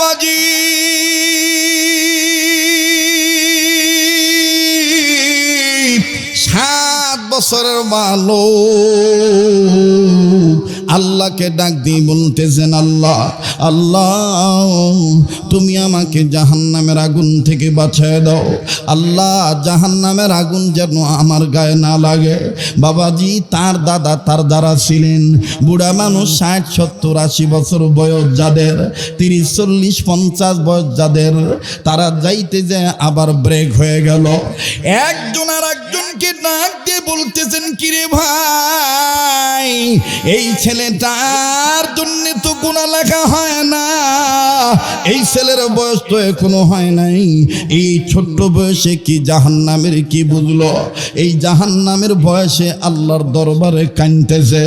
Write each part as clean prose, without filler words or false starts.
বাবাজি সাত বছরের বালক আল্লাহকে ডাক দিয়ে বলতেছেন, আল্লাহ আল্লাহ তুমি আমাকে জাহান্নামের আগুন থেকে বাঁচিয়ে দাও। আল্লাহ জাহান্নামের আগুন যেন আমার গায়ে না লাগে। বাবাজি তার দাদা তার দ্বারা ছিলেন বুড়া মানুষ, 60, 70, 80 বছর বয়স যাদের, 30, 40, 50 বয়স যাদের, তারা যাইতে যায় আবার ব্রেক হয়ে গেল। একজন আর একজনকে ডাক দিয়ে বলতেছেন, কিরে ভাই এই ছেলেটার জন্য তো গুনাহ লেখা হয় না, এই ছেলের বয়স তো এখনো হয় নাই, এই ছোট্ট বয়সে কি জাহান্নামের কি বুঝলো, এই জাহান্নামের বয়সে আল্লাহর দরবারে কাঁদতেছে।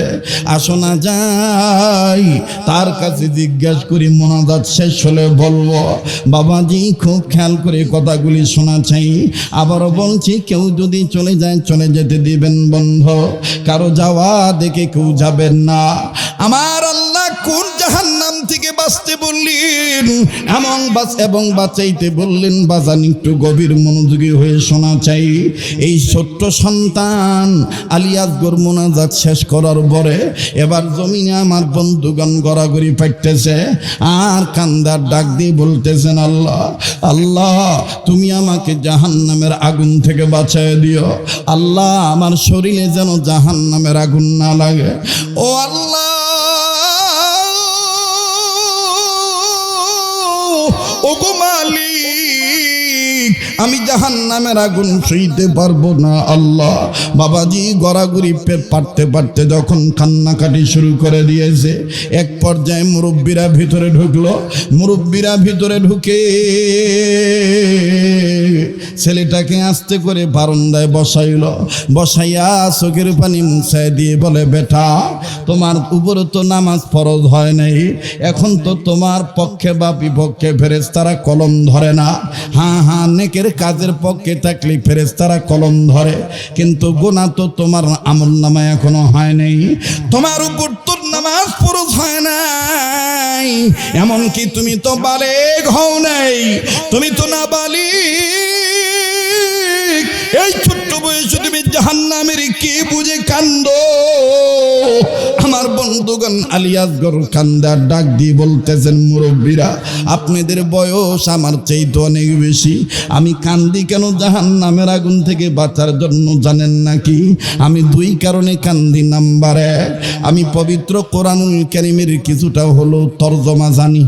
আসো না যাই তার কাছে জিজ্ঞেস করি, মোনাজাত শেষ হলে বলবো। বাবাজি খুব খেয়াল করে কথাগুলি শোনা চাই। আবারও বলছি, কেউ যদি চলে যায় চলে যেতে দিবেন বন্ধ, কারো যাওয়া দেখে কেউ যাবেন না। আমার আল্লাহ কোন জাহান্নাম থেকে বাঁচতে বললেন এবং বাঁচাইতে বললেন, বাজান একটু গভীর মনোযোগী হয়ে শোনা চাই। এই ছোট্ট সন্তান আলী আসগর মোনাজাত শেষ করার পরে এবার জমিনে আমার বন্ধুগণ গড়াগড়ি পাইতেছে আর কান্দার ডাক দিয়ে বলতেছেন, আল্লাহ আল্লাহ তুমি আমাকে জাহান্নামের আগুন থেকে বাঁচায় দিও। আল্লাহ আমার শরীরে যেন জাহান্নামের আগুন না লাগে। ও আল্লাহ, ওগো মালিক, আমি জাহান্নামের আগুন সইতে পারবো না। আল্লাহ বাবাজি গড়াগড়ি পারতে পারতে যখন কান্নাকাটি শুরু করে দিয়েছে, এক পর্যায়ে মুরব্বীরা ভিতরে ঢুকলো। মুরব্বীরা ভিতরে ঢুকে ছেলেটাকে আস্তে করে বারান্দায় বসাইয়া চোখের পানি মুছায় দিয়ে বলে, বেটা তোমার উপরে তো নামাজ ফরজ হয় নাই, এখন তো তোমার পক্ষে বা বিপক্ষে ফেরেশতারা কলম ধরে না। হ্যাঁ নেকের কাজের পক্ষে থাকলে ফেরেশতারা কলম ধরে, কিন্তু গুনাহ তো তোমার আমলনামায় এখনো হয় নাই, তোমার উপর তো নামাজ ফরজ হয় নাই, এমনকি তুমি তো বালেগ হও নাই, তুমি তো না বালিগ। এই ছোট্ট বয়সে তুমি জাহান্নামের কি বুঝে কান্দো? আমার বন্ধুগণ আলী আসগর কান্দার ডাক দিয়ে বলতেছেন, মুরব্বীরা আপনাদের বয়স আমার চাইতে অনেক বেশি, আমি কান্দি কেন জাহান্নামের আগুন থেকে বাঁচার জন্য জানেন নাকি? আমি 2 কারণে কান্দি। নাম্বার 1, আমি পবিত্র কোরআনুল কারীমের কিছুটা হলো তরজমা জানি।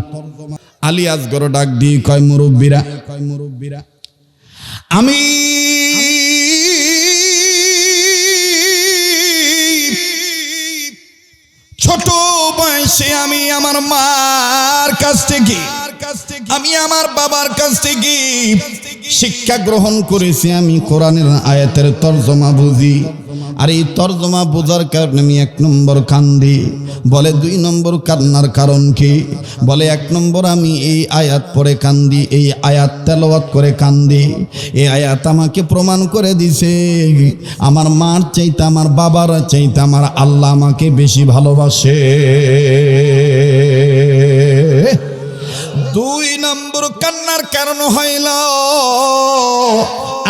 আলী আসগর ডাক দিয়ে কয়, মুরব্বীরা আমি ছোট বয়সে আমি আমার মার কাছ থেকে, আমি আমার বাবার কাছ থেকে শিক্ষা গ্রহণ করেছি। আমি কোরআনের আয়াতের তরজমা বুঝি, আর এই তরজমা বোঝার কারণে আমি 1 নম্বর কান্দি। বলে 2 নম্বর কান্নার কারণ কি? বলে 1 নম্বর আমি এই আয়াত পড়ে কান্দি, এই আয়াত তেলাওয়াত করে কান্দি। এই আয়াত আমাকে প্রমাণ করে দিছে আমার মার চাইতে, আমার বাবার চাইতে আমার আল্লাহ আমাকে বেশি ভালোবাসে। 2 নম্বর কান্নার কারণ হইল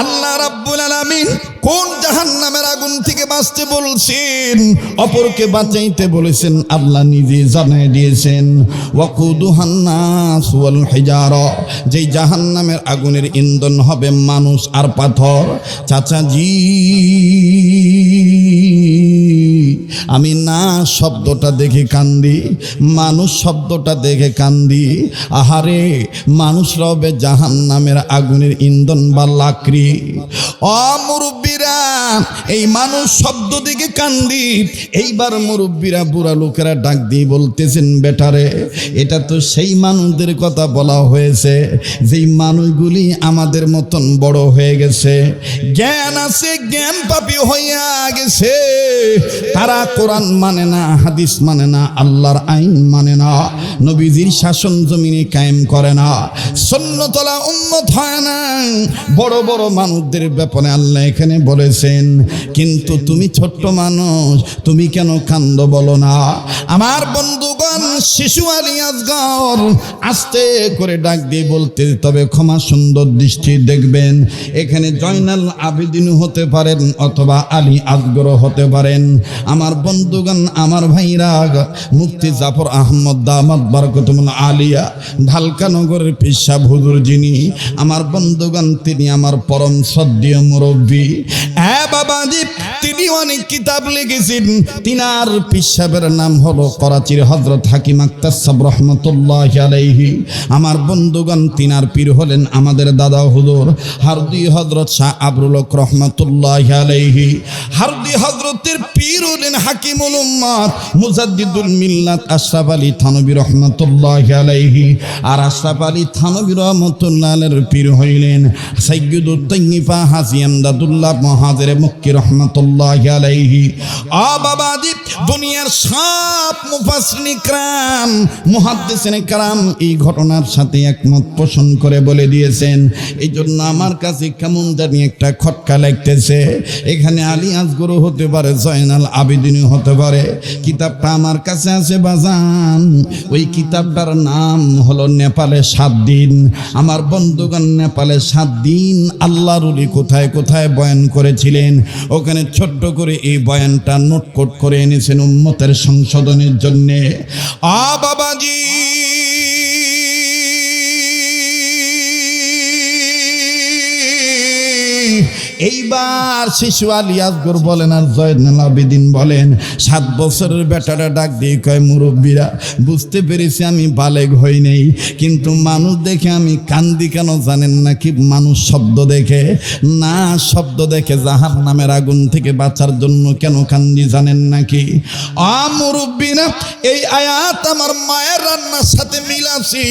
আল্লাহ রাব্বুল আলামিন কোন জাহান্নামের আগুন থেকে বাঁচতে বলছেন, অপরকে বাঁচাইতে বলেছেন, আল্লাহ নিজে জানিয়ে দিয়েছেন, ওয়াকুদুহান নাস ওয়াল হিজারা, যেই জাহান্নামের আগুনের ইন্ধন হবে মানুষ আর পাথর। চাচাজি আমি না শব্দটা দেখে কান্দি, মানুষ শব্দটা দেখে কান্দি। আহারে মানুষরা হবে জাহান্নামের আগুনের ইন্ধন বা লাকড়ি। ও মুরব্বীরা এই মানুষ শব্দ দেখে কান্দি। এইবার মুরব্বীরা বুড়া লোকেরা ডাক দিয়ে বলতেছেন, বেটারে এটা তো সেই মানুষদের কথা বলা হয়েছে যেই মানুষগুলি আমাদের মতন বড় হয়ে গেছে, জ্ঞান আছে, জ্ঞান পাপী হইয়া গেছে, তারা কোরআন মানে না, হাদিস মানে না, আল্লাহর আইন মানে না, নবীজির শাসন জমিনে কায়েম করে না, সুন্নতলা উম্মত হয় না, বড় বড় মানুষদের ব্যাপারে আল্লাহ এখানে বলেছেন। কিন্তু তুমি ছোট্ট মানুষ, তুমি কেন কান্দ বলো না? আমার বন্ধুগণ, শিশু আলী আসগর আস্তে করে ডাক দিয়ে বলতে, তবে ক্ষমা সুন্দর দৃষ্টি দেখবেন, এখানে জয়নাল আবেদিন হতে পারেন অথবা আলী আসগর হতে পারেন। আমার বন্ধুগণ, আমার ভাইরা, মুফতি জাফর আহমদ দামাত বারাকাতুল আলিয়া ঢালকানগরের পীর সাহেব হুজুর যিনি, আমার বন্ধুগণ, তিনি আমার পরম শ্রদ্ধেয় মুরব্বী। হ্যাঁ বাবাজি, তিনি অনেক কিতাব লিখেছেন। তিনার পীর সাহেবের নাম হলো করাচির হযরত হাকিম আক্তার সাহেব রহমতুল্লাহি আলাইহি। আমার বন্ধুগণ, তিনার পীর হলেন আমাদের দাদা হুজুর হারদি হযরত শাহ আবরুল হক রহমতুল্লাহি আলাইহি। হারদি হযরতের পীর হলেন হাকিমুল উম্মাত মুজাদ্দিদুল মিল্লাত আশরাফ আলী থানভী রহমতুল্লাহি আলাইহি। আর আশরাফ আলী থানভী রহমতুল্লাহ আলাইহির পীর হইলেন সাইয়্যিদুত তাইয়্যিফা হাজী আমদাদুল্লাহ মুহাজির মক্কি রহমতুল্লাহি আলাইহি। আ বাবাজি, দুনিয়ার সব মুফাসসিরিন ইকরাম, মুহাদ্দিসিন ইকরাম এই ঘটনার সাথে একমত পোষণ করে বলে দিয়েছেন। এই জন্য আমার কাছে কেমন জানি একটা খটকা লাগতেছে। এখানে আলী আসগর হতে পারে, জয়নাল আবেদিন হতে পারে। কিতাবটা আমার কাছে আছে বাজান, ওই কিতাবটার নাম হলো নেপালে 7 দিন। আমার বন্ধুগণ, নেপালে 7 দিন আল্লাহর ওলি কোথায় কোথায় বয়ান করেছিলেন, ওখানে ছোট্ট করে এই বয়ানটা নোটকোট করে এনেছেন উম্মতের সংশোধনের জন্যে। আ বাবাজি, এইবার শিশু আলী আসগর বলেন আর জয়নাল আবেদিন বলেন, 7 বছরের বেটারা ডাক দিয়ে কয়, মুরব্বীরা, বুঝতে পেরেছি আমি বালেগ হই নাই, কিন্তু মানুষ দেখে আমি কান্দি কেন জানেন নাকি? মানুষ শব্দ দেখে না, শব্দ দেখে জাহান্নামের আগুন থেকে বাঁচার জন্য কেন কান্দি জানেন নাকি? মুরব্বীরা, এই আয়াত আমার মায়ের রান্নার সাথে মিল আছে।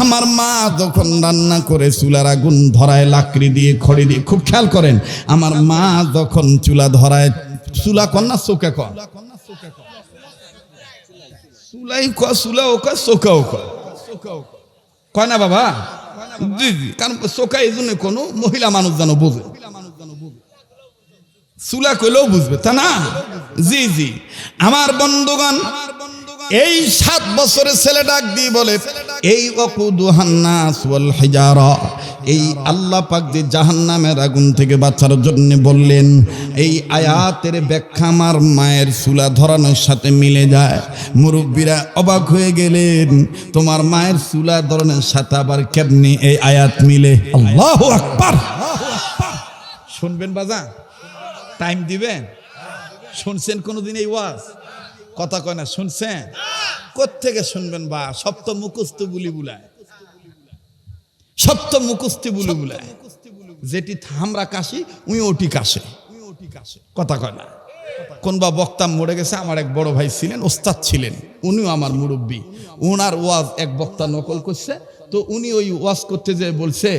আমার মা যখন রান্না করে চুলার আগুন ধরায় লাকড়ি দিয়ে, খড়ি দিয়ে, খুব খেয়াল করেন, আমার মা যখন চুলা ধরায়, চুলা কন্যা চোখে কন, চুলাই চুলাও কয়, চোখাও কয় না বাবা? জি জি, কারণ চোখা এই জন্য কোনো মহিলা মানুষ যেন বোঝে, চুলা কইলেও বুঝবে, তা না? জি জি, আমার বন্ধুগণ, এই 7 বছরের ছেলে ডাক দিয়ে বলে, এই ওয়াকুদুহান নাস ওয়াল হিজারা, এই আল্লাহ পাক যে জাহান্নামের আগুন থেকে বাঁচার জন্য বললেন, এই আয়াতের ব্যাখ্যা আমার মায়ের চুলা ধরানোর সাথে মিলে যায়। মুরব্বীরা অবাক হয়ে গেলেন, তোমার মায়ের চুলা ধরানোর সাথে আবার কেমনি এই আয়াত মিলে? আল্লাহু আকবার! শুনবেন বাজা, টাইম দিবেন? শুনছেন কোনদিন এই ওয়াজ? কথা কয় না, শুনছেন? কোত্থেকে শুনবেন? বা সব তো মুখস্থ বুলি বুলায়, সব তো মুখস্থ বুলি বুলায়, যেটি থামরা কাশি উই ওটি কাশে, কথা কয় না। কোন বা বক্তা মরে গেছে, আমার এক বড় ভাই ছিলেন, ওস্তাদ ছিলেন, উনিও আমার মুরব্বী। উনার ওয়াজ এক বক্তা নকল করছে, তো উনি ওই ওয়াজ করতে যে বলছে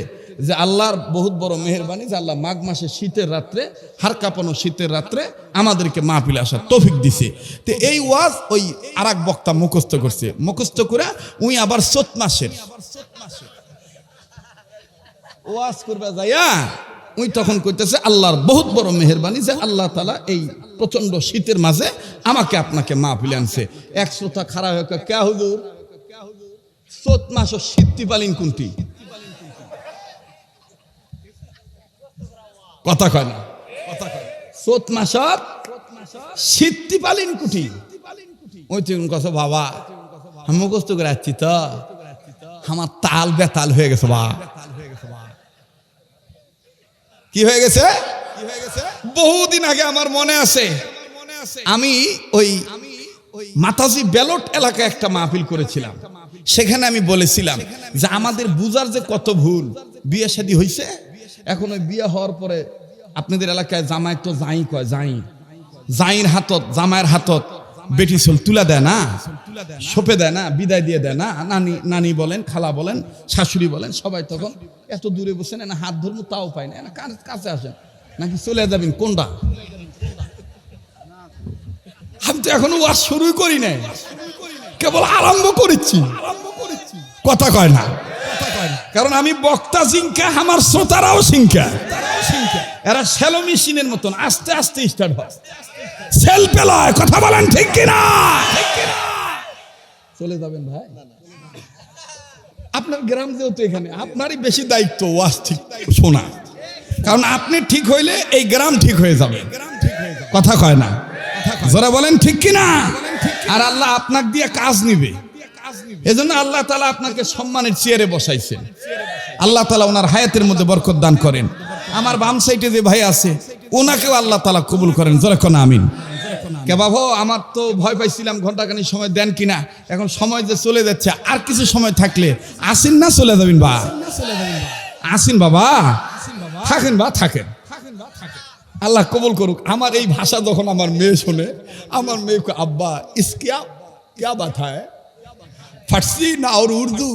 যে আল্লাহর বহুত বড় মেহেরবানি যে আল্লাহ মাঘ মাসে শীতের রাত্রে, হাড় কাঁপানো শীতের রাত্রে আমাদেরকে মাহফিলে আসার তৌফিক দিছে। তো এই ওয়াজ ওই আর এক বক্তা মুখস্থ করছে, মুখস্থ করে উই আবার চৈত মাসের ওয়াজ করবে যাইয়া উই তখন কইতেছে আল্লাহর বহুত বড় মেহেরবানি যে আল্লাহ তাআলা এই প্রচন্ড শীতের মাঝে আমাকে আপনাকে মাহফিলে আনছে। এক শ্রোতা খারাপ হয়ে কয়, কে হুজুর, চৈত মাস শীতটি পালিন কোনটি? কথা কয় না, চৈত মাস শীতটি পালিন কুটি? ওই তুমি কথা বাবা, আমি মুখস্থ করে আসছি তো, আমার তাল বেতাল হয়ে গেছে। বা কি হয়ে গেছে? বহুদিন আগে আমার মনে আছে, আমি ওই মাতাজি বেলট এলাকায় একটা মাহফিল করেছিলাম। সেখানে আমি বলেছিলাম যে আমাদের বুঝার যে কত ভুল। বিয়ে শাদী হয়েছে, এখন ওই বিয়ে হওয়ার পরে আপনাদের এলাকায় জামাই তো যাই কয়, জাইর হাতত, জামাইয়ের হাতত বেটি চল তুলা দেয় না, সোপে দেয় না, বিদায় দিয়ে দেয় না। নানি বলেন, খালা বলেন, শাশুড়ি বলেন, সবাই তখন এত দূরে বসে না, হাত ধর্ম তাও পায় না, কাছে আসেন নাকি চলে যাবেন কোনটা? আমি তো এখনো ওয়াজ শুরুই করি নাই, কেবল আরম্ভ করেছি। কথা কয় না, কারণ আমি বক্তা সিংকা, আমার শ্রোতারাও সিংকা। এরা শ্যালো মেশিনের মতন আস্তে আস্তে স্টার্ট হয়, সেল পেলায়। কথা বলেন ঠিক কিনা? চলে যাবেন ভাই, আপনার গ্রাম যেহেতু এখানে, আপনারই বেশি দায়িত্ব ওয়াজ ঠিক শোনা, কারণ আপনি ঠিক হইলে এই গ্রাম ঠিক হয়ে যাবে। কথা কয় না, যারা বলেন ঠিক কিনা? আর আল্লাহ আপনাকে দিয়ে কাজ নিবে, এজন্য আল্লাহ তাআলা আপনাকে সম্মানের চেয়ারে বসাইছেন। আল্লাহ তাআলা ওনার হায়াতের মধ্যে বরকত দান করেন। আমার বাম সাইডে যে ভাই আছে, ওনাকেও আল্লাহ তাআলা কবুল করেন। জোরে কোন আমিন। কে বাবু, আমার তো ভয় পাইছিলাম ঘন্টাখানি সময় দেন কিনা, এখন সময় যে চলে যাচ্ছে, আর কিছু সময় থাকলে আসেন না চলে যাবেন বা আসেন বাবা, থাকেন বা থাকেন। আল্লাহ কবুল করুক। আমার এই ভাষা যখন আমার মেয়ে শোনে, আমার মেয়ে কো আব্বা ইসকিয়া क्या बात है, ফার্সি না ওর উর্দু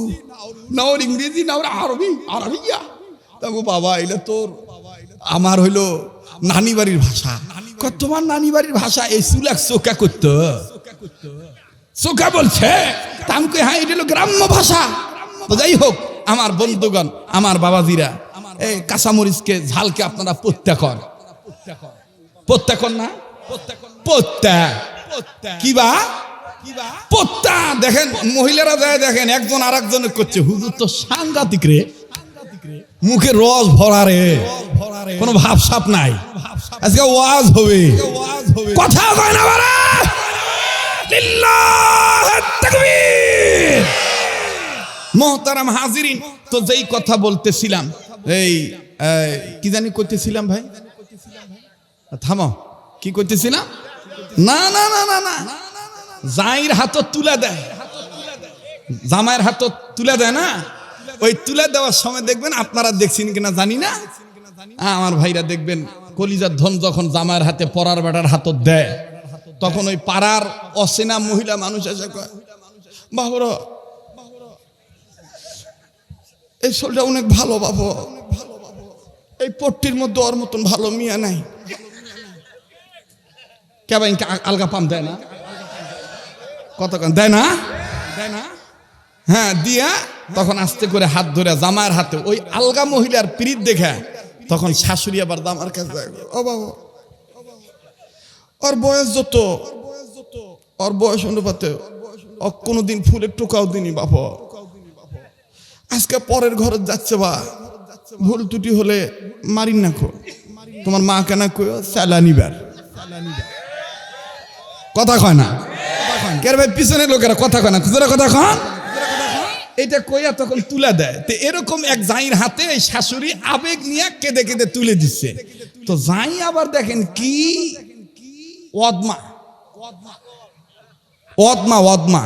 না ওর ইংরেজি না ওর আরবি, আরবিয়া। তবু বাবা এলে তোর আমার হইলো নানি বাড়ির ভাষা। তোমার নানি বাড়ির ভাষা এই সুলাক চোখা করতো, চোখা বলছে। আমি কই হ্যাঁ, এটা হলো গ্রাম্য ভাষা। তো যাই হোক, আমার বন্ধুগণ, আমার বাবাজিরা, এই কাঁচামরিচকে ঝালকে আপনারা প্রত্যাকর না, কিবা পত্তা। দেখেন মহিলারা যায়, দেখেন একজন আর একজনের করছে। হুজুর তো সাংঘাতিক রে, মুখে রস ভরা রে, কোনো ভাবসাপ নাই। আজকে ওয়াজ হবে, কথা কয় না বারে, লিল্লাহ তাকবীর। মুহতারাম হাজিরিন, তো যেই কথা বলতেছিলাম, এই কি জানি করতেছিলাম ভাই, থামো, কি করতেছিলাম? না না না না না, জামাইয়ের হাতত তুলে দেয়, জামাইয়ের হাতত তুলে দেয় না, ওই তুলে দেওয়ার সময় দেখবেন, আপনারা দেখছেন কিনা জানি না, আমার ভাইরা দেখবেন কলিজার ধন যখন জামাইয়ের হাতে পরার বেটার হাতত দেয়, তখন ওই পাড়ার অচেনা মহিলা মানুষ এসে কয়, বাবুরা এই শোলটা অনেক ভালো বাবু, এই পট্টির মধ্যে ওর মতন ভালো মিয়া নাই। কে ভাই আলগা পাম দেয় না, কতক্ষণ দেয় না, হ্যাঁ দিয়া তখন আস্তে করে হাত ধরে জামার হাতে ওই আলগা মহিলার পিরিত দেখে, তখন শাশুড়ি আবার জামার কাছে যায়, ও বাবা ওর বয়স যত, ওর বয়স অনুপাতে কোনোদিন ফুলের টোকাও দিনি বাবা, আজকে পরের ঘরে যাচ্ছে বা ভুল ত্রুটি হলে মারিন না খো, তোমার মা কেনা কই চালা নিবার। কথা কয় না, কে ভাই পিছনের লোকেরা কথা কয় না, খুচরা কথা কন। এটা কইয়া তখন তুলে দেয়। তো এরকম এক জাইর হাতে এই শাশুড়ি আবেগ নিয়ে কেঁদে কেঁদে তুলে দিচ্ছে। তো জাই আবার দেখেন কি ওদমা ওদমা ওদমা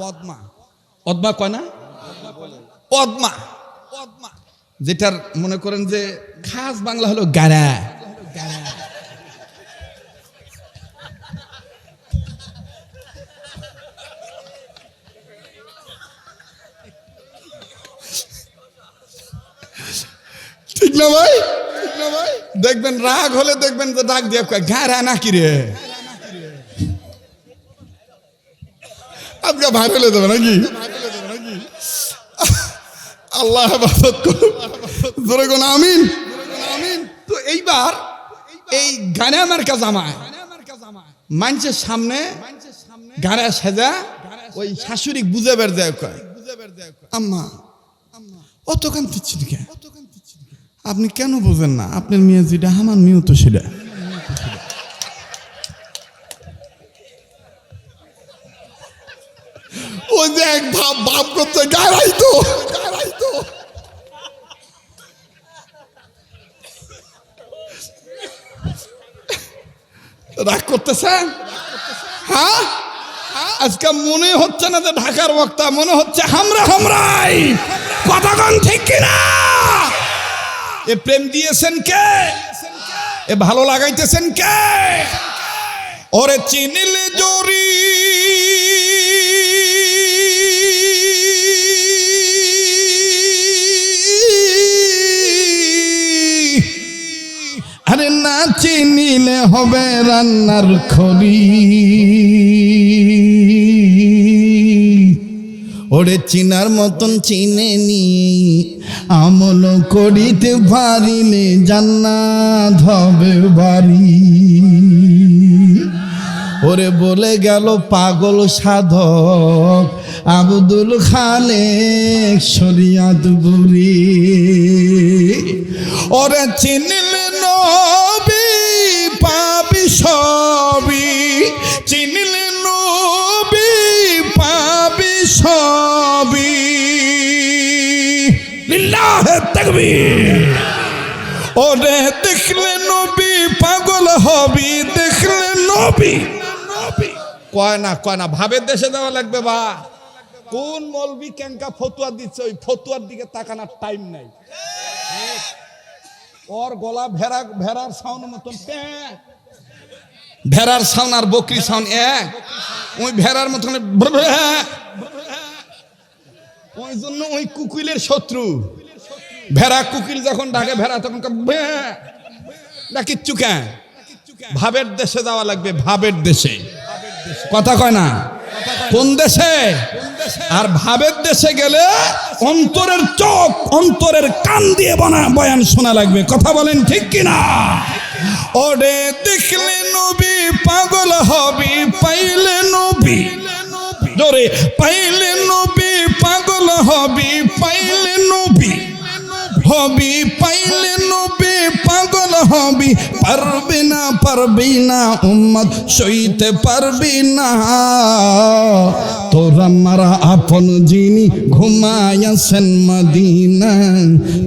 ওদমা ওদমা কয় না, ওদমা, যেটার মনে করেন যে খাস বাংলা হলো গাড়া। ঠিক না ভাই? দেখবেন রাগ হলে দেখবেন যে ডাক দিয়ে গাড়া নাকি রে, আজকে ভাইরাল হয়ে যাবে নাকি? আল্লাহ হেফাজত করুন, জোরে কোন আমিন। তো এইবার এই গানে আমার জামায় মানুষের সামনে গাড়া সেজা ওই শাশুড়ি বুঝে বের যায়, কয় আম্মা অত কান্দিচ্ছি কে, আপনি কেন বোঝেন না, আপনার মেয়ে যেটা আমার মেয়েও তো সেটা। ও যে এক ভাব করতে গাড়াই তো রাগ করতেছে। হ্যাঁ, আজকে মনে হচ্ছে না যে ঢাকার বক্তা, মনে হচ্ছে হামরাই। কথা কন ঠিক কিনা? এ প্রেম দিয়েছেন কে? এ ভালো লাগাইতেছেন কে? ওরে চিনিলে জরি আরে না চিনিলে হবে রান্নার খড়ি। ওরে চিনার মতন চিনে নি আমল করিতে পারিলে জান্নাত হবে বাড়ি। ওরে বলে গেল পাগল সাধক আব্দুল খালেক শরিয়াতপুরি। ওরে চিনিলে নবী পাবি সবই, চিনিলে নবী পাবি সবই। লিল্লাহে তাকবীর। ওরে দেখলে নবী পাগল হবি, দেখলে নবী। কয় না ভাবের দেশে দেওয়া লাগবে। বা কোন মৌলবি কেঙ্কা ফতুয়া দিচ্ছে, ওই ফতুয়ার দিকে তাকানোর টাইম নাই। ওর গলা ভেড়ার সাউন্ড মতন, ভেড়ার সাউন্ড আর বকরি সাউন্ড এক। ওই ভেড়ার মতন, ওই জন্য ওই কুকিলের শত্রু। ভেড়া কুকিল যখন ডাকে ভেড়া তখন কিচ্ছু কেন। ভাবের দেশে যাওয়া লাগবে, ভাবের দেশে। কথা কয় না কোন দেশে। আর ভাবের দেশে গেলে অন্তরের চোখ অন্তরের কান দিয়ে বয়ান শোনা লাগবে। কথা বলেন ঠিক কিনা? ওরে দেখলে নবী পাগল হবি, পাইলে নবী। জোরে পাইলে নবী পাগল হবি, পাইলে নবী হবি, পাইলে নবী পাগল হবি। পারবি না উম্মত সইতে পারবি না। তোরা মারা আপন যিনি ঘুমায়াছেন মদিনা,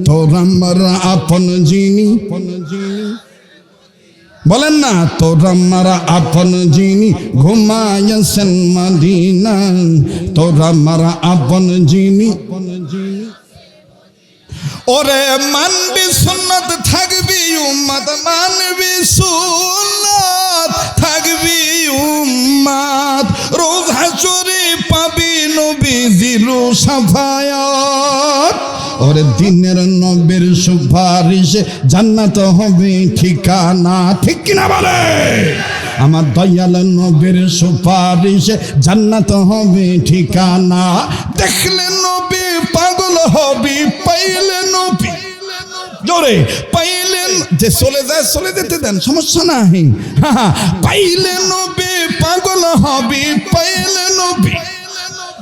তোরা মারা আপন যিনি। বলেন না, তোরা মারা আপন যিনি ঘুমায়াছেন মদিনা, তোরা মারা আপন যিনি। ওরে মানবি সুন্নাত থাকবি উম্মত, মানবি সুন্নাত থাকবি উম্মত। রোজ হাসরে পাবি নবীজির শাফায়াত। ওরে দিনের নবীর সুপারিশে জান্নাত হবে ঠিকানা। ঠিক কিনা বলে? আমার দয়াল নবীর সুপারিশে জান্নাত হবে ঠিকানা। দেখলে নবী পাগল হবি, পাইলে নবী। জোরে পাইলেন যে চলে যায়, চলে যেতে দেন, সমস্যা নাই। পাইলে নবী পাগল হবি, পাইলে নবী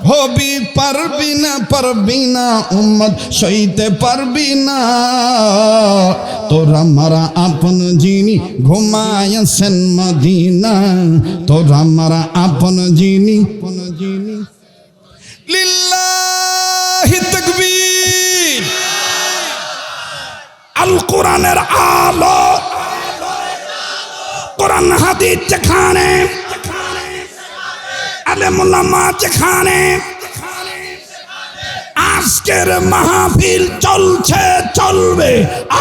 হবি। পারবি না উম্মত সইতে পারবি না। তোরা মারা আপন যিনি ঘুমায়াছেন মদিনা, তোরা মারা আপন যিনি। লিল্লাহি তাকবীর। আল কোরআনের আলো, কোরআন হাদিস যেখানে, আলেম উলামা যেখানে। আজকের মাহফিল চলছে, চলবে।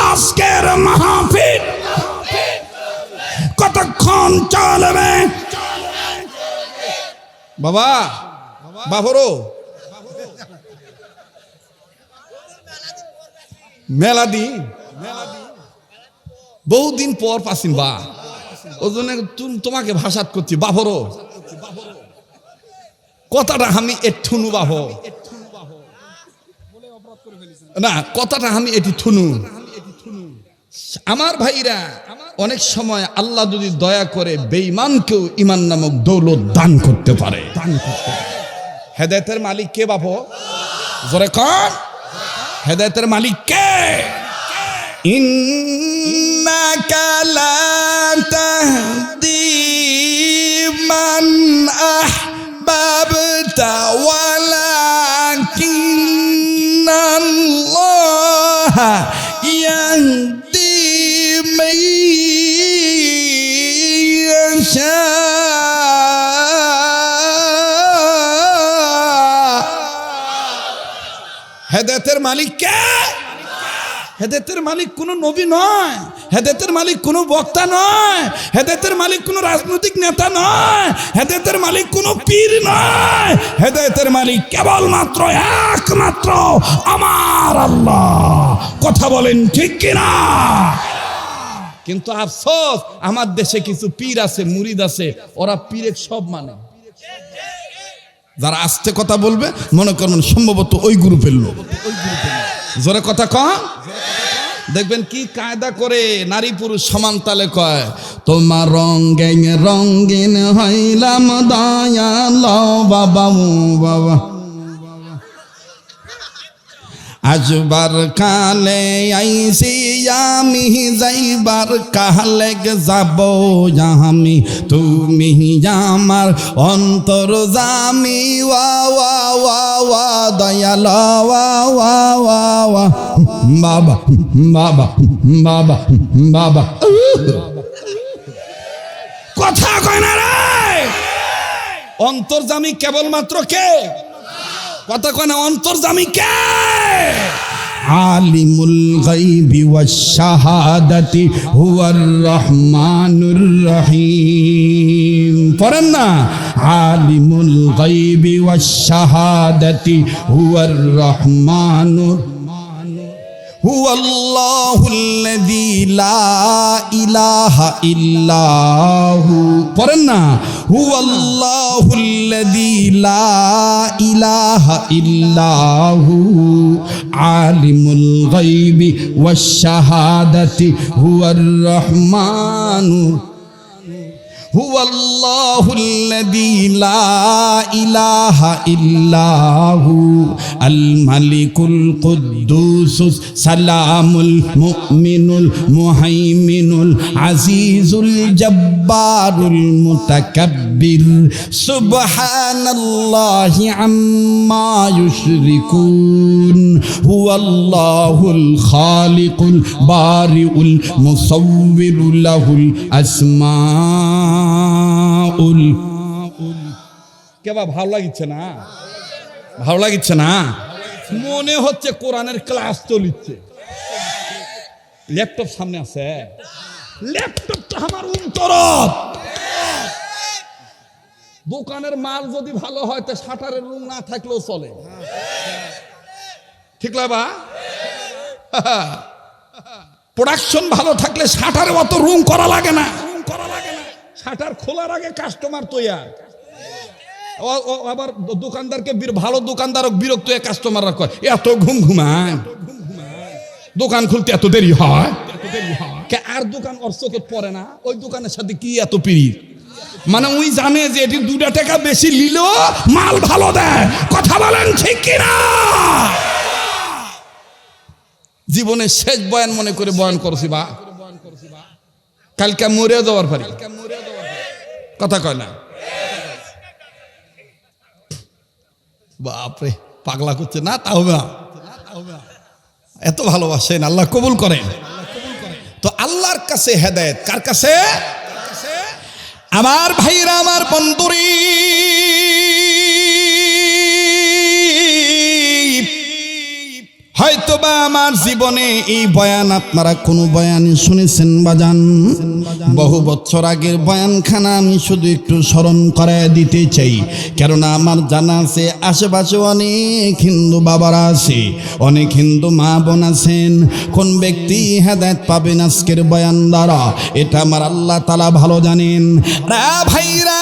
আজকের মাহফিল কতক্ষণ চলবে? বাবা বাবরো মেলা দিন, বহুদিন পর পাসিন বা ওই জন্য তোমাকে ভাষাত করছি। বাবরো কথাটা আমি এঠুনু বাহ না, কথাটা আমি এটি থুনু। আমার ভাইরা, অনেক সময় আল্লাহ যদি দয়া করে বেঈমানকেও ঈমান নামক দৌলত দান করতে পারে। হেদায়েতের মালিক কে বাবু? জোরে কোন? হেদায়েতের মালিক কে? ইন্নাকা লা তাহদি মান আহবাবতা ওয়ালাকিন্নাল্লাহ ইয়াহদি মান ইয়াশা। হেদায়েতের মালিক কে? হেদায়েতের মালিক কোন নবী নয়, হেদায়েতের মালিক কোন বক্তা নয়, হেদায়েতের মালিক কোন রাজনৈতিক নেতা নয়, হেদায়েতের মালিক কোন পীর নয়। হেদায়েতের মালিক কেবলমাত্র একমাত্র আমার আল্লাহ। কথা বলেন ঠিক কিনা? কিন্তু আফসোস আমার দেশে কিছু পীর আছে, মুরিদ আছে, ওরা পীরের সব মানে। যারা আস্তে কথা বলবে মনে করবেন সম্ভবত ওই গ্রুপের লোক। জোরে কথা কম, দেখবেন কি কায়দা করে নারী পুরুষ সমান তালে কয়, তোমার রঙিন রঙিন হইলাম দয়াল বাবা বাবা, আজবার কালে আইসি আমি যাইবার কালে যাব আমি, তুমি আমার অন্তর জামি ওয়া ওয়া ওয়া ওয়া দয়াল ওয়া ওয়া ওয়া ওয়া বাবা বাবা বাবা বাবা। কথা কয় না রে, অন্তর্জামী কেবলমাত্র কে? কথা কয় না, অন্তর্জামী কে? আলিমুল গায়বি ওয়াশ শাহাদাতি হুয়ার রহমানুর রহিম। পড়েন না, আলিমুল গায়বি ওয়াশ শাহাদাতি হুয়ার রহমানুর হুয়াল্লাহুল্লাযী লা ইলাহা ইল্লাহু। পড়েন না, হুয়াল্লাহুল্লাযী লা ইলাহা ইল্লাহু আলিমুল গায়বি ওয়াশ শাহাদাতি হুয়ার রহমানু হুয়াল্লাহুল্লাযী লা ইলাহা ইল্লাহু আল মালিকুল কুদ্দুসুস সালামুল মুমিনুল মুহাইমিনুল আজিজুল জব্বারুল মুতাকাব্বির সুবহানাল্লাহি আম্মা ইউশরিকুন হুয়াল্লাহুল খালিকুল বারিউল মুসাউবিরু লাহুল আসমা। কেবা ভালো লাগিচ্ছে না? ভালো লাগিচ্ছে না? মনে হচ্ছে কোরআনের ক্লাস চলিচ্ছে। ল্যাপটপ সামনে আছে, ল্যাপটপ তো আমার অন্তরত। দোকানের মাল যদি ভালো হয় তো শাটারের রুম না থাকলেও চলে, ঠিক লাগবা? প্রোডাকশন ভালো থাকলে শাটারে অত রুম করা লাগে না। শাটার খোলার আগে কাস্টমার তৈয়ার। আবার দোকানদারকে ভালো দোকানদার বিরক্ত হয়ে কাস্টমাররা কয় এত ঘুম ঘুমায়, দোকান খুলতে এত দেরি হয়। আর দোকান ওর চোখে পড়ে না, ওই দোকানের সাথে কি এত পিরিত? মানে ওই জানে যে এটি 2 টাকা বেশি নিল মাল ভালো দেয়। কথা বলেন ঠিক কিনা? জীবনের শেষ বয়ান মনে করে বয়ান করছি বা কালকে মরে যাওয়ার পারি। কথা কয় না? বাপরে, পাগলা করছে না? তাও না, এত ভালোবাসেন, আল্লাহ কবুল করেন। তো আল্লাহর কাছে হেদায়েত, কার কাছে? আমার ভাইরা, আমার বন্ধুরি, হয়তোবা আমার জীবনে এই বয়ান আপনারা কোনো বয়ান শুনেছেন বাজান। বহু বছর আগের বয়ানখানা আমি শুধু একটু স্মরণ করায় দিতে চাই, কেননা আমার জানা আছে আশেপাশে অনেক হিন্দু বাবারা আছে, অনেক হিন্দু মা বোন আছেন। কোন ব্যক্তি হেদায়েত পাবেন আজকের বয়ান দ্বারা, এটা আমার আল্লাহ তাআলা ভালো জানেন। ভাইরা,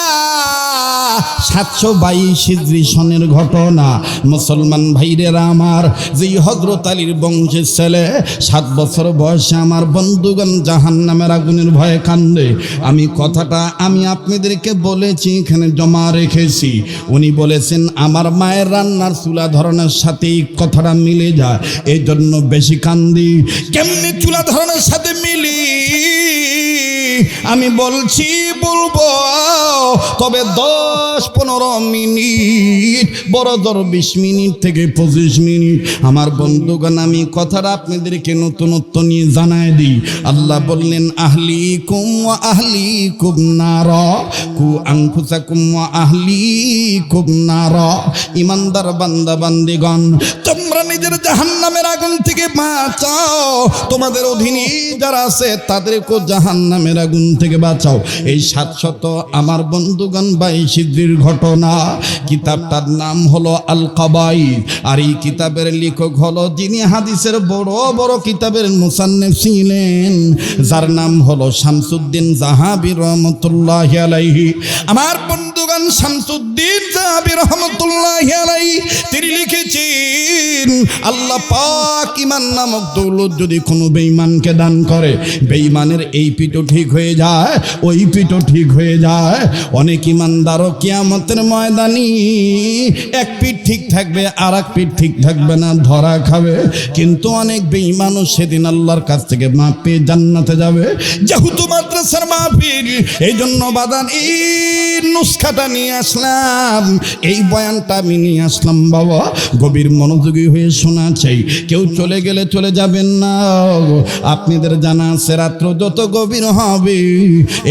722 হিজরি সনের ঘটনা। মুসলমান ভাইরেরা আমার, যেই হযরত আলীর বংশের ছেলে 7 বছর বয়সে আমার বন্ধুগণ জাহান্নামের আগুনের ভয়ে কান্দে। আমি কথাটা আমি আপনাদেরকে বলেছি, এখানে জমা রেখেছি। উনি বলেছেন আমার মায়ের রান্নার চুলা ধরনের সাথে এই কথাটা মিলে যায়, এই জন্য বেশি কান্দি। কেমনি চুলা ধরনের সাথে মিলি আমি বলছি, বলবো, তবে 10-15 মিনিট, বড় জোর 20 মিনিট থেকে 25 মিনিট। আমার বন্ধুগণ, আমি কথাটা আপনাদেরকে নতুনত্ব নিয়ে জানায় দিই। আল্লাহ বললেন আহলিকুম ওয়া আহলিকুম নারা কু আনফুসাকুম ওয়া আহলিকুম নারা। ইমানদার বান্দা বান্দিগণ, তোমরা নিজের জাহান্নামের আগুন থেকে বাঁচাও, তোমাদের অধীনে যারা আছে তাদেরকে জাহান্নামের আগুন থেকে বাঁচাও। এই 700 আমার বন্ধুগণ 22 হিজরির ঘটনা। কিতাবটার নাম হলো আল কাবাইর। আর এই কিতাবের লেখক হলো যিনি হাদিসের বড় বড় কিতাবের মুসান্নিফ ছিলেন, যার নাম হলো শামসুদ্দিন জাহাবী রহমতুল্লাহি আলাইহি। আমার বন্ধুগণ শামসুদ্দিন জাহাবী রহমতুল্লাহি আলাইহি তিনি লিখেছেন, আল্লাহ পাক ঈমান নামক দৌলত যদি কোনো বেঈমানকে দান করে, বেঈমানের এই পিঠও ঠিক হয়ে যায়, ওই পিঠও ঠিক হয়ে যায়। অনেক ঈমানদারও কিয়ামতের ময়দানে এক পিঠ ঠিক থাকবে আর এক পিঠ ঠিক থাকবে না, ধরা খাবে। কিন্তু অনেক বেঈমানও সেদিন আল্লাহর কাছ থেকে মাপ পেয়ে জান্নাতে যাবে। যেহেতু মাদ্রাসার মাহফিল, এই জন্য বাদান এই নুসখাটা নিয়ে আসলাম, এই বয়ানটা আমি নিয়ে আসলাম। বাবা গভীর মনোযোগী হয়ে শোনা চাই, কেউ চলে গেলে চলে যাবেন না। আপনাদের জানা আছে রাত্র যত গভীর হবে,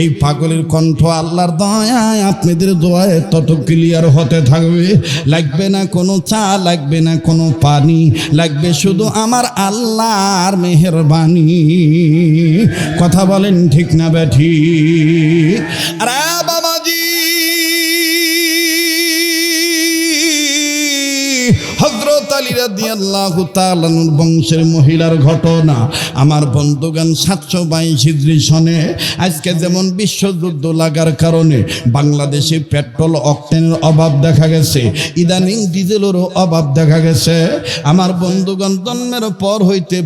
এই পাগলের কণ্ঠ আল্লাহর দয়ায় আপনাদের দোয়ায় তত ক্লিয়ার হতে থাকবে। লাগবে না কোনো চা, লাগবে না কোনো পানি, লাগবে শুধু আমার আল্লাহর মেহেরবানি। কথা বলেন ঠিক না বেঠি? আরে বাবাজি, হযরত আলী রাদিয়াল্লাহু তাআলা আনহুর বংশের মহিলার ঘটনা। আমার বন্ধুগণ 722 হিজরি সনে আজকে যেমন বিশ্বযুদ্ধ লাগার কারণে বাংলাদেশে পেট্রোল অকটেনের অভাব দেখা গেছে, ইদানিং ডিজেলেরও অভাব দেখা গেছে। আমার বন্ধুগণ জন্মের পর হইতে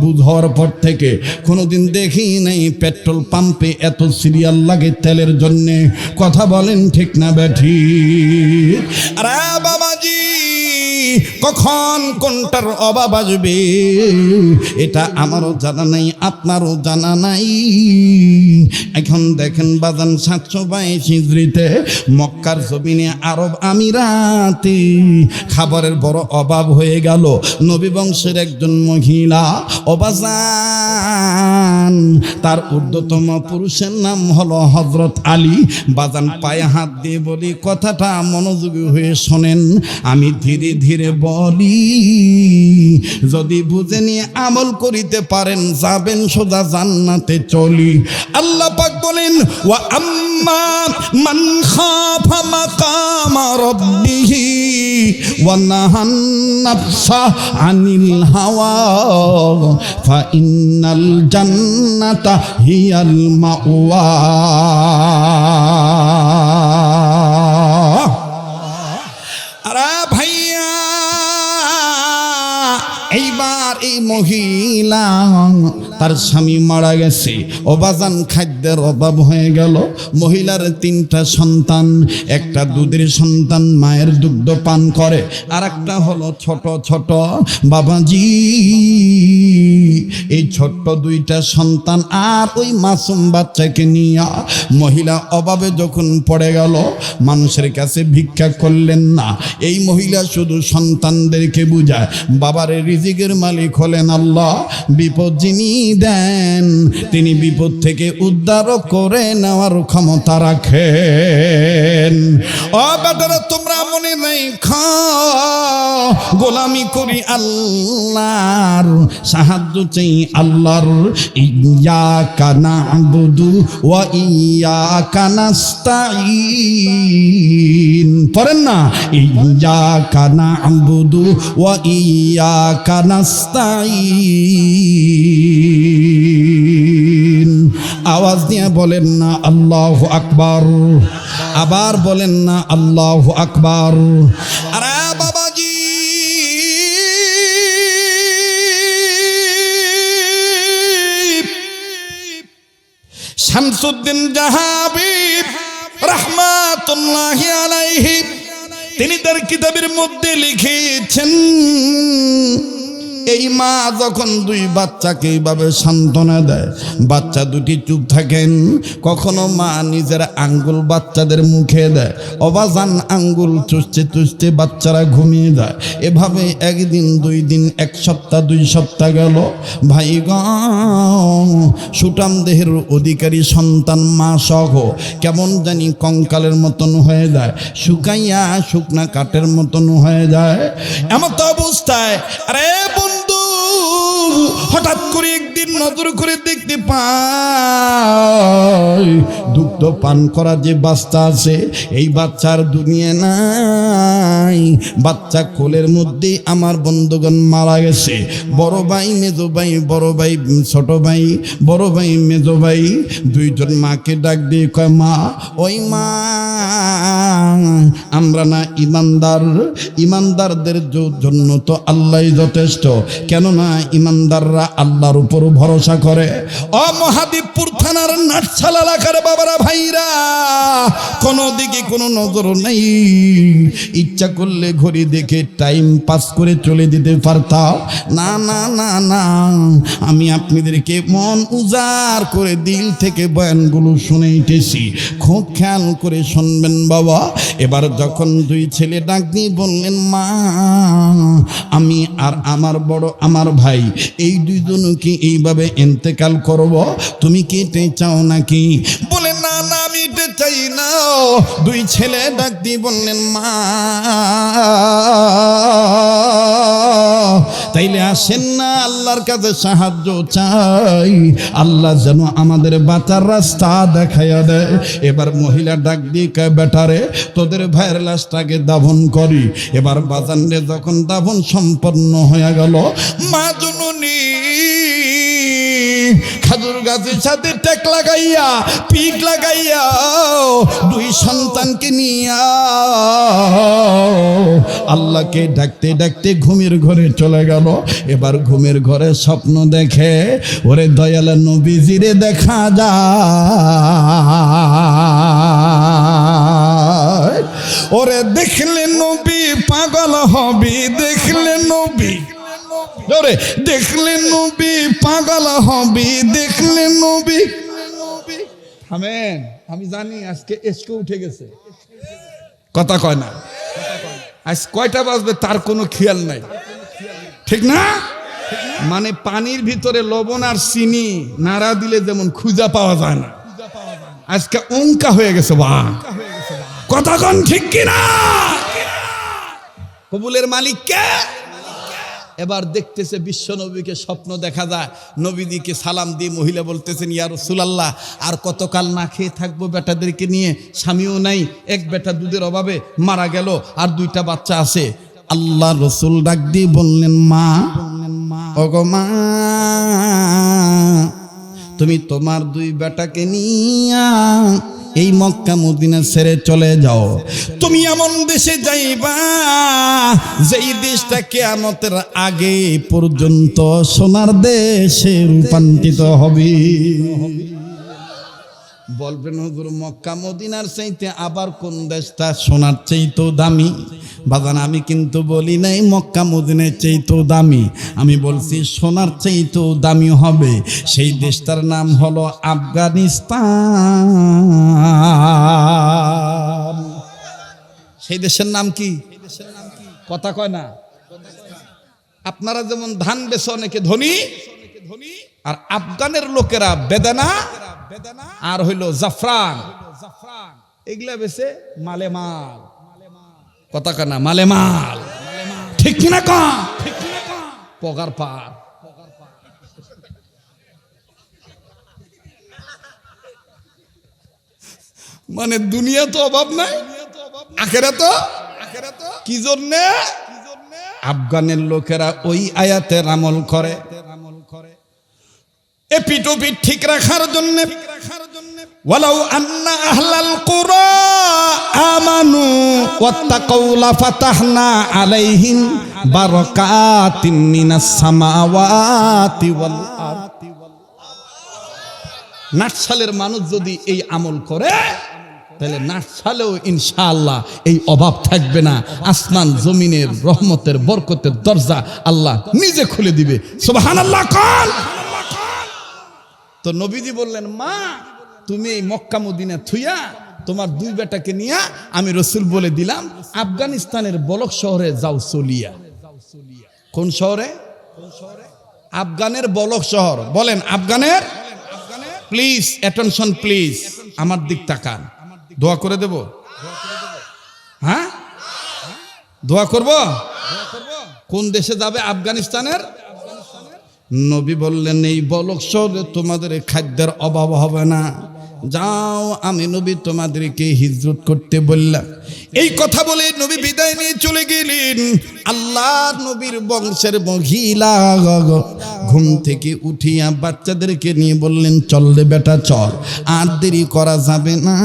বুঝ হওয়ার পর থেকে কোনোদিন দেখি নাই পেট্রোল পাম্পে এত সিরিয়াল লাগে তেলের জন্যে। কথা বলেন ঠিক না বেঠি? আরে বাবাজি, কখন কোনটার অভাব আসবে এটা আমারও জানা নাই, আপনারও জানা নাই। এখন দেখেন বাজান 722 হিজরিতে মক্কার জমিনে আরব আমিরাতে খাবারের বড় অভাব হয়ে গেল। নবী বংশের একজন মহিলা অবাজান, তার ঊর্ধ্বতম পুরুষের নাম হলো হযরত আলী। বাজান পায়ে হাত দিয়ে বলি, কথাটা মনোযোগী হয়ে শোনেন। আমি ধীরে ধীরে বলি, যদি বুঝে নিয়ে আমল করিতে পারেন যাবেন সোজা জান্নাতে চলি। আল্লাহ পাক বলেন, ওয়া আম্মা মান খাফা মাকামা রাব্বিহি ওয়া নাহান নাফসা আনিল হাওয়া ফা ইন্নাল জান্নাতা হিয়াল মাওয়া। আরে ভাইয়া, এইবার এই মহিলা তার স্বামী মারা গেছে, অবাজান খাদ্যের অভাব হয়ে গেল। মহিলার 3টা সন্তান, একটা দুধের সন্তান মায়ের দুগ্ধ পান করে, আর একটা হলো ছোট ছোট। বাবাজি, এই ছোট্ট 2টা সন্তান আর ওই মাসুম বাচ্চাকে নিয়ে মহিলা অভাবে যখন পড়ে গেল, মানুষের কাছে ভিক্ষা করলেন না। এই মহিলা শুধু সন্তানদেরকে বুঝায়, বাবার রিজিকের মালিক হলেন আল্লাহ। বিপদ যিনি দেন তিনি বিপদ থেকে উদ্ধার করে নেওয়ার ক্ষমতা রাখেন। ও বেটারা, তোমরা মনে নেই গোলামি করি আল্লাহর, সাহায্য চাই আল্লাহর। ইয়াকা না'বুদু ওয়া ইয়াকা নাস্তাঈন। পড়েন না, ইয়াকা না'বুদু ওয়া ইয়াকা নাস্তাঈন। আওয়াজ দিয়ে বলেন না আল্লাহু আকবার। আবার বলেন না আল্লাহু আকবার। আরে বাবাজি, শামসুদ্দিন জাহাবী রাহমাতুল্লাহি আলাইহি তিনি তার কিতাবের মধ্যে লিখেছেন, এই মা যখন 2 বাচ্চাকে এইভাবে সান্ত্বনা দেয়, বাচ্চা 2টি চুপ থাকেন। কখনো মা নিজের আঙ্গুল বাচ্চাদের মুখে দেয়, অবাজান আঙ্গুল চুষতে চুষতে বাচ্চারা ঘুমিয়ে যায়। এভাবে 1 দিন 2 দিন 1 সপ্তাহ 2 সপ্তাহ গেল। ভাই গ, সুটাম দেহের অধিকারী সন্তান মা সহ কেমন জানি কঙ্কালের মতন হয়ে যায়, শুকাইয়া শুকনা কাঠের মতন হয়ে যায়। এমন তো অবস্থায় আরে বন্ধু, হঠাৎ করে একদিন প্রতিদিন নজর করে দেখতে পাই দুগ্ধ পান করা যে বাচ্চা আছে এই বাচ্চার দুনিয়া নাই। বাচ্চা কোলের মধ্যে আমার বন্ধুগণ মারা গেছে। বড় ভাই মেজো ভাই, বড় ভাই ছোট ভাই, বড় ভাই মেজো ভাই দুইজন মাকে ডাক দিয়ে কয়, মা ওই মা আমরা না ইমানদার, ইমানদারদের জন্য তো আল্লাহ যথেষ্ট, কেননা ইমানদাররা আল্লাহর উপর ভরসা করে। ও মহাদেবপুর থানার নাটশাল এলাকার বাবারা ভাইরা, কোনো দিকে কোনো নজর নেই। ইচ্ছা করলে ঘড়ি দেখে টাইম পাস করে চলে যেতে পারতাম। না না না না, আমি আপনাদেরকে মন উজাড় করে দিল থেকে বয়ানগুলো শুনেইতেছি, খুব খেয়াল করে শুনবেন বাবা। এবার যখন দুই ছেলে ডাক দিয়ে বললেন, মা আমি আর আমার ভাই এই দুইজনকে এইভাবে ইন্তেকাল করব, তুমি কি এটা চাও নাকি? বলে না না আমি এটা চাই না। দুই ছেলে ডাক দিয়ে বললেন, মা তাইলে আসেন না আল্লাহর কাছে সাহায্য চাই, আল্লাহ যেন আমাদের বাঁচার রাস্তা দেখাইয়া দেয়। এবার মহিলা ডাক দিয়ে কয়, বেটারে তোদের ভাইয়ের লাশটাকে দাফন করি। এবার বাজানে যখন দাফন সম্পন্ন হয়ে গেল, মা জননী খাজুর গাছের সাথে টেক লাগাইয়া পিঠ লাগাইয়া দুই সন্তানকে নিয়া আল্লাহকে ডাকতে ডাকতে ঘুমের ঘরে চলে গেল। এবার ঘুমের ঘরে স্বপ্ন দেখে, ওরে দয়াল নবীজিরে দেখা যায়, ওরে দেখলে নবী পাগল হবি, দেখলে নবী, ওরে দেখলে নবী পাগল হবি, দেখলে নবী। আমেন। আমি জানি আজকে এসকে উঠে গেছে, কথা কয় না। আজ কয়টা বাজবে তার কোনো খেয়াল নাই, ঠিক না? মানে পানির ভিতরে লবণ আর চিনি নাড়া দিলে যেমন খুঁজা পাওয়া যায় না, আজকে অঙ্কা হয়ে গেছে। বা কথা কন ঠিক কিনা? কবুলের মালিক কে? এবার দেখতেছে বিশ্ব নবীকে স্বপ্ন দেখা যায়, নবীদিকে সালাম দিয়ে মহিলা বলতেছেন, ইয়া রাসূলুল্লাহ আর কতকাল না খেয়ে থাকবো বেটাদেরকে নিয়ে, স্বামীও নাই, এক বেটা দুধের অভাবে মারা গেল, আর দুইটা বাচ্চা আছে। আল্লাহ রসুল ডাক দিয়ে বললেন, মা ওগো মা তুমি তোমার দুই বেটাকে নিয়া এই মক্কা মদিনা ছেড়ে চলে যাও। তুমি এমন দেশে যাইবা যেই দেশটা কিয়ামতের আগে পর্যন্ত সোনার দেশে রূপান্তরিত হবে। বলবেন হুজুর মক্কা মদিনার চাইতে আবার কোন দেশটা সোনার চাইতেও দামি? বাজান আমি কিন্তু বলি নাই মক্কা মদিনার চাইতেও দামি, আমি বলছি সোনার চাইতেও দামি হবে। সেই দেশটার নাম হলো আফগানিস্তান। সেই দেশের নাম কি? কথা কয় না। আপনারা যেমন ধান বেচে অনেকে ধনী, আর আফগানের লোকেরা বেদানা আর হইল জাফরান, এগুলা বেছে মালে মাল। কথা কানা মালে মাল, ঠিক কিনা কা? পগার পার। মানে দুনিয়া তো অভাব নাই, আখেরাত কি জন্যে? আফগানের লোকেরা ওই আয়াতের আমল করে, এপিটোপিট ঠিক রাখার জন্য। ওয়ালাউ আন্না আহলাল কুরা আমানু ওয়াত্তাকাউ লাফাতাহনা আলাইহিম বারাকাতিন মিনাস সামাওয়াতি ওয়াল আরদ। নাটশালের মানুষ যদি এই আমল করে তাহলে নাটশালেও ইনশাআল্লাহ এই অভাব থাকবে না। আসমান জমিনের রহমতের বরকতের দরজা আল্লাহ নিজে খুলে দিবে। সুবহানাল্লাহ কল। তো নবীজি বললেন, মা তুমি এই মক্কা মদিনা থুইয়া তোমার দুই বেটাকে নিয়া আমি রসুল বলে দিলাম আফগানিস্তানের বলক শহরে যাও চলিয়া। কোন শহরে? আফগানের বলক শহর। বলেন আফগানের। প্লিজ অ্যাটেনশন প্লিজ, আমার দিক তাকান, দোয়া করে দেব। হ্যাঁ দোয়া করব। কোন দেশে যাবে? আফগানিস্তানের। নবী বললেন, এই বলক শহরে তোমাদের খাদ্যের অভাব হবে না, যাও আমি নবী তোমাদেরকে হিজরত করতে বললাম। এই কথা বলে নবী বিদায় নিয়ে চলে গেলেন। আল্লাহর নবীর বংশের মহিলা ঘুম থেকে উঠিয়া বাচ্চাদেরকে নিয়ে বললেন, চল রে বেটা চল, আর দেরি করা যাবে না,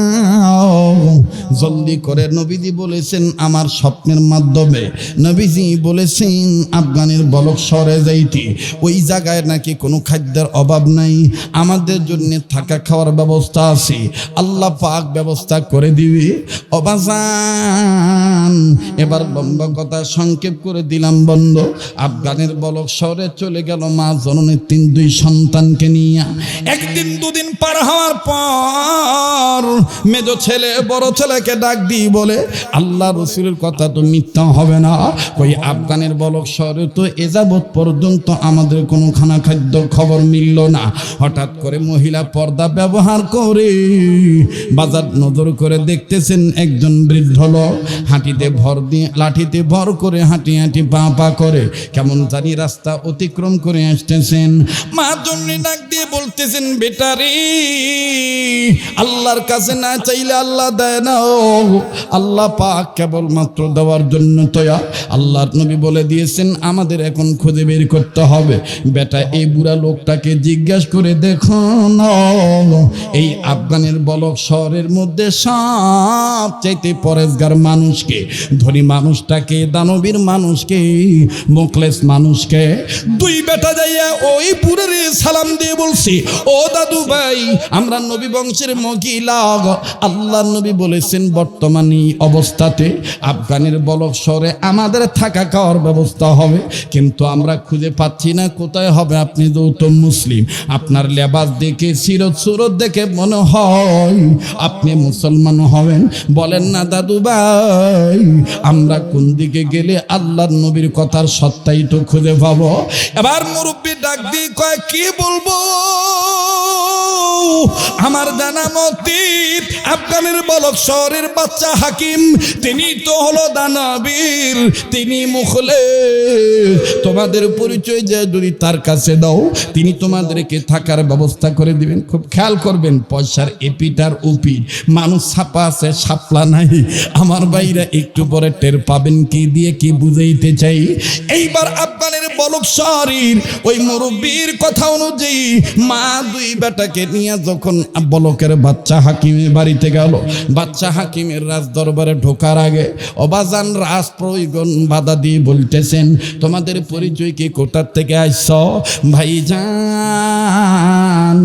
জলদি করে। নবীজি বলেছেন আমার স্বপ্নের মাধ্যমে, নবীজি বলেছেন আফগানের বলক শহরে যাইতে, ওই জায়গায় নাকি কোনো খাদ্যের অভাব নাই, আমাদের জন্য থাকা খাওয়ার ব্যবস্থা আছে, আল্লাহ পাক ব্যবস্থা করে দিবে। অবাজান, এবার লম্বা কথা সংক্ষেপ করে দিলাম বন্ধ। আফগানের বলক শহরে চলে গেল মা জননীর দুই সন্তানকে নিয়ে। একদিন দুদিন পার হওয়ার পর মেজ ছেলে বড় ছেলেকে ডাক দিয়ে বলে, আল্লাহ রসুলের কথা তো মিথ্যা হবে না, ওই আফগানের বলক শহরে তো এ যাবৎ পর্যন্ত আমাদের কোনো খানা খাদ্য খবর মিলল না। হঠাৎ করে মহিলা পর্দা ব্যবহার করে বাজার নজর করে দেখতেছেন একজন বৃদ্ধ লোক হাঁটিতে ভর দিয়ে, লাঠিতে ভর করে হাঁটি হাঁটি পা পা করে কেমন জানি রাস্তা অতিক্রম করে আসতেছেন। মা জন্যে ডাক দিয়ে বলতেছেন, বেটারে আল্লাহর কাছে না চাইলে আল্লাহ দেয় না, আল্লাহ পাক কেবলমাত্র দেওয়ার জন্য তয়া। আল্লাহর নবী বলে দিয়েছেন আমাদের এখন খুঁজে বের করতে হবে। বেটা এই বুড়া লোকটাকে জিজ্ঞাসা করে দেখো না, এই আফগানের বলক শহরের মধ্যে সব চাইতে পরেশগার মানুষকে, ধনী মানুষটাকে, দানবীর মানুষকে, মুখলেস মানুষকে। দুই বেটা যাইয়া ওই পুরের সালাম দিয়ে বলছি, ও দাদু ভাই আমরা নবী বংশের মহিলা, আল্লাহর নবী বলেছেন বর্তমান এই অবস্থাতে আফগানের বলক শহরে আমাদের থাকা খাওয়ার ব্যবস্থা হবে, কিন্তু আমরা খুঁজে পাচ্ছি না কোথায় হবে। আপনি তো মুসলিম, আপনার লেবাস দেখে সিরত সুরত দেখে মনে হয় আপনি মুসলমান হবেন, বলেন না দাদু ভাই আমরা কোন দিকে গেলে আল্লাহর নবীর কথার সত্যাই তো খুঁজে পাবো। এবার মুরব্বী ডাক দিয়ে কয়, কি বলবো, আমার জানা মতে আফগানের বলক শহরের বাচ্চা হাকিম তিনি তো হলো দানবীর, তিনি মুখলেস, তোমাদের পরিচয় যে যদি তার কাছে দাও তিনি তোমাদেরকে থাকার ব্যবস্থা করে দিবেন। খুব খেয়াল করবেন, পয়সার এপিটার উপির মানুষ ছাপা আছে, সাপলা নাই। আমার ভাইরা একটু পরে টের পাবেন কি দিয়ে কি বুঝাইতে চাই। এইবার আফগানের বলক শহরের ওই মুরব্বীর কথা অনুযায়ী মা দুই বেটাকে নিয়ে যখন বলকের বাচ্চা হাকিমের বাড়িতে গেল, বাচ্চা হাকিমের রাজ দরবারে ঢোকার আগে অবাজান রাজ প্রয়োজন বাধা দিয়ে বলতেছেন, তোমাদের পরিচয় কি, কোথার থেকে আসছ ভাইজান?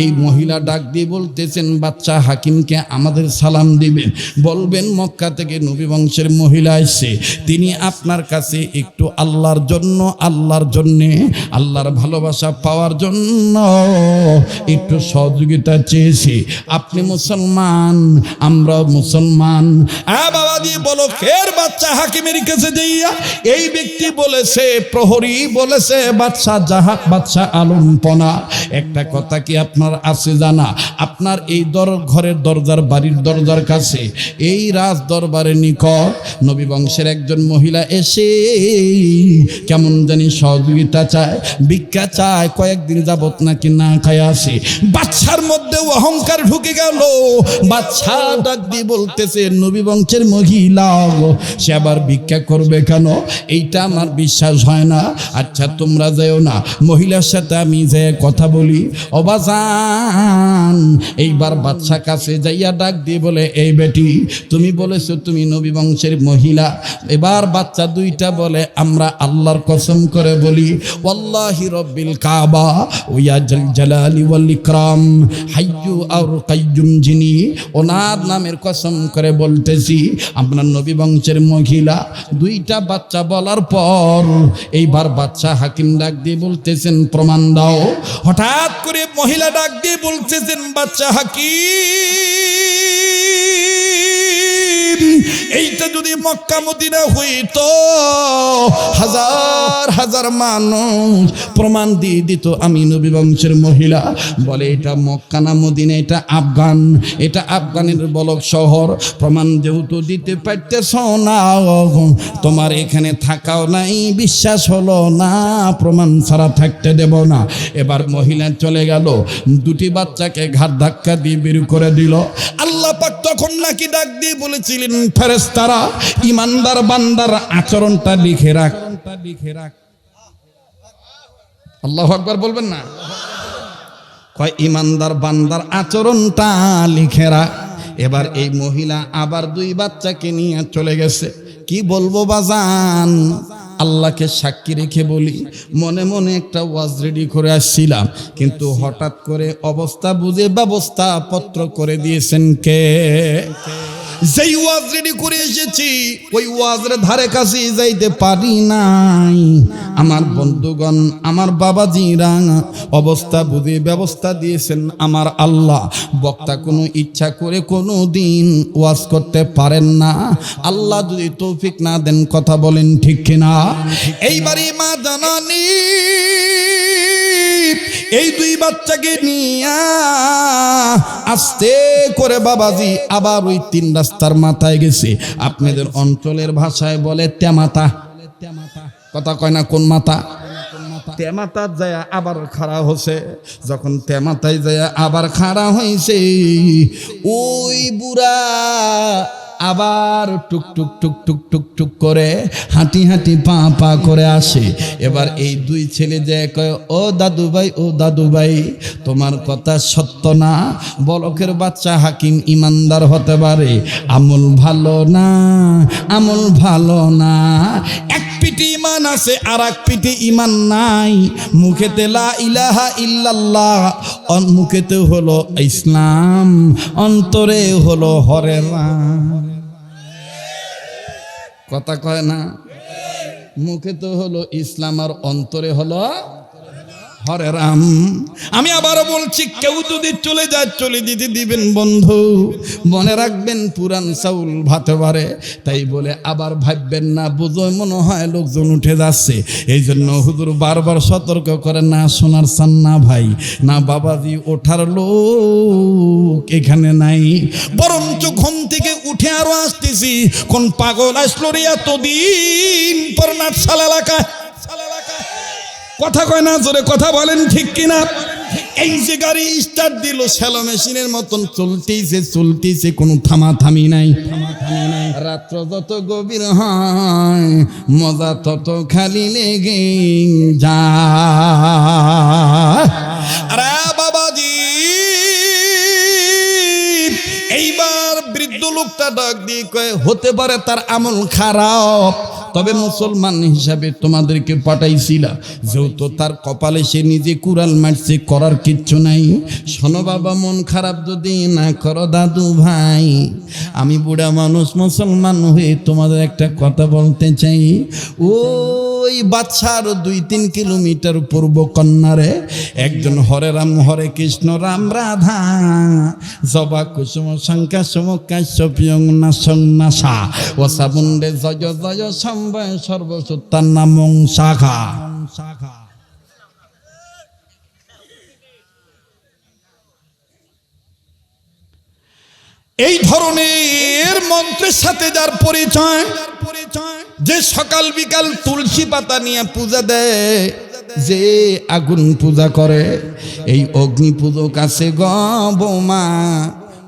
এই মহিলা ডাক দিয়ে বলতেছেন, বাচ্চা হাকিমকে আমাদের সালাম দিবেন, বলবেন মক্কা থেকে নবী বংশের মহিলা আসছে, তিনি আপনার কাছে একটু আল্লাহর জন্য, আল্লাহর জন্যে, আল্লাহর ভালোবাসা পাওয়ার জন্য একটু সহযোগিতা চেয়েছি। আপনি মুসলমান, আমরা মুসলমান। বাবা দিয়ে বলো ফের বাচ্চা হাকিমের কাছে যাইয়া এই ব্যক্তি বলেছে, প্রহরী বলেছে, বাদশা জাহাক, বাদশা আলমপনা, একটা কথা কি আপনার আছে জানা, আপনার এই ঘরের দরজার, বাড়ির দরজার কাছে এই রাজ দরবারের নিকট নবী বংশের একজন মহিলা এসে কেমন জানি সহযোগিতা চায়, ভিক্ষা চায়, কয়েকদিন যাবত নাকি না খায় আসে। বাদশার মধ্যে অহংকার ঢুকে গেল। বাদশা ডাক দিয়ে বলতেছে, নবী বংশের মহিলা সে আবার ভিক্ষা করবে কেন? এইটা আমার বিশ্বাস হয় না। আচ্ছা তোমরা যাও না, মহিলার সাথে আমি যে কথা বলি। অবাজান এইবার বাদশা কাছে যাইয়া ডাক দিয়ে বলে, এই বেটি তুমি বলেছো তুমি নবী বংশের মহিলা। এবার বাচ্চা দুইটা বলে, আমরা আল্লাহর কসম করে বলি, ওয়াল্লাহি রব্বিল কাবা ওয়া জালালি ওয়াল ইকরাম হাইয়ু আর কাইয়ুম, যিনি ওনার নামের কসম করে বলতেছি আপনার নবী বংশের মহিলা। দুইটা বাচ্চা বলার পর এইবার বাচ্চা হাকিম ডাক দিয়ে বলতেছেন, প্রমাণ দাও। হঠাৎ করে মহিলা ডাক দিয়ে বলতেছেন, বাচ্চা হাকিম এইটা যদি মক্কা মদিনা হইতো হাজার হাজার মানুষ প্রমাণ দিয়ে দিত আমি নবী বংশের মহিলা। বলে এটা মক্কা না মদিনা, এটা আফগান, এটা আফগানের বলক শহর। প্রমাণ যেহেতু দিতে পারতেছ না, তোমার এখানে থাকাও নাই, বিশ্বাস হলো না, প্রমাণ ছাড়া থাকতে দেব না। এবার মহিলা চলে গেল, দুটি বাচ্চাকে ঘাট ধাক্কা দিয়ে বের করে দিল। আল্লাহ পাক তখন নাকি ডাক দিয়ে বলেছিলেন, ফেরেশতারা ইমানদার বান্দার আচরণটা লিখে রাখ। আল্লাহু আকবার বলবেন না? কয় ইমানদার বান্দার আচরণটা লিখে রাখ। এবার এই মহিলা আবার দুই বাচ্চাকে নিয়ে চলে গেছে। কি বলবো বাজান, আল্লাহকে সাক্ষী রেখে বলি, মনে মনে একটা ওয়াজ রেডি করে আসছিলাম, কিন্তু হঠাৎ করে অবস্থা বুঝে ব্যবস্থা পত্র করে দিয়েছেন কে? যেই ওয়াজ রেডি করে এসেছি ওই ওয়াজের ধারে কাছে যাইতে পারি নাই। আমার বন্ধুগণ, আমার বাবাজিরা, অবস্থা বুঝে ব্যবস্থা দিয়েছেন আমার আল্লাহ। বক্তা কোনো ইচ্ছা করে কোনো দিন ওয়াজ করতে পারেন না। আল্লাহ যদি তৌফিক না দেন, কথা বলেন ঠিক কিনা? এইবারই মা জানানি এই দুই বাচ্চাকে নিয়ে আস্তে করে বাবাজি আবার ওই তিন রাস্তার মাথায় গেছে। আপনাদের অঞ্চলের ভাষায় বলে তেমাতা। কথা কয় না কোন মাথা? তেমাতা যায় আবার খাড়া হচ্ছে। যখন তেমাতায় যায় আবার খাড়া হয়েছে, ওই বুড়া আবার টুক টুক টুক টুক টুক টুক করে হাঁটি হাঁটি পা পা করে আসে। এবার এই দুই ছেলে যে কয়, ও দাদু ভাই, ও দাদু ভাই, তোমার কথা সত্য না? বলকের বাচ্চা হাকিম ইমানদার হতে পারে, আমল ভালো না, আমল ভালো না। এক পিঠে ইমান আছে আর এক পিঠে ইমান নাই। মুখেতে লা ইলাহা ইল্লাল্লাহ, মুখেতে হলো ইসলাম, অন্তরে হলো হরে রাম। কথা কয় না? মুখে তো হলো ইসলাম আর অন্তরে হলো হরে রাম। আমি আবারও বলছি, কেউ যদি চলে যায় চলে দিতে দিবেন বন্ধু, মনে রাখবেন পুরান চাউল ভাতে পারে। তাই বলে আবার ভাববেন না, বুঝো মনে হয় লোকজন উঠে যাচ্ছে। এই জন্য হুজুর বারবার সতর্ক করে, না শোনার চান না ভাই, না বাবাজি ওঠার লোক এখানে নাই। বরঞ্চ ঘুম থেকে উঠে আরো আসতেছি, কোন পাগল আসলো রে এতদিন পর নাটশাল এলাকায়। কথা কয় না, জোরে কথা বলেন ঠিক কিনা? এই যে গাড়ি স্টার্ট দিল শ্যালো মেশিনের মতন চলতেইছে চলতেইছে, কোনো থামাথামি নাই। রাত্র যত গভীর হয় মজা তত খালি লেগে যায়। আরে বাবাজি, এইবার বৃদ্ধ লোকটা ডাক দিয়ে কয়, হতে পারে তার আমল খারাপ, তবে মুসলমান হিসাবে তোমাদেরকে পাঠাইছিলাম, যেহেতু তার কপালে সে নিজে কুড়াল মারছে, করার কিচ্ছু নাই। শোনো বাবা, মন খারাপ যদি না করো দাদু ভাই, আমি বুড়া মানুষ মুসলমান হয়ে তোমাদের একটা কথা বলতে চাই। ওই বাচ্চার 2-3 কিলোমিটার পূর্ব কন্যারে একজন হরে রাম হরে কৃষ্ণ রাম রাধা জবা কুসুম সংখ্যা সমকাশ্যপিয়ং না সন্ন্যাসা ও সাবুন্ডে জয় জয় সম্বয় সর্বসুত্তার নামং শাখা। এই ধরনের মন্ত্রের সাথে যার পরিচয়, যে সকাল বিকাল তুলসী পাতা নিয়ে পূজা দেয়, যে আগুন পূজা করে, এই অগ্নি পুজো কাছে গো বৌমা,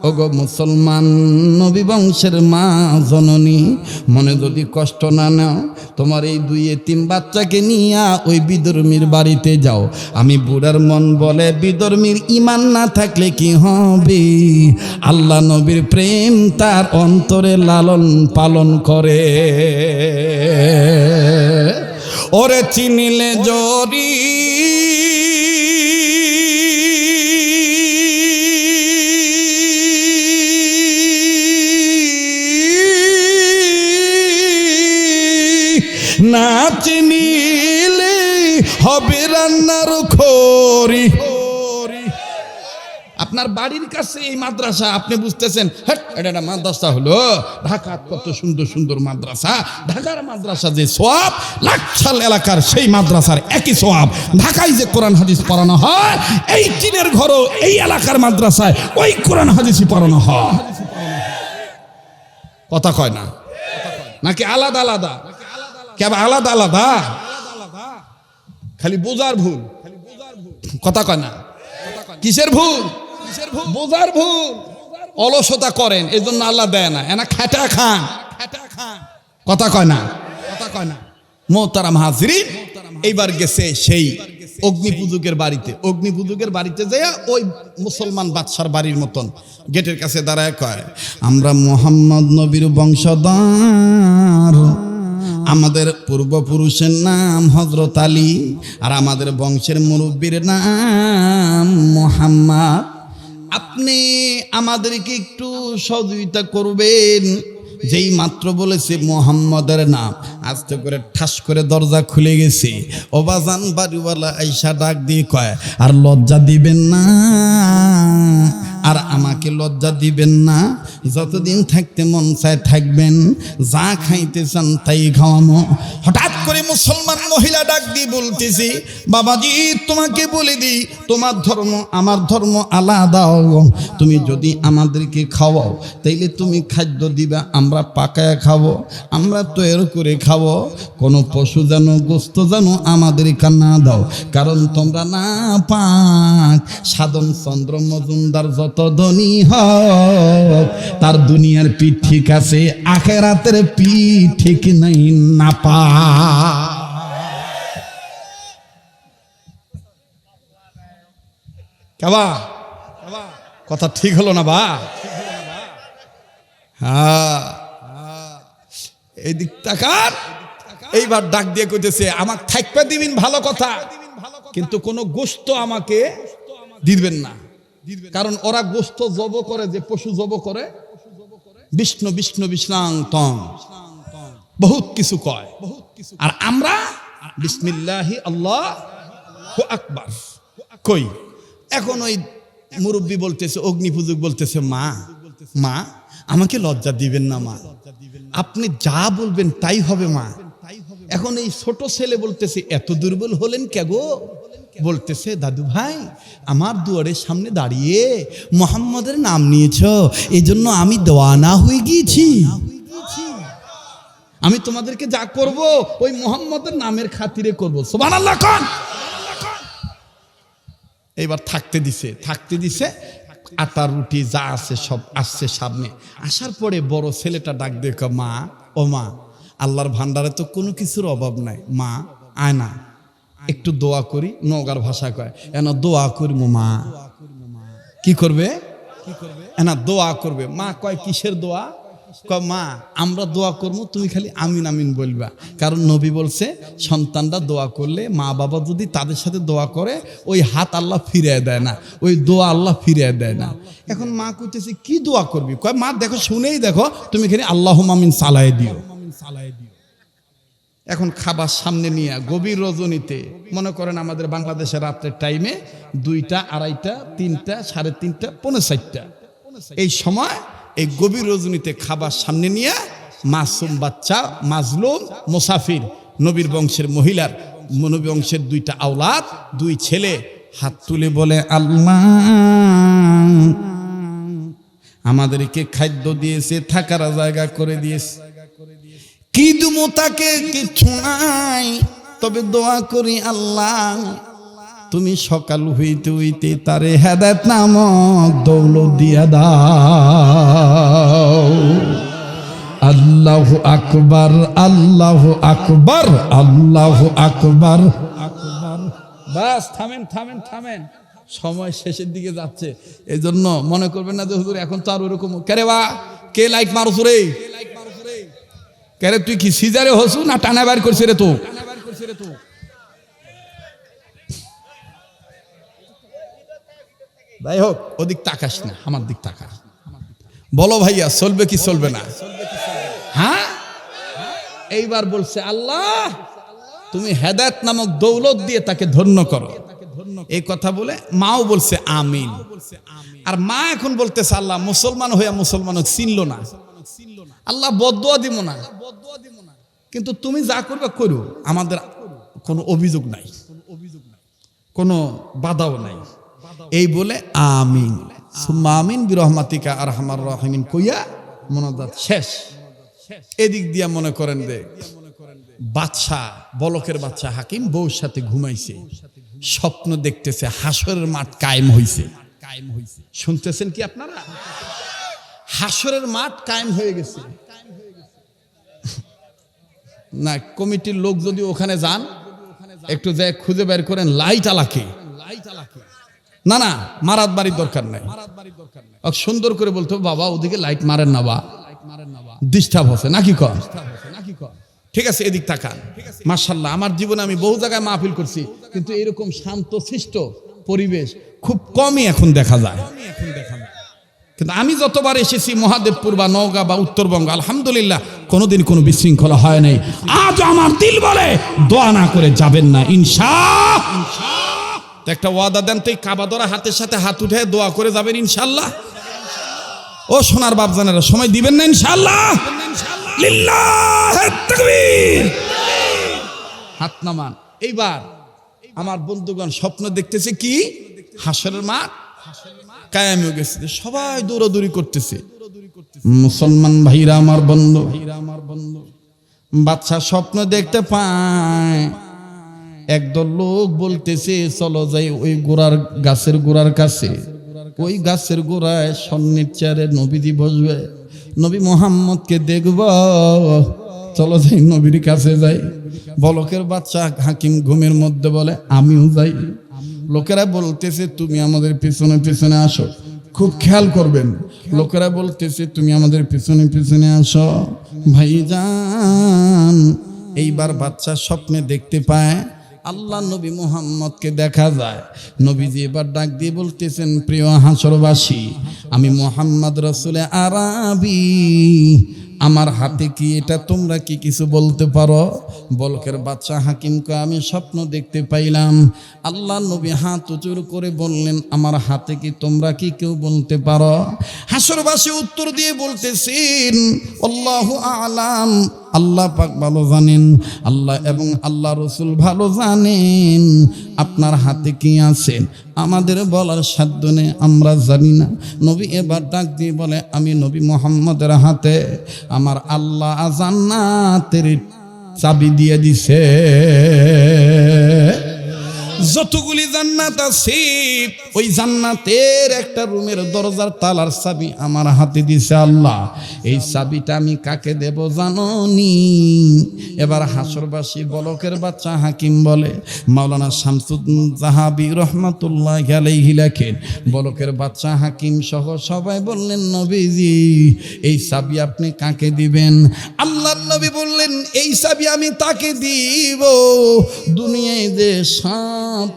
ওগো মুসলমান নবী বংশের মা জননী, মনে যদি কষ্ট না নাও, তোমার এই 2-3 বাচ্চাকে নিয়ে ওই বিধর্মীর বাড়িতে যাও। আমি বুড়ার মন বলে, বিধর্মীর ইমান না থাকলে কি হবে? আল্লাহ নবীর প্রেম তার অন্তরে লালন পালন করে। ওরে চিনিলে জরি না চিনিলে হবে রান্নার খড়ি। আপনার বাড়ির কাছে এই মাদ্রাসা, আপনি বুঝতেছেন হ্যাঁ এটা একটা মাদ্রাসা হলো। ঢাকার কত সুন্দর সুন্দর মাদ্রাসা, ঢাকার মাদ্রাসা যে সওয়াব, লাকসাল এলাকার সেই মাদ্রাসার একই সওয়াব। ঢাকায় যে কোরআন হাদিস পড়ানো হয়, এই টিনের ঘরও এই এলাকার মাদ্রাসায় ওই কোরআন হাদিসই পড়ানো হয়। কথা কয় না নাকি আলাদা আলাদা? কেবল আলাদা আলাদা, খালি বোঝার ভুল। কথা কয় না, কিসের ভুল? বোঝার ভুল। অলসতা করেন, এই জন্য আল্লাহ দেয় না। এনা খেটা খান। কথা কয় না, মোহতারাম হাজরিন, এইবার গেছে সেই অগ্নি পূজকের বাড়িতে। অগ্নি পূজকের বাড়িতে যাইয়া ওই মুসলমান বাদশার বাড়ির মতন গেটের কাছে দাঁড়ায় কয়, আমরা মুহাম্মদ নবীর বংশধর, আমাদের পূর্বপুরুষের নাম হযরত আলী, আর আমাদের বংশের মুরব্বীর নাম মুহাম্মদ। আপনি আমাদেরকে একটু সহযোগিতা করবেন। যেই মাত্র বলেছে মুহাম্মদের নাম, আস্তে করে ঠাস করে দরজা খুলে গেছে। ও বাজান বাড়িওয়ালা আইসা ডাক দিয়ে কয়, আর লজ্জা দিবেন না, আর আমাকে লজ্জা দিবেন না। যতদিন থাকতে মন চায় থাকবেন, যা খাইতে চান তাই খাওয়ানো। হঠাৎ করে মুসলমান মহিলা ডাক দিয়ে বলতেছি, বাবাজি তোমাকে বলে দিই, তোমার ধর্ম আমার ধর্ম আলাদা। তুমি যদি আমাদেরকে খাওয়াও তাইলে তুমি খাদ্য দিবা, আমরা পাকায়া খাবো, আমরা তৈরি করে খাবো। কোনো পশু যেন গোস্ত যেন আমাদেরকে না দাও, কারণ তোমরা না পাক। সাধন চন্দ্র মজুমদার যত ধনী হোক, তার দুনিয়ার পিঠ ঠিক আছে, আখেরাতের পিঠ ঠিক নাই না পা। কেবা কথা ঠিক হলো না বা? হ্যাঁ, এই দিক তাকান। এইবার ডাক দিয়ে কইতেছে, আমার থাকবে দিবেন ভালো কথা, কিন্তু কোনো গোস্ত আমাকে দিবেন না। কারণ ওরা গোস্ত জব করে, যে পশু জব করে, বিষ্ণু বিষ্ণু বিষ্ণাং তং বহুত কিছু কয়, আর আমরা বিসমিল্লাহি আল্লাহু আকবার কই। এখন ওই মুরব্বী বলতেছে, অগ্নিপূজক বলতেছে, মা মা আমাকে লজ্জা দিবেন না মা, আপনি যা বলবেন তাই হবে মা। এখন এই ছোট ছেলে বলতেছে, এত দুর্বল হলেন কে গো? বলতেছে, দাদু ভাই আমার দুয়ারের সামনে দাঁড়িয়ে মুহাম্মদের নাম নিয়েছ, এই জন্য আমি দেওয়ানা হয়ে গিয়েছি। আমি তোমাদেরকে যা করব ওই মুহাম্মদের নামের খাতিরে করব। সুবহানাল্লাহ কোন। এইবার থাকতে দিছে। আটা রুটি যা আছে সব আসছে সামনে। আসার পরে বড় ছেলেটা ডাক দিয়ে কয়, মা ও মা, আল্লাহর ভান্ডারে তো কোনো কিছুর অভাব নাই, মা আয় না একটু দোয়া করি। নওগাঁর ভাষা কয়, এনা দোয়া করব মা। কি করবে? এনা দোয়া করবে। মা কয়, কিসের দোয়া? কয়, মা আমরা দোয়া করবো, তুমি খালি আমিন আমিন বলবা। কারণ নবী বলছে, সন্তানরা দোয়া করলে মা বাবা যদি তাদের সাথে দোয়া করে, ওই হাত আল্লাহ ফিরিয়ে দেয় না, ওই দোয়া আল্লাহ ফিরিয়ে দেয় না। এখন মা কইতেছে, কি দোয়া করবি? কয়, মা দেখো, শুনেই দেখো, তুমি খালি আল্লাহুম্মা আমিন চালাই দিও। এখন খাবার সামনে নিয়ে গভীর রজনীতে, মনে করেন আমাদের বাংলাদেশের রাত্রের টাইমে 2টা, 2:30, 3টা, 3:30, 4:45, এই সময় এই গভীর রজনীতে খাবার সামনে নিয়ে মাসুম বাচ্চা, মাজলুম, মুসাফির, নবীর বংশের মহিলার, নবী বংশের 2টা আওলাদ, 2 ছেলে হাত তুলে বলে, আল্লাহ আমাদেরকে খাদ্য দিয়েছে, থাকার জায়গা করে দিয়েছে, কি দুমো তাকে কিছু নাই, তবে দোয়া করি আল্লাহ তুমি সকাল হইতে হইতে তারে হেদায়েত নামক দৌলত দিয়া দাও। আল্লাহু আকবার, আল্লাহু আকবার, আল্লাহু আকবার। বাস থামেন, সময় শেষের দিকে যাচ্ছে, এই জন্য মনে করবেন না যে হুজুর এখন তো আর ওরকম। কেরে বা কে লাইক মারছ রে? কেরে তুই কি সিজারে হসু না টানা বার করছে রে? তো যাই হোক, ওদিক তাকাস না, আমার দিক তাকা। বলো ভাইয়া, চলবে কি চলবে না? হ্যাঁ, এইবার বলছে, আল্লাহ তুমি হেদায়েত নামক দৌলত দিয়ে তাকে ধন্য করো। এই কথা বলে মাও বলছে আমিন। আর মা এখন বলতেছে আল্লাহ মুসলমান হইয়া মুসলমান চিনল না, আল্লাহ বদদুয়া দিব না, কিন্তু তুমি যা করবে করো, আমাদের কোনো অভিযোগ নাই, কোনো বাধাও নাই। এই বলে আমিন সুম্মা আমিন বিরহমাতিকা আরহামার রাহিমিন কইয়া মোনাজাত শেষ। এদিক দিয়া মনে করেন যে বাদশা, বলকের বাদশা হাকিম বউর সাথে ঘুমাইছে, স্বপ্ন দেখতেছে হাসরের মাঠ কায়েম হইছে। শুনতেছেন কি আপনারা? হাসরের মাঠ কায়েম হয়ে গেছে। না কমিটির লোক যদি ওখানে যান একটু যাই খুঁজে বের করেন লাইট আলাকে, না না মারাত বাড়ির দরকার নাই, সুন্দর করে বলতে বাবা ওদিকে লাইট মারেন না, বা ডিস্টার্ব হচ্ছে নাকি কর, ঠিক আছে এদিক তাকান। মাশাআল্লাহ আমার জীবনে আমি বহু জায়গায় মাহফিল করছি, কিন্তু এরকম শান্ত শিষ্ট পরিবেশ খুব কমই এখন দেখা যায়। কিন্তু আমি যতবার এসেছি মহাদেবপুর বা নওগাঁ বা উত্তরবঙ্গ, আলহামদুলিল্লাহ কোনোদিন কোনো বিশৃঙ্খলা হয় নাই। আজ আমার দিল বলে দোয়া না করে যাবেন না ইনশাআল্লাহ। একটা ওয়াদা দেন তো, এই কাবাদরা হাতের সাথে হাত উঠে দোয়া করে যাবেন ইনশাআল্লাহ। ও সোনার বাপজানেরা সময় দিবেন না ইনশাআল্লাহ? লিল্লাহে তাকবীর, হাত নামান। এইবার আমার বন্ধুগণ স্বপ্ন দেখতেছে কি হাসরের মাঠ কায়েম হয়ে গেছে, সবাই দৌড়াদৌড়ি করতেছে। মুসলমান ভাইরা আমার বন্ধু, বাচ্চা স্বপ্ন দেখতে পায়, একদল লোক বলতেছে চলো যাই ওই গোড়ার গাছের গোড়ার কাছে, ওই গাছের গোড়ায় স্বর্ণের চেয়ারে নবীজি বসবে, নবী মুহাম্মদকে দেখব, চলো যাই নবীর কাছে যাই। বলকের বাচ্চা হাকিম ঘুমের মধ্যে বলে আমিও যাই। লোকেরা বলতেছে তুমি আমাদের পিছনে পিছনে আসো, খুব খেয়াল করবেন। লোকেরা বলতেছে তুমি আমাদের পিছনে পিছনে আসো। ভাইজান এইবার বাচ্চা স্বপ্নে দেখতে পায় আল্লাহ নবী মুহাম্মদকে দেখা যায়। নবীজি এবার ডাক দিয়ে বলতেছেন প্রিয় হাসরবাসী, আমি মুহাম্মদ রাসূলে আরাবী, আমার হাতে কি এটা তোমরা কি কিছু বলতে পারো? বলকের বাচ্চা হাকিমকে আমি স্বপ্ন দেখতে পাইলাম, আল্লাহ নবী হাত উঁচু করে বললেন আমার হাতে কি তোমরা কি কেউ বলতে পারো? হাসরবাসী উত্তর দিয়ে বলতেছেন আল্লাহু আ'লাম, আল্লাহ পাক ভালো জানেন, আল্লাহ এবং আল্লাহ রসুল ভালো জানেন আপনার হাতে কি আছে, আমাদের বলার সাধ্য নেই, আমরা জানি না। নবী এবার ডাক দিয়ে বলে আমি নবী মুহাম্মদের হাতে আমার আল্লাহ জান্নাতের চাবি দিয়ে দিছে। যতগুলি জান্নাত আছে ওই জান্নাতের একটা রুমের দরজার তালার চাবি আমার হাতে দিছে আল্লাহ। এই চাবিটা আমি কাকে দেব জানোনি? এবার হাসরবাসী বলকের বাচ্চা হাকিম বলে, মাওলানা শামসুদ্দিন জাহাবী রহমাতুল্লাহি আলাইহি লেখেন, বলকের বাচ্চা হাকিম সহ সবাই বললেন নবীজি এই চাবি আপনি কাকে দিবেন? আল্লাহর নবী বললেন এই চাবি আমি তাকে দিব দুনিয়ায় যে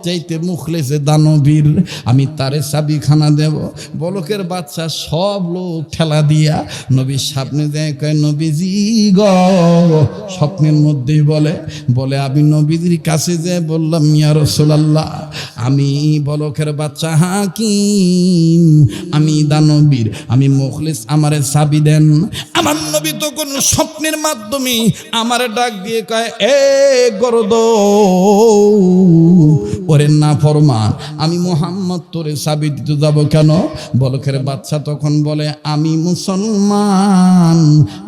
চাইতে মুখলেছে দানবীর, আমি তারে চাবিখানা দেব। বলকের বাচ্চা সব লোক ঠেলা দিয়া নবীর সামনে যায়, কয় নবীজি গ, স্বপ্নের মধ্যেই বলে আমি নবীজির কাছে যে বললাম ইয়া রাসূলুল্লাহ আমি বলকের বাচ্চা হাকিম, আমি দানবীর, আমি মুখলেস, আমারে চাবি দেন। আমার নবী তখন স্বপ্নের মাধ্যমে আমারে ডাক দিয়ে কয় এ গরদ, ওরে না ফরমান, আমি মুহাম্মদ তোরে চাবি দিতে যাব কেন? বলকের বাচ্চা তখন বলে আমি মুসলমান,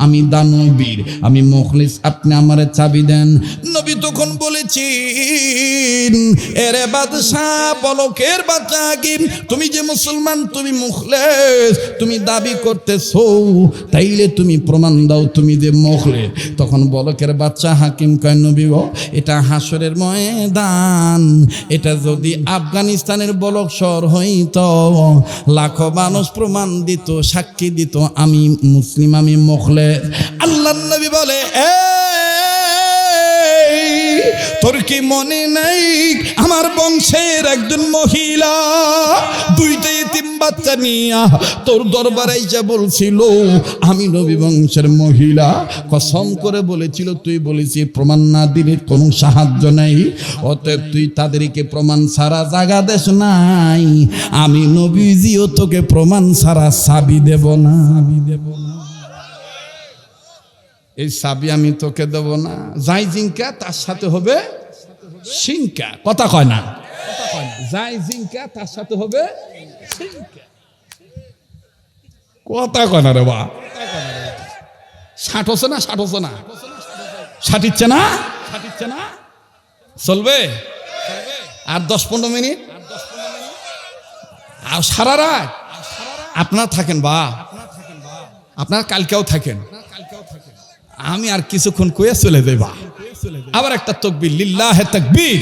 আমি দানবীর, আমি মুখলিস, আপনি আমারে চাবি দেন। নবী তখন বলেছেন এরে বাদশাহ বলকের বাচ্চা হাকিম, তুমি যে মুসলমান, তুমি মুখলিস, তুমি দাবি করতেছো, তাইলে তুমি প্রমাণ দাও তুমি যে মুখলিস। তখন বলকের বাচ্চা হাকিম কয় নবী গো, এটা হাসরের ময়দান, এটা যদি আফগানিস্তানের বলক শহর হইতো লাখো মানুষ প্রমাণ দিত, সাক্ষী দিত আমি মুসলিম, আমি মুখলিস। আল্লাহর নবী বলে তোর কি মনে নাই আমার বংশের একজন মহিলা দুইটা ইতিম বাচ্চা নিয়া তোর দরবারে এসে বলছিল আমি নবী বংশের মহিলা, কসম করে বলেছিল তুই বলেছিস প্রমাণ না দিলে কোনো সাহায্য নাই, অতএব তুই তাদেরকে প্রমাণ ছাড়া জাগা দেশ নাই, আমি নবীজিও তোকে প্রমাণ ছাড়া চাবি দেব না। এই চাবি আমি তোকে দেব না, যাই জিঙ্কা তার সাথে হবে সিংকা। কথা কয় না, যাই জিঙ্কা তার সাথে হবে সিংকা। কথা কয় না রে বা, ষাট হচ্ছে না, ষাট হচ্ছে না, ষাটিচ্ছে না, ষাটিচ্ছে না, চলবে আর 10-15 মিনিট আর সারা রাত আপনারা থাকেন বা আপনারা কালকেও থাকেন, আমি আর কিছুক্ষণ কইয়া চলে যাই বা। আবার একটা তাকবীর, লিল্লাহে তাকবীর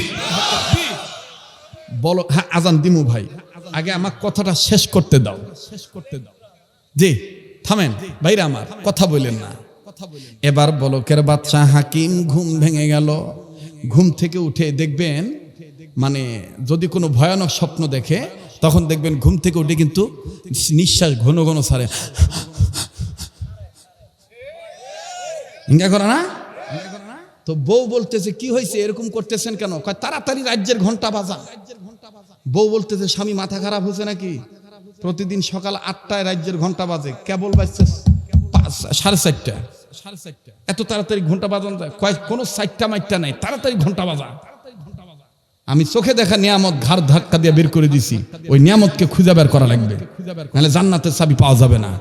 বলো। হ্যাঁ আজান দিমু ভাই, আগে আমার কথাটা শেষ করতে দাও। জি থামেন ভাইরা, আমার কথা বলেন না। এবার বলকের বাচ্চা হাকিম ঘুম ভেঙে গেল। ঘুম থেকে উঠে দেখবেন, মানে যদি কোনো ভয়ানক স্বপ্ন দেখে তখন দেখবেন ঘুম থেকে উঠে কিন্তু নিঃশ্বাস ঘন ঘন ছাড়ে, হিংগা করে না? তো বউ বলতেছে কি হয়েছে এরকম করতেছেন কেন? কয় তাড়াতাড়ি রাজ্যের ঘন্টা বাজা। বউ বলতেছে স্বামী মাথা খারাপ হয়েছে নাকি? প্রতিদিন সকাল 8টায় রাজ্যের ঘন্টা বাজে, কেবল বাজছে 4:30। এত তাড়াতাড়ি ঘন্টা বাজান যায়? কয় কোনো 4টা মাইটটা নাই, তাড়াতাড়ি ঘন্টা বাজা। আমি চোখে দেখা নিয়ামত ঘাড় ধাক্কা দিয়ে বের করে দিছি, ওই নিয়ামতকে খুঁজে বের করা লাগবে, নাহলে জান্নাতের চাবি পাওয়া যাবে না।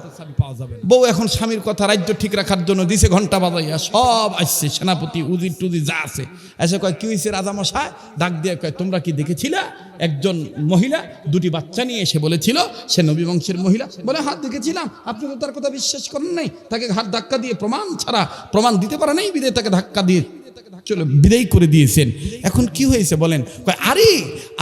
বউ এখন স্বামীর কথা রাজ্য ঠিক রাখার জন্য দিছে ঘন্টা বাজাইয়া, সব আসছে সেনাপতি উজির টুজির যা আছে এসে কয় কি হয়েছে রাজামশাই? ডাক দিয়ে কয় তোমরা কি দেখেছিলে একজন মহিলা 2টি বাচ্চা নিয়ে এসে বলেছিল সে নবী বংশের মহিলা? বলে হ্যাঁ দেখেছিলাম। আপনি তো তার কথা বিশ্বাস করেন নাই, তাকে ঘাড় ধাক্কা দিয়ে প্রমাণ ছাড়া, প্রমাণ দিতে পারে নাই বিদে তাকে ধাক্কা দিয়ে চলো বিদায় করে দিয়েছেন। এখন কি হয়েছে বলেন? আরে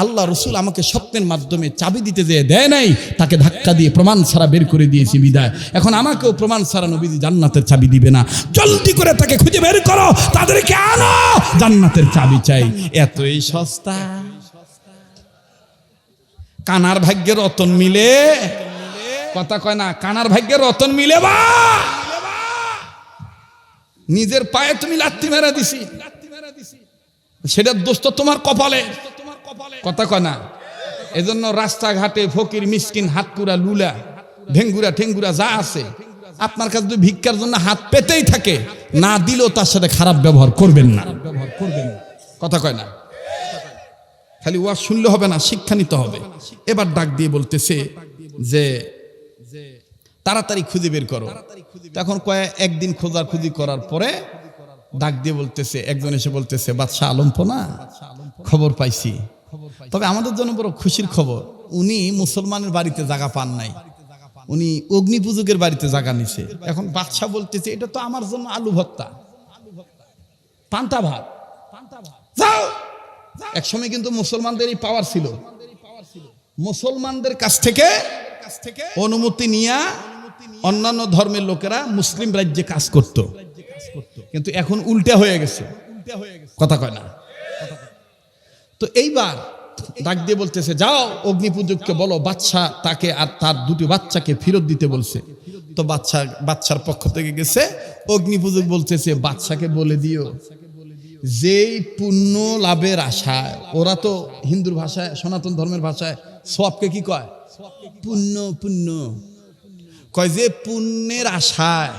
আল্লাহ রসুল আমাকে স্বপ্নের মাধ্যমে চাবি দিতে যে দেয় নাই, তাকে ধাক্কা দিয়ে প্রমাণ ছাড়া বের করে দিয়েছি বিদায়। এখন আমাকেও প্রমাণ ছাড়া নবীজি জান্নাতের চাবি দিবে না। জলদি করে তাকে খুঁজে বের করো, তাদেরকে আনো, জান্নাতের চাবি চাই। এতই সস্তা। কানার ভাগ্যের রতন মিলে, কথা কয় না, কানার ভাগ্যের রতন মিলে বা নিজের পায়ে তুমি লাথি মেরে দিছি, সেটার দোষ তো তোমার কপালে। কথা কয় না? এজন্য রাস্তাঘাটে ফকির মিসকিন হাতকুড়া লুলা ঢেঙ্গুরা ঠেঙ্গুরা যা আছে আপনার কাছে যদি ভিক্ষার জন্য হাত পেতেই থাকে, না দিলেও তার সাথে খারাপ ব্যবহার করবেন না। কথা কয় না? খালি ওয়াজ শুনলে হবে না, শিক্ষা নিতে হবে। এবার ডাক দিয়ে বলতেছে যে তাড়াতাড়ি খুঁজে বের করো। তখন একদিন খোঁজাখুঁজি করার পরে ডাক দিয়ে বলতেছে, একজন এসে বলতেছে বাদশাহ আলমপনা খবর পাইছি, তবে আমাদের জন্য বড় খুশির খবর, উনি মুসলমানের বাড়িতে জায়গা পান নাই, উনি অগ্নি পূজকের বাড়িতে জায়গা নিছে। এখন বাদশাহ বলতেছে এটা তো আমার জন্য আলু ভর্তা, পান্তা ভাত। যাও, একসময় কিন্তু মুসলমানদের এই পাওয়ার ছিল, মুসলমানদের কাছ থেকে অনুমতি নিয়ে অন্যান্য ধর্মের লোকেরা মুসলিম রাজ্যে কাজ করত, কিন্তু এখন উল্টা হয়ে গেছে। কথা কয় না? তো এইবার ডাক দিয়ে বলতেছে যাও অগ্নিপূজককে বলো বাদশাহ তাকে আর তার 2টি বাচ্চাকে ফেরত দিতে বলছে। তো বাদশার পক্ষ থেকে গেছে, অগ্নিপূজক বলতেছে বাদশাকে বলে দিও যেই পুণ্য লাভের আশায়, ওরা তো হিন্দুর ভাষায় সনাতন ধর্মের ভাষায় সবকে কি কয়? পুণ্য। পুণ্য কয় যে পুণ্যের আশায়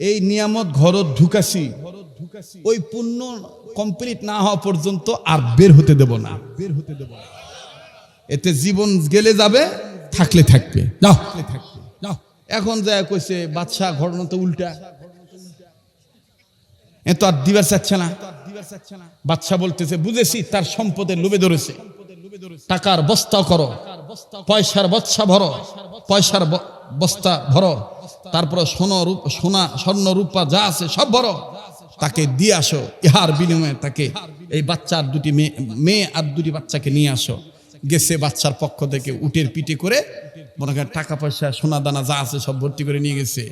এই নিয়ামত ঘরত ঢুকাছি, ওই পুণ্য কমপ্লিট না হওয়া পর্যন্ত আর বের হতে দেব না। এতে জীবন গেলে যাবে, থাকলে থাকবে। যাও। এখন যা কইছে বাদশাহ, ঘটনা তো উল্টা, এ তো আর দিবার চাচ্ছে না। বাদশাহ বলতেছে বুঝেছি তার সম্পদের লোভে ধরেছে, টাকার বস্তা করো, পয়সার বস্তা ভরো, পয়সার বস্তা ভরো, তারপরে সোনা স্বর্ণ রূপা যা আছে সব ভরো, তাকে দিয়ে আসো। ইহার বিনিময়ে তাকে এই বাচ্চার 2টি মেয়ে আর 2টি বাচ্চাকে নিয়ে আসো। গেছে বাচ্চার পক্ষ থেকে উটের পিঠে করে মনে করেন টাকা পয়সা সোনা দানা যা আছে সব ভর্তি করে নিয়ে গেছে।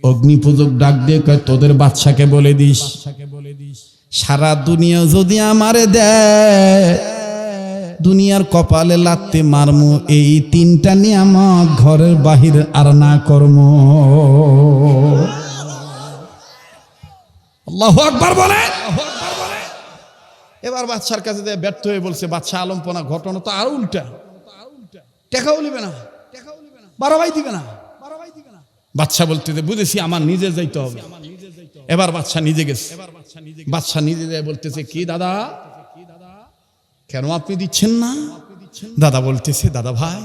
অগ্নিপূজক ডাক দিয়ে কয় তোদের বাচ্চাকে বলে দিস সারা দুনিয়া যদি আমারে দেয় দুনিয়ার কপালে লাত্তি মারমু, এই তিনটা নিয়ামত ঘরের বাহির আর না কর্ম। আল্লাহু আকবার বলে। এবার বাদশার কাছে ব্যর্থ হয়ে বলছে, বাদশা আলম্পনা, ঘটনা তো আরো উল্টা, টাকাও নিবে না, বাড়াবাই দিবে না। বাদশা বলতে বুঝেছি আমার নিজে যাইতে হবে। এবার বাদশা নিজে গেছে। বাদশা নিজে যায় বলতেছে, কি দাদা কেন আপনি দিচ্ছেন না? দাদা বলতেছে, দাদা ভাই,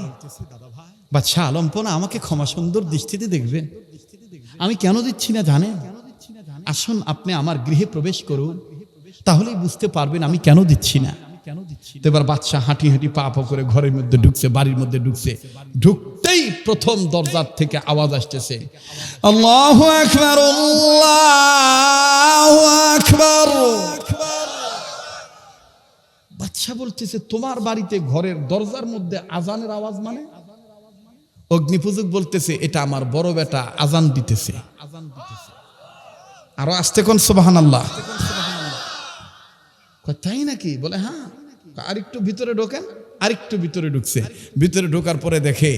বাদশা আলম্পনা আমাকে ক্ষমা সুন্দর দৃষ্টিতে দেখবেন, আমি কেন দিচ্ছি না জানেন? আসুন আপনি আমার গৃহে প্রবেশ করুন, তাহলেই বুঝতে পারবেন আমি কেন দিচ্ছি না। তো এবার বাদশা হাঁটি হাঁটি পা পা করে ঘরের মধ্যে ঢুকছে, বাড়ির মধ্যে ঢুকছে। ঢুকতেই প্রথম দরজার থেকে আওয়াজ আসতেছে, আল্লাহু আকবার, আল্লাহু আকবার। বাদশা বলতেছে, তোমার বাড়িতে ঘরের দরজার মধ্যে আজানের আওয়াজ মানে? অগ্নিপূজক বলতেছে, এটা আমার বড় বেটা আজান দিতেছে। আরো আস্তে কোন সুবহানাল্লাহ। তাই নাকি? বলে হ্যাঁ। আরেকটু ভিতরে ঢোকেন। আরেকটু ভিতরে ঢুকছে। ভিতরে ঢোকার পরে দেখে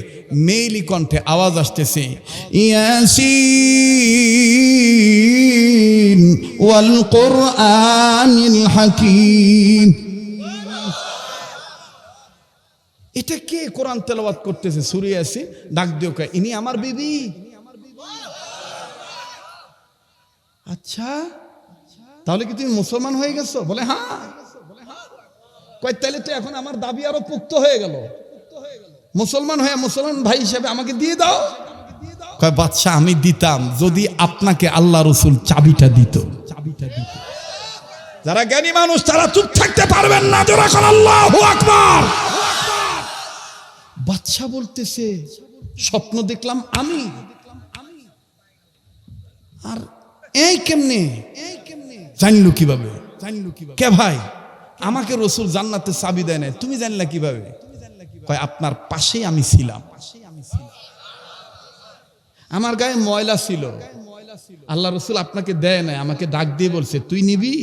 মেইলি কণ্ঠে আওয়াজ আসতেছে, ইয়াসিন ওয়াল কুরআনিল হাকীম। এটা কে কোরআন তেলাওয়াত করতেছে? সূরা ইয়াসিন। ডাক দিও, কয় ইনি আমার বিবি। আচ্ছা, তাহলে কি তুমি মুসলমান হয়ে গেছো? বলে হ্যাঁ। কয় তাহলে তো এখন আমার দাবি আরো পুক্ত হয়ে গেল, মুসলমান হয়ে মুসলমান ভাই হিসেবে আমাকে দিয়ে দাও। কয় বাদশা, আমি দিতাম যদি আপনাকে আল্লাহ রসুল চাবিটা দিত। যারা জ্ঞানী মানুষ তারা চুপ থাকতে পারবেন না। জোরে বলেন আল্লাহু আকবার। বাদশা বলতেছে, স্বপ্ন দেখলাম আমি, আর এই কেমনে জানলু কিভাবে? কে ভাই? আমাকে রসুল জান্নাতের চাবি দেয় না, তুমি জানলা কিভাবে? কয় আপনার পাশেই আমি ছিলাম, আমার গায়ে ময়লা ছিল, আল্লাহ রসুল আপনাকে দেয় না, আমাকে ডাক দিয়ে বলছে তুই নিবি।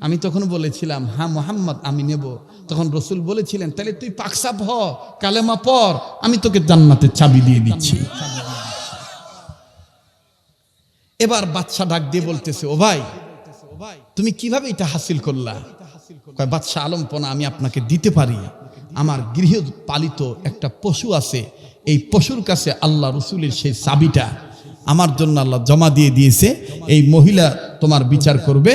আমি তখন বলেছিলাম হ্যাঁ মুহাম্মদ আমি নেব। তখন রসুল বলেছিলেন তাহলে তুই পাকসাপ হ, কালেমা পড়, আমি তোকে জান্নাতের চাবি দিয়ে দিচ্ছি। এবার বাদশা ডাক দিয়ে বলতেছে, ও ভাই তুমি কিভাবে এটা হাসিল করলা? কয় বাদশা আলম্পনা, আমি আপনাকে দিতে পারি। আমার গৃহ পালিত একটা পশু আছে, এই পশুর কাছে আল্লাহ রসুলের সেই চাবিটা আমার জন্য আল্লাহ জমা দিয়ে দিয়েছে। এই মহিলা তোমার বিচার করবে,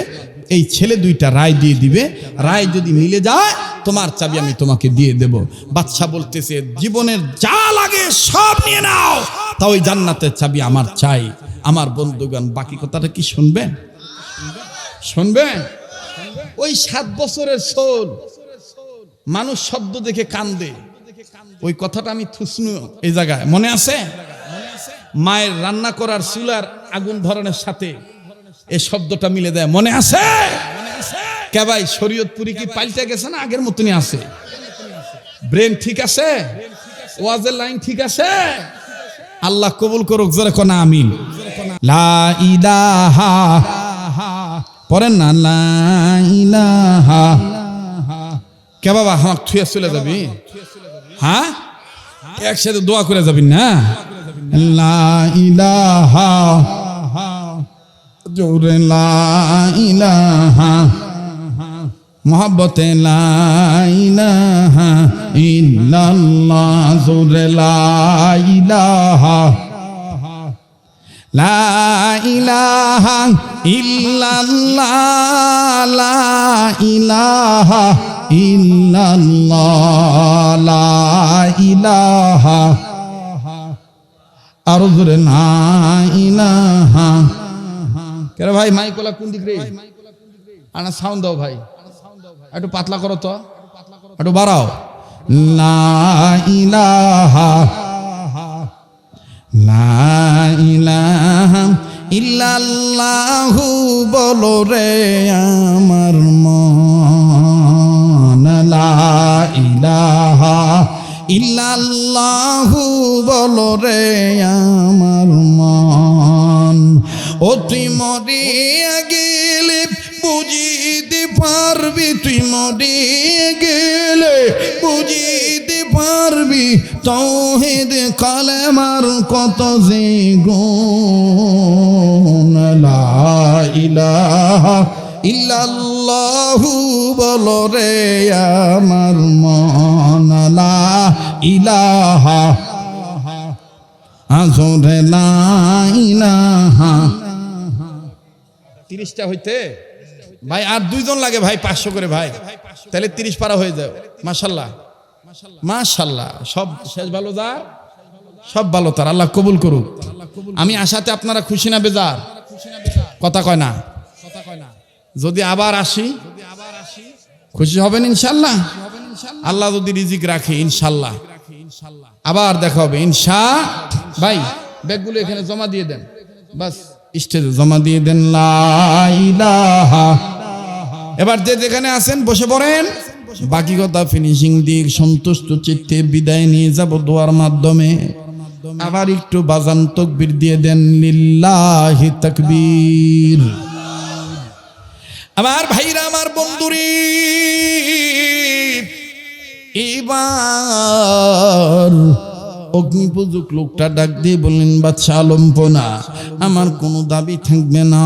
এই ছেলে দুইটা রায় দিয়ে দিবে, রায় যদি মিলে যায় তোমার চাবি আমি তোমাকে দিয়ে দেব। বাদশা বলতেছে, জীবনের যা লাগে সব নিয়ে নাও, তা ওই জান্নাতের চাবি আমার চাই। আমার বন্ধুগণ, বাকি কথাটা কি শুনবেন? শুনবেন? ওই 7 বছরের সোল মানুষ শব্দ দেখে কান্দে, ওই কথাটা আমি থুসনু এই জায়গায় মনে আছে? মায়ের রান্না করার চুলার আগুন ধরানোর সাথে এই শব্দটা মিলে দেয়, মনে আছে? কে ভাই, শরীয়তপুরি কি পাল্টে গেছে না আগের মতনই আছে? ব্রেন ঠিক আছে? ওয়াজের লাইন ঠিক আছে? আল্লাহ কবুল করুক, জোরে কোন আমিন। লা ইলাহা, পড়েন না, লা ইলাহা। কে বাবা আমার থুয়ে চলে যাবি? হ্যাঁ, একসাথে দোয়া করে যাবি না? লা ইলাহা, জোরে লা ইলাহা, মোহাব্বতে লা ইলাহা ইল্লাল্লাহ, জোরে লা ইলাহা, লা ইলাহা ইল্লাল্লাহ, লা ইলাহা ইল্লাল্লাহ, লা ইলাহা, আরো জোরে লা ইলাহা। কেরে ভাই মাইকলা কোন দিক রে? আনা সাউন্ড দাও ভাই, একটু পাতলা করো তো, একটু বাড়াও। লা ইলাহা, লা ইলাহা ইল্লাল্লাহু বলো রে আমার মন, লা ইলাহা ইল্লাল্লাহু বলো রে আমার মন। ও তুই মরিয়া গেলে বুঝিতে পারবি, তুই মরিয়া গেলে বুঝিতে পারবি তাওহীদ কালেমার কত যে গুণ। লা ইলাহা ইল্লাল্লাহু বলো রে আমার মন, লা ইলাহা আজরে লা ইলাহা। 30টা হইতে ভাই আর 2 জন লাগে ভাই, 500 করে ভাই, তাহলে 30 পারা হয়ে যাবে। মাশাআল্লাহ মাশাআল্লাহ, সব শেষ ভালো যার সব ভালো তার, আল্লাহ কবুল করুক। আমি আশাতে আপনারা খুশি না বেজার? কথা কয় না? যদি আবার আসি খুশি হবেন ইনশাআল্লাহ। আল্লাহ যদি রিজিক রাখে ইনশাআল্লাহ আবার দেখা হবে ইনশাআল্লাহ। ভাই ব্যাগগুলো এখানে জমা দিয়ে দেন, বাস স্টেজে জমা দিয়ে দেন। লা ইলাহা। এবার যে যেখানে আছেন বসে পড়েন, বাকি কথা ফিনিশিং দিক সন্তুষ্ট চিত্তে বিদায় নিয়ে যাব দোয়ার মাধ্যমে। আবার একটু বাজান তাকবীর দিয়ে দেন, লিল্লাহি তাকবীর। আমার ভাইরা, আমার বন্ধুরে, এবার অগ্নিপূজক লোকটা ডাক দিয়ে বললেন, বাদশা আলম্পনা, আমার কোনো দাবি থাকবে না।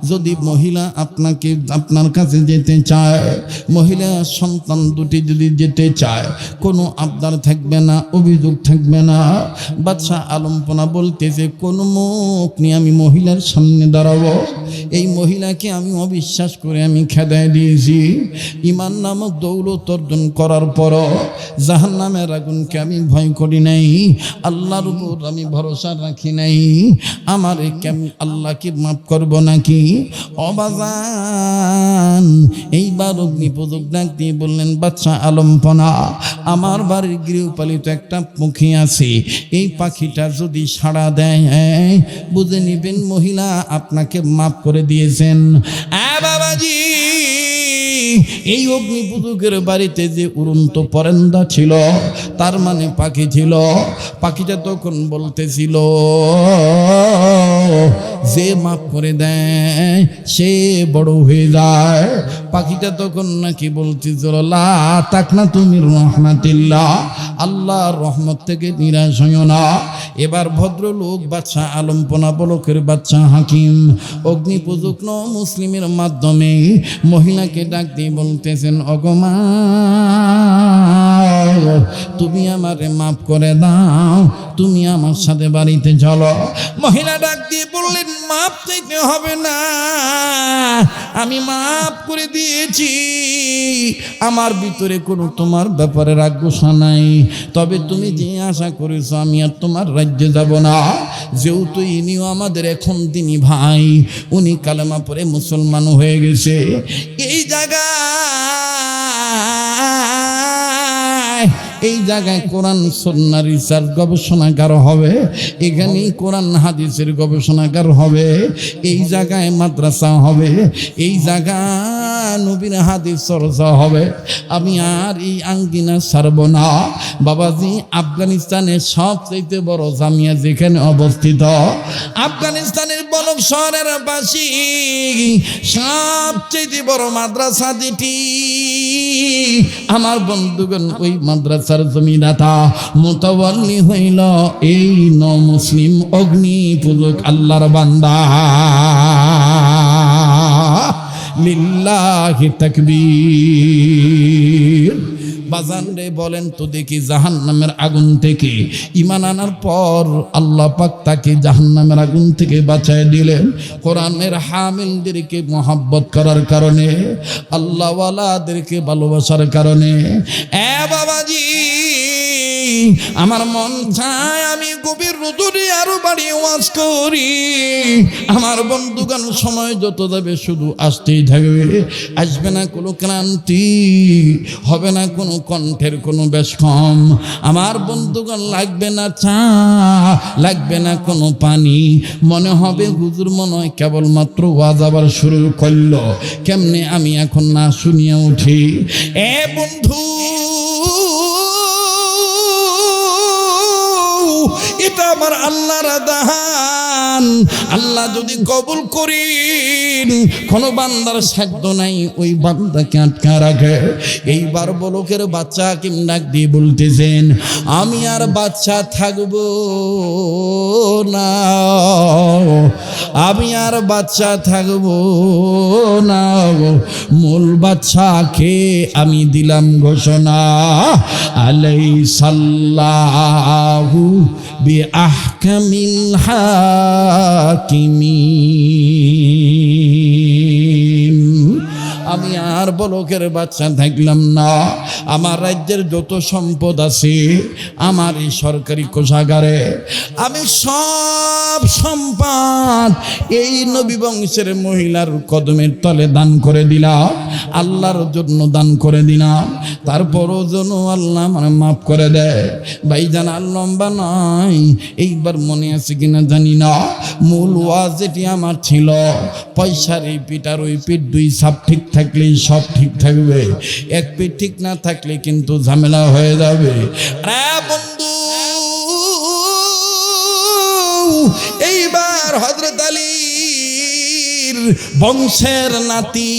যদি মহিলা আপনাকে আপনার কাছে যেতে চায়, মহিলা সন্তান দুটি যদি যেতে চায়, কোনো আবদার থাকবে না, অভিযোগ থাকবে না। বাদশা আলম্পনা বলতেছে, কোনো মুখ নিয়ে আমি মহিলার সামনে দাঁড়াবো? এই মহিলাকে আমি অবিশ্বাস করে আমি খেদায় দিয়েছি। ঈমান নামক দৌলত অর্জন করার পরও জাহান্নামের আগুনকে আমি ভয় করি নাই, আল্লাহর উপর আমি ভরসা রাখি নাই। আমার আল্লাহকে মাফ করব নাকি? অবাজান এইবার অগ্নিপূজক ডাক দিয়ে বললেন, বাদশা আলম্পনা, আমার বাড়ির গৃহপালিত একটা পাখি আছে, এই পাখিটা যদি সাড়া দেয় বুঝে নিবেন মহিলা আপনাকে মাফ করে দিয়েছেন। বাবাজি, এই অগ্নিপূজকের বাড়িতে যে উড়ন্ত পরেন্দা ছিল, তার মানে পাখি ছিল। পাখিটা তখন বলতেছিল, যে মাফ করে দেয় সে বড় হয়ে যায়। পাখিটা তখন নাকি বলতেছিল, লা তাকনা তুমি রহমাতিল্লাহ, আল্লাহর রহমত থেকে নিরাশ হইও না। এবার ভদ্রলোক বাদশা আলম্পনা বলকের বাদশা হাকিম অগ্নিপূজক মুসলিমের মাধ্যমে মহিলাকে ডাক দিয়ে বলতেছেন, অগমা তুমি আমারে মাফ করে দাও, তুমি আমার সাথে বাড়িতে চলো। মহিলা ডাক দিয়ে বললেন, মাফ চাইতে হবে না, আমি মাফ করে দিয়েছি। আমার ভিতরে কোনো তোমার ব্যাপারে রাগ গোসা নাই। তবে তুমি যে আশা করেছো আমি আর তোমার রাজ্যে যাব না। যেহেতু ইনিও আমাদের এখন তিনি ভাই, উনি কালেমা পড়ে মুসলমান হয়ে গেছে। এই জায়গায় কোরআন সুন্নাহ রিসার্চ গবেষণাগার হবে, এখানেই কোরআন হাদিসের গবেষণাগার হবে, এই জায়গায় মাদ্রাসা হবে, এই জায়গায় নবীর হাদিস চর্চা হবে। আমি আর এই আঙ্গিনা ছাড়ব না। বাবাজি, আফগানিস্তানের সবচেয়ে বড় জামিয়া যেখানে অবস্থিত, আফগানিস্তানের বলক শহরের পাশে সবচেয়ে বড় মাদ্রাসা যেটি, আমার বন্ধুগণ ওই মাদ্রাসার জমিদাতা মুতাওয়াল্লি হইল এই মুসলিম অগ্নিপূজক আল্লাহর বান্দা। লিল্লাহি তাকবীর। বাজান রে, বলেন তো দেখি, জাহান্নামের আগুন থেকে ঈমান আনার পর আল্লাহ পাক তাকে জাহান্নামের আগুন থেকে বাঁচায় দিলেন কোরআনের হামিলদেরকে মহব্বত করার কারণে, আল্লাহওয়ালাদেরকে ভালোবাসার কারণে। বাবাজি, আমার মন চায় আমি গভীর রোদে আরো বাড়িয়ে ওয়াজ করি। আমার বন্ধুগণ, সময় যত যাবে শুধু আসতেই থাকবে, আসবে না কোনো ক্লান্তি, হবে না কোনো কণ্ঠের কোনো বেশ কম। আমার বন্ধুগণ, লাগবে না চা, লাগবে না কোনো পানি, মনে হবে হুজুর মনে হয় কেবলমাত্র ওয়াজ আবার শুরু করলো, কেমনে আমি এখন না শুনিয়া উঠি। বন্ধু, এটা আমার আল্লাহর দান। বান আল্লাহ যদি কবুল করেন কোন বান্দার সাধ্য নাই ওই বান্দাকে আটকা রাখে। এইবার বলকের বাচ্চা কিম ডাক দিয়ে বলতেছেন আমি আর বাচ্চা থাকবো না, আমি আর বাচ্চা থাকবো না, মূল বাচ্চাকে আমি দিলাম ঘোষণা আলাইসাল্লাহু বিআহকামিল হাকিমিন। আমি আর বলকের বাচ্চা থাকলাম না, আমার রাজ্যের যত সম্পদ আছে আমার এই সরকারি কোষাগারে আমি সব সম্পদ এই নবী বংশের মহিলার কদমের তলে দান করে দিলাম, আল্লাহর জন্য দান করে দিলাম। তারপরও যেন আল্লাহ মানে মাফ করে দেয়। ভাইজান আর লম্বা নয়, এইবার মনে আছে কিনা জানি না, মূল ওয়াজ যেটি আমার ছিল পয়সার এই পিঠ আর ওই পিঠ দুই সাপ ঠিক থাকলেই সব ঠিক থাকবে, এক পিঠ ঠিক না থাকলে কিন্তু ঝামেলা হয়ে যাবে। বন্ধু এইবার হযরত আলীর বংশের নাতি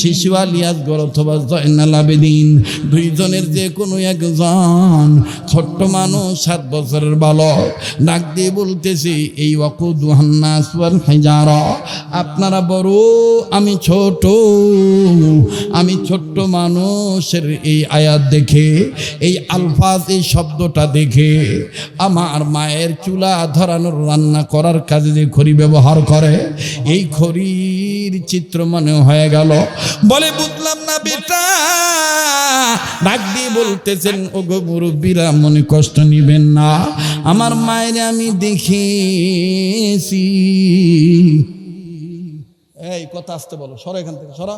শিশু আলী আসগর অথবা জয়নাল আবেদিন দুইজনের যে কোনো একজন ছোট্ট মানুষ 7 বছরের বালক ডাক দিয়ে বলতেছে এই ওয়াকুদুহান নাস ওয়াল হিজারা, আপনারা বড় আমি ছোট্ট মানুষের এই আয়াত দেখে এই আলফাজ এই শব্দটা দেখে আমার মায়ের চুলা ধরানোর রান্না করার কাজে যে খড়ি ব্যবহার করে এই খড়ির চিত্র মনে হয়ে গেল। বলে বুঝলাম না বেটা, ডাক দিয়ে বলতেছেন ওগো মুরব্বীরা মনে কষ্ট নিবেন না, আমার মায়ের আমি দেখেছি। এই কথা আসতে বলো, সরো এখান থেকে সরো।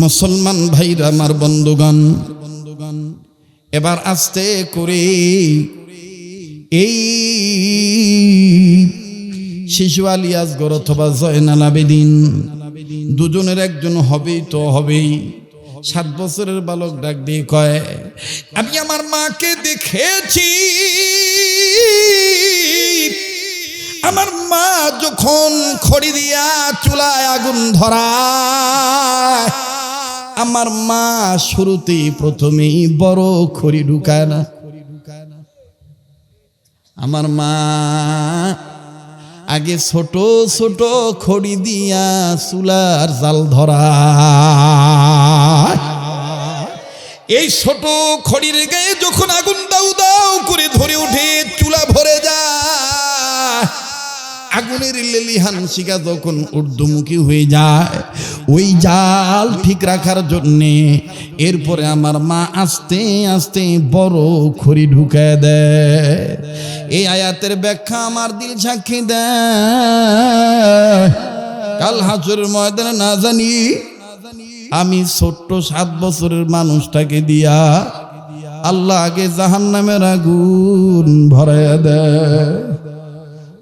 মুসলমান ভাইরা আমার বন্ধুগণ, এবার আস্তে করে এই শিশু আলী আসগর অথবা জয়নাল আবেদিন দুজনের একজন হবেই তো হবেই। 7 বছরের বালক ডাক দিয়ে কয় আমি আমার মাকে দেখেছি, আমার মা যখন খড়ি দিয়া চুলায় আগুন ধরায় আমার মা শুরুতেই প্রথমেই বড় খড়ি ঢুকায় না, আমার মা আগে ছোট ছোট খড়ি দিয়া চুলার জাল ধরা। এই ছোট খড়ির গায়ে যখন আগুন দাউ দাউ করে ধরে উঠে চুলা ভরে যায়, আগুনের লেলিহান শিখা যখন ঊর্ধ্বমুখী হয়ে যায় ওই জাল ঠিক রাখার জন্যে এরপরে আমার মা আস্তে আস্তে বড় খড়ি ঢুকায় দেয়। এই আয়াতের ব্যাখ্যা আমার দিল সাক্ষী দেয়, কাল হাসরের ময়দানে না জানি আমি ছোট্ট 7 বছরের মানুষটাকে দিয়া আল্লাহ আগে জাহান্নামের আগুন ভরাইয়া দেয়।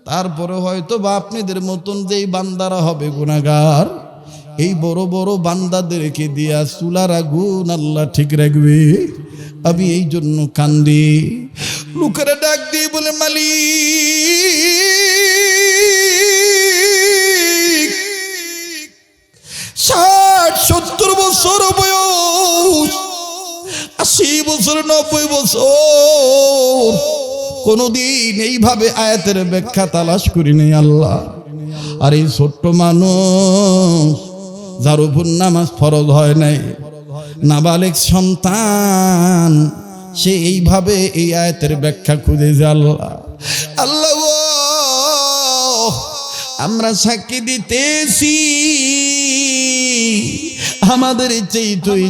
তারপরে হয়তো বা আপনাদের মতন যেই বান্দারা হবে গুনাহগার এই বড় বড় বান্দাদেরকে দিয়া চুলার আগুন আল্লাহ ঠিক রাখবে। আমি এই জন্য কান্দি। লোকেরা ডাক দিয়ে বলে মালিক 60-70 বছর বয়স, 80 বছর 90 বছর কোনদিন এইভাবে আয়াতের ব্যাখ্যা তালাশ করি নাই আল্লাহ। আর এই ছোট্ট মানুষ যার উপর নামাজ ফরজ হয় নাই, নাবালেগ সন্তান, সে এইভাবে এই আয়াতের ব্যাখ্যা খুঁজেছে আল্লাহ। আল্লাহ আমরা সাক্ষী দিতেছি আমাদের এই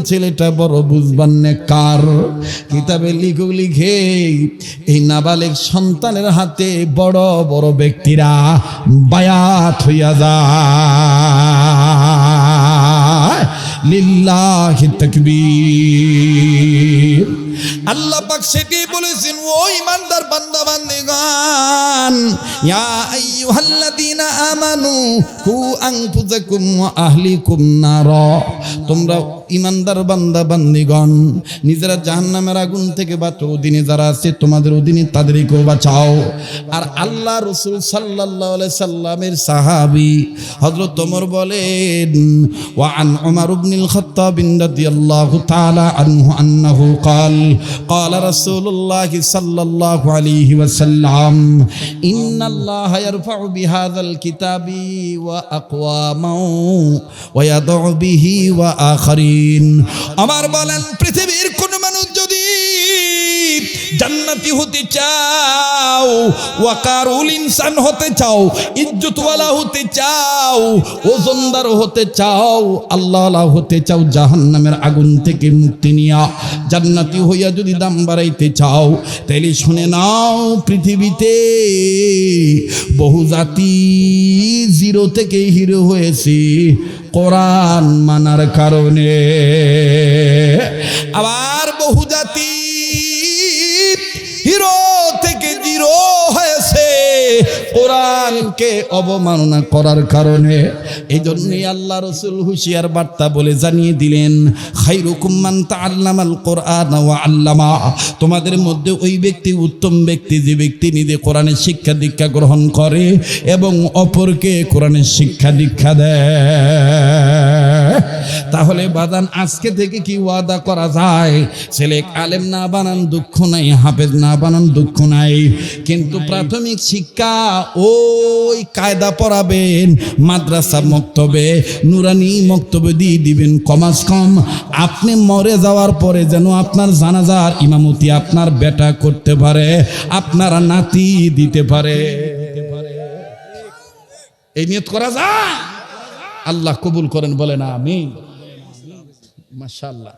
ছেলেটা বড় বুঝবান নেকার। কিতাবে লিখে এই নাবালেগ সন্তানের হাতে বড় বড় ব্যক্তিরা বায়াত হইয়া যায়। লিল্লাহি তাকবীর। আল্লাহ পাক সেটি বলেছেন, ও ইমানদার বান্দা বান্দিগণ, ইয়া আইয়ুহাল্লাযীনা আমানু কু আনফুসাকুম ওয়া আহলিকুম নারা, তোমরা ইমানদার বান্দা বান্দিগণ, নিজেরা জাহান্নামের আগুন থেকে বাঁচো, অধীনে যারা আছে তোমাদের অধীনে তাদেরকেও বাঁচাও। আর আল্লাহ রাসূল সাল্লাল্লাহু আলাইহি সাল্লামের সাহাবী হযরত ওমর বলেন, ওয়া আন উমর ইবনুল খাত্তাব রাদিয়াল্লাহু তাআলা আনহু আন্নাহু قال رسول الله صلى الله عليه وسلم إن الله يرفع بهذا الكتاب وأقواما ويضع به وآخرين। আমার বলেন, পৃথিবীর কোন মানুষ যদি জান্নাতি হতে চাও, ওয়াকারুল ইনসান হতে চাও, ইজ্জতওয়ালা হতে চাও, ওজনদার হতে চাও, আল্লাহওয়ালা হতে চাও, জাহান্নামের আগুন থেকে মুক্তি নিয়া জান্নাতি হইয়া যদি দাম বাড়াইতে চাও, তাইলে শুনে নাও, পৃথিবীতে বহু জাতি জিরো থেকে হিরো হয়েছে কোরআন মানার কারণে। আবার বহু জাতি হিরো থেকে জিরো হয়েছে কোরআনকে অবমাননা করার কারণে। এই জন্যই আল্লাহ রাসূল হুঁশিয়ার বার্তা বলে জানিয়ে দিলেন, খায়রুকুম মান তাআল্লামাল কোরআন ওয়া আল্লামা। তোমাদের মধ্যে ওই ব্যক্তি উত্তম ব্যক্তি যে ব্যক্তি নিজে কোরআনের শিক্ষা দীক্ষা গ্রহণ করে এবং অপরকে কোরআনের শিক্ষা দীক্ষা দেয়। তাহলে বাদান আজকে থেকে কি ওয়াদা করা যায়? ছেলে আলেম না বানান দুঃখ নাই, হাফেজ না বানান দুঃখ নাই, কিন্তু প্রাথমিক শিক্ষা ওই কায়দা পড়াবেন, মাদ্রাসা মক্তবে নুরানি মক্তবে দিয়ে দিবেন। কমাস কম আপনি মরে যাওয়ার পরে যেন আপনার জানাজার ইমামতি আপনার বেটা করতে পারে, আপনার নাতি দিতে পারে। এই নিয়ত করা যায়, আল্লাহ কবুল করেন, বলেন আমিন। মাশাআল্লাহ।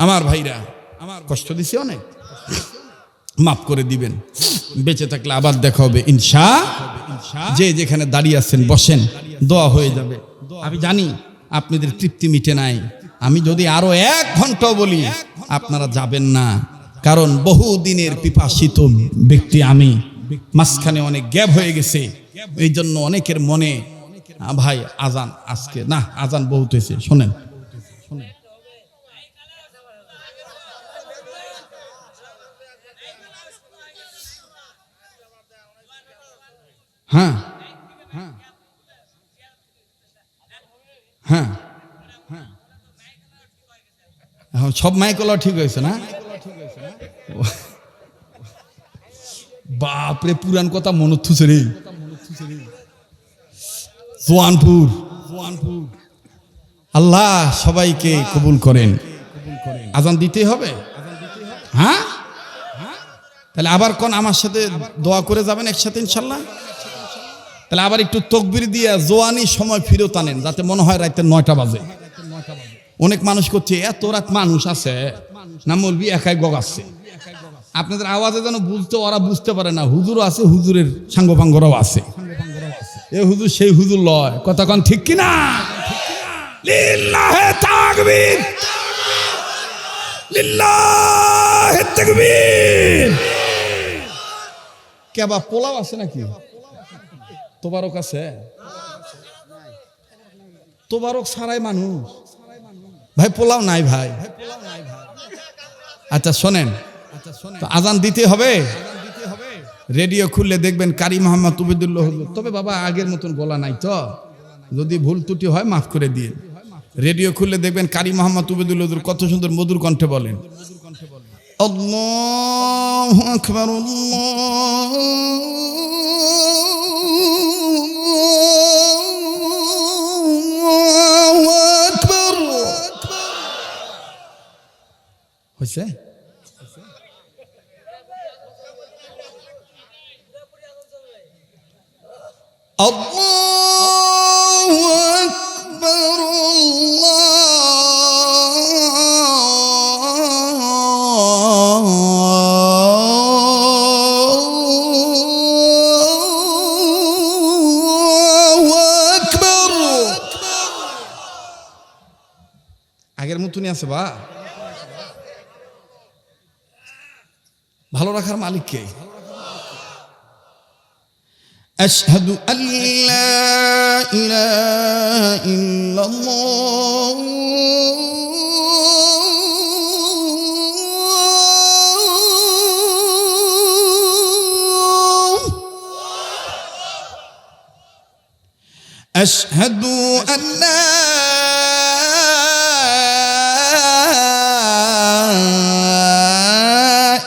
আমার ভাইরা, আমার কষ্ট দিছি অনেক, মাফ করে দিবেন। বেঁচে থাকলে আবার দেখা হবে ইনশাআল্লাহ। যে যেখানে দাঁড়িয়ে আছেন বসেন, দোয়া হয়ে যাবে। আমি জানি আপনাদের তৃপ্তি মিটে নাই, আমি যদি আরো 1 ঘন্টা বলি আপনারা যাবেন না, কারণ বহু দিনের পিপাসিত ব্যক্তি আমি। মাঝখানে অনেক গ্যাপ হয়ে গেছে, এই জন্য অনেকের মনে ভাই আজান আজকে না, আজান বহুত হয়েছে, শোনেন। হ্যাঁ হ্যাঁ হ্যাঁ হ্যাঁ, সব মাইকলা ঠিক হয়েছে না? বাপরে, পুরান কথা মনে থুছে রে। জোয়ানপুর, আল্লাহ সবাইকে কবুল করেন। আজান দিতে হবে, হ্যাঁ? তাহলে আবার কোন আমার সাথে দোয়া করে যাবেন একসাথে ইনশাল্লাহ। তাহলে আবার একটু তাকবীর দিয়ে জোয়ানি সময় ফিরত আনেন, যাতে মনে হয় রাতে 9টা বাজে। অনেক মানুষ করছে, এত রাত মানুষ আছে না, মৌলবি একাই গগাচ্ছে। আপনাদের আওয়াজে যেন বুঝতে, ওরা বুঝতে পারে না, হুজুরও আছে, হুজুরের সাঙ্গপাঙ্গরাও আছে। এ হুজুর সেই হুজুর লয়, কথা কন ঠিক কিনা? লিল্লাহে তাকবীর, লিল্লাহে তাকবীর। কেবা পোলাও আছে নাকি? তোবারক আছে? তোবারক ছাড়াই মানুষ ভাই, পোলাও নাই ভাই। আচ্ছা শোনেন, আজান দিতে হবে। রেডিও খুললে দেখবেন কারি মোহাম্মদ উবেদুল্লাহ হুজুর। তবে বাবা আগের মতন বলা নাই তো, যদি ভুল ত্রুটি হয় মাফ করে দিয়ে। রেডিও খুললে দেখবেন কারি মোহাম্মদ উবেদুল্লাহ হুজুর কত সুন্দর মধুর কণ্ঠে বলেন, আল্লাহু আকবার, আল্লাহু আকবার। হইছে? আল্লাহু আকবার, আল্লাহু আকবার। আগের মতনই আছে বা? ভালো রাখার মালিক কে? আশহাদু আল্লা ইলাহা ইল্লাল্লাহ আশহাদু আল্লা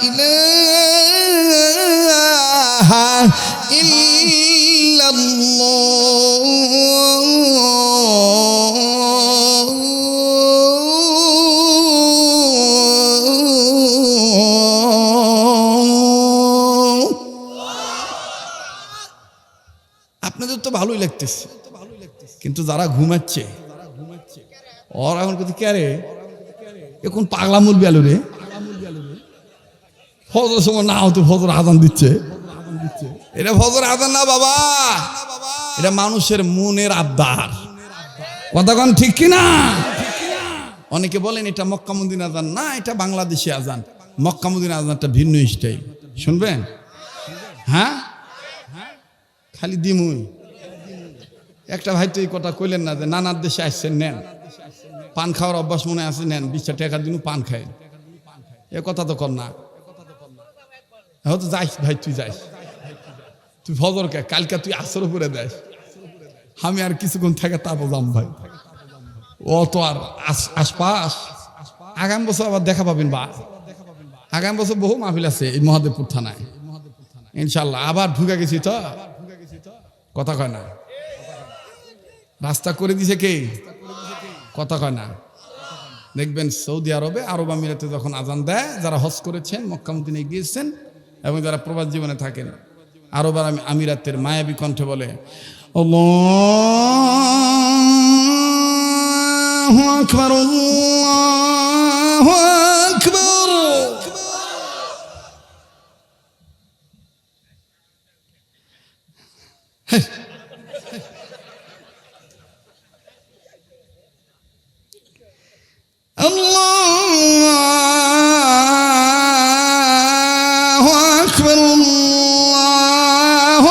ইলাহা আপনাদের তো ভালোই লাগতেছে, কিন্তু যারা ঘুমাচ্ছে ওরা এখন কোথায় কে রে, এখন পাগলা মুল বেলু রে, ফজর সময় না হতো ফজর আজান দিচ্ছে। এটা ফজর আজান না বাবা, এটা মানুষের মনের আবদার। কথা কোন ঠিক কিনা? অনেকে বলেন এটা মক্কা মদিনা আজান, না এটা বাংলাদেশি আজান। মক্কা মদিনা আজানটা ভিন্ন স্টাইল, শুনবেন? হ্যাঁ, খালি দিমুই একটা ভাই তো এই কথা কইলেন না যে নানার দেশে আসছেন, নেন পান খাওয়ার অভ্যাস মনে আছে, নেন 20 টাকা দিন পান খায়, এ কথা তো কর না। হয়তো যাইস ভাই, তুই যাইস, তুই ফজর কে কালকে তুই আসর করে দেস, আমি আর কিছুক্ষণ থেকে তারপর যাম ভাই। ও তো আর আশপাশ, আগামী বছর আবার দেখা পাবেন বা আগামী বছর বহু মাহফিল আছে এই মহাদেবপুর থানায় ইনশাল্লাহ। আবার ঢুকে গেছি তো, কথা কয় না। রাস্তা করে দিছে কে? কথা কয় না। দেখবেন সৌদি আরবে, আরব আমিরাতে যখন আজান দেয়, যারা হজ করেছেন, মক্কা মদিনায় গিয়েছেন এবং যারা প্রবাস জীবনে থাকেন, আরব আর আমিরাতের মায়াবী কণ্ঠে বলে আল্লাহু আকবার, আল্লাহু আকবার। আল্লাহু আকবার, আল্লাহু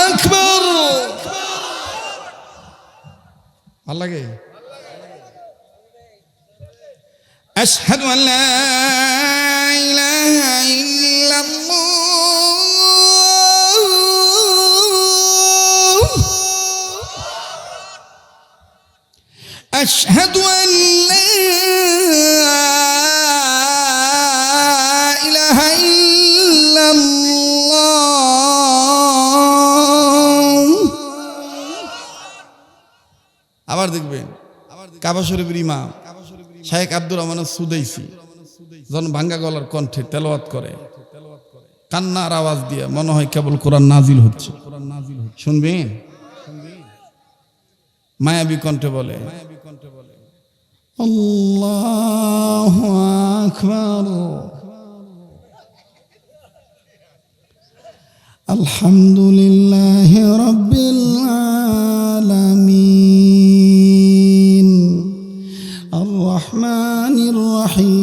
আকবার। ভাল লাগে? আশহাদু আল্লা ইলাহা ইল্লাল্লাহ, আশহাদু আল্লা ইলাহা ইল্লাল্লাহ। আবার দেখবেন কাবা শরীফের ইমাম শাইখ আব্দুর রহমান সুদাইসি যখন ভাঙ্গা গলার কণ্ঠে তেলাওয়াত করে, কান্নার আওয়াজ দিয়ে, মনে হয় কেবল কোরআন নাজিল হচ্ছে। শুনবেন? মায়াবী কণ্ঠে বলে আল্লাহু আকবার, আলহামদুলিল্লাহি রাব্বিল আলামিন, আর রহমানির রহিম,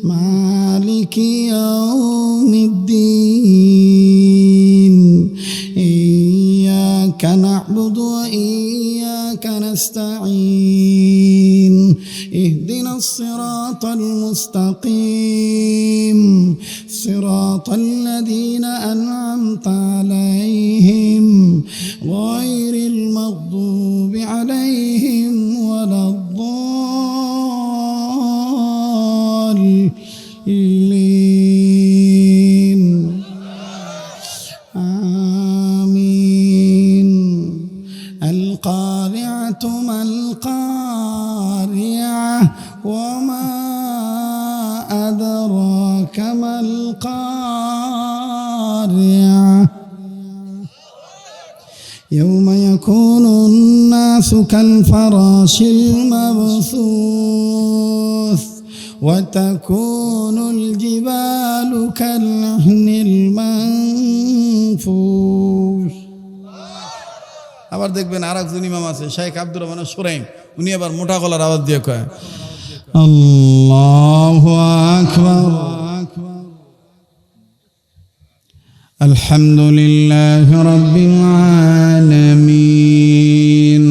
মালিকি ইয়াউমিদ্দিন, ইয়্যাকা না'বুদু ওয়া ইয়্যাকা নাস্তাঈন, ইহদিনাস সিরাতাল মুস্তাকিম, সিরাতাল লাযীনা আন'আমতা আলাইহিম গায়রিল মাগদুবি আলাইহিম ওয়ালাদ-দাল্লিন। আমিন। আল কারিআতু মাল কারিআ ওয়া মা আদরাকা মাল কারিআ, يوم يكون الناس كالفراش المبثوث وتكون الجبال كالعهن المنفوش। আবার দেখবেন আরেকজন ইমাম আছে শাইখ আব্দুর রহমান সুরাইম, উনি আবার মোটা গলার আওয়াজ দিয়ে কয় আল্লাহু আকবার, আলহামদুলিল্লাহি রাব্বিল আলামিন,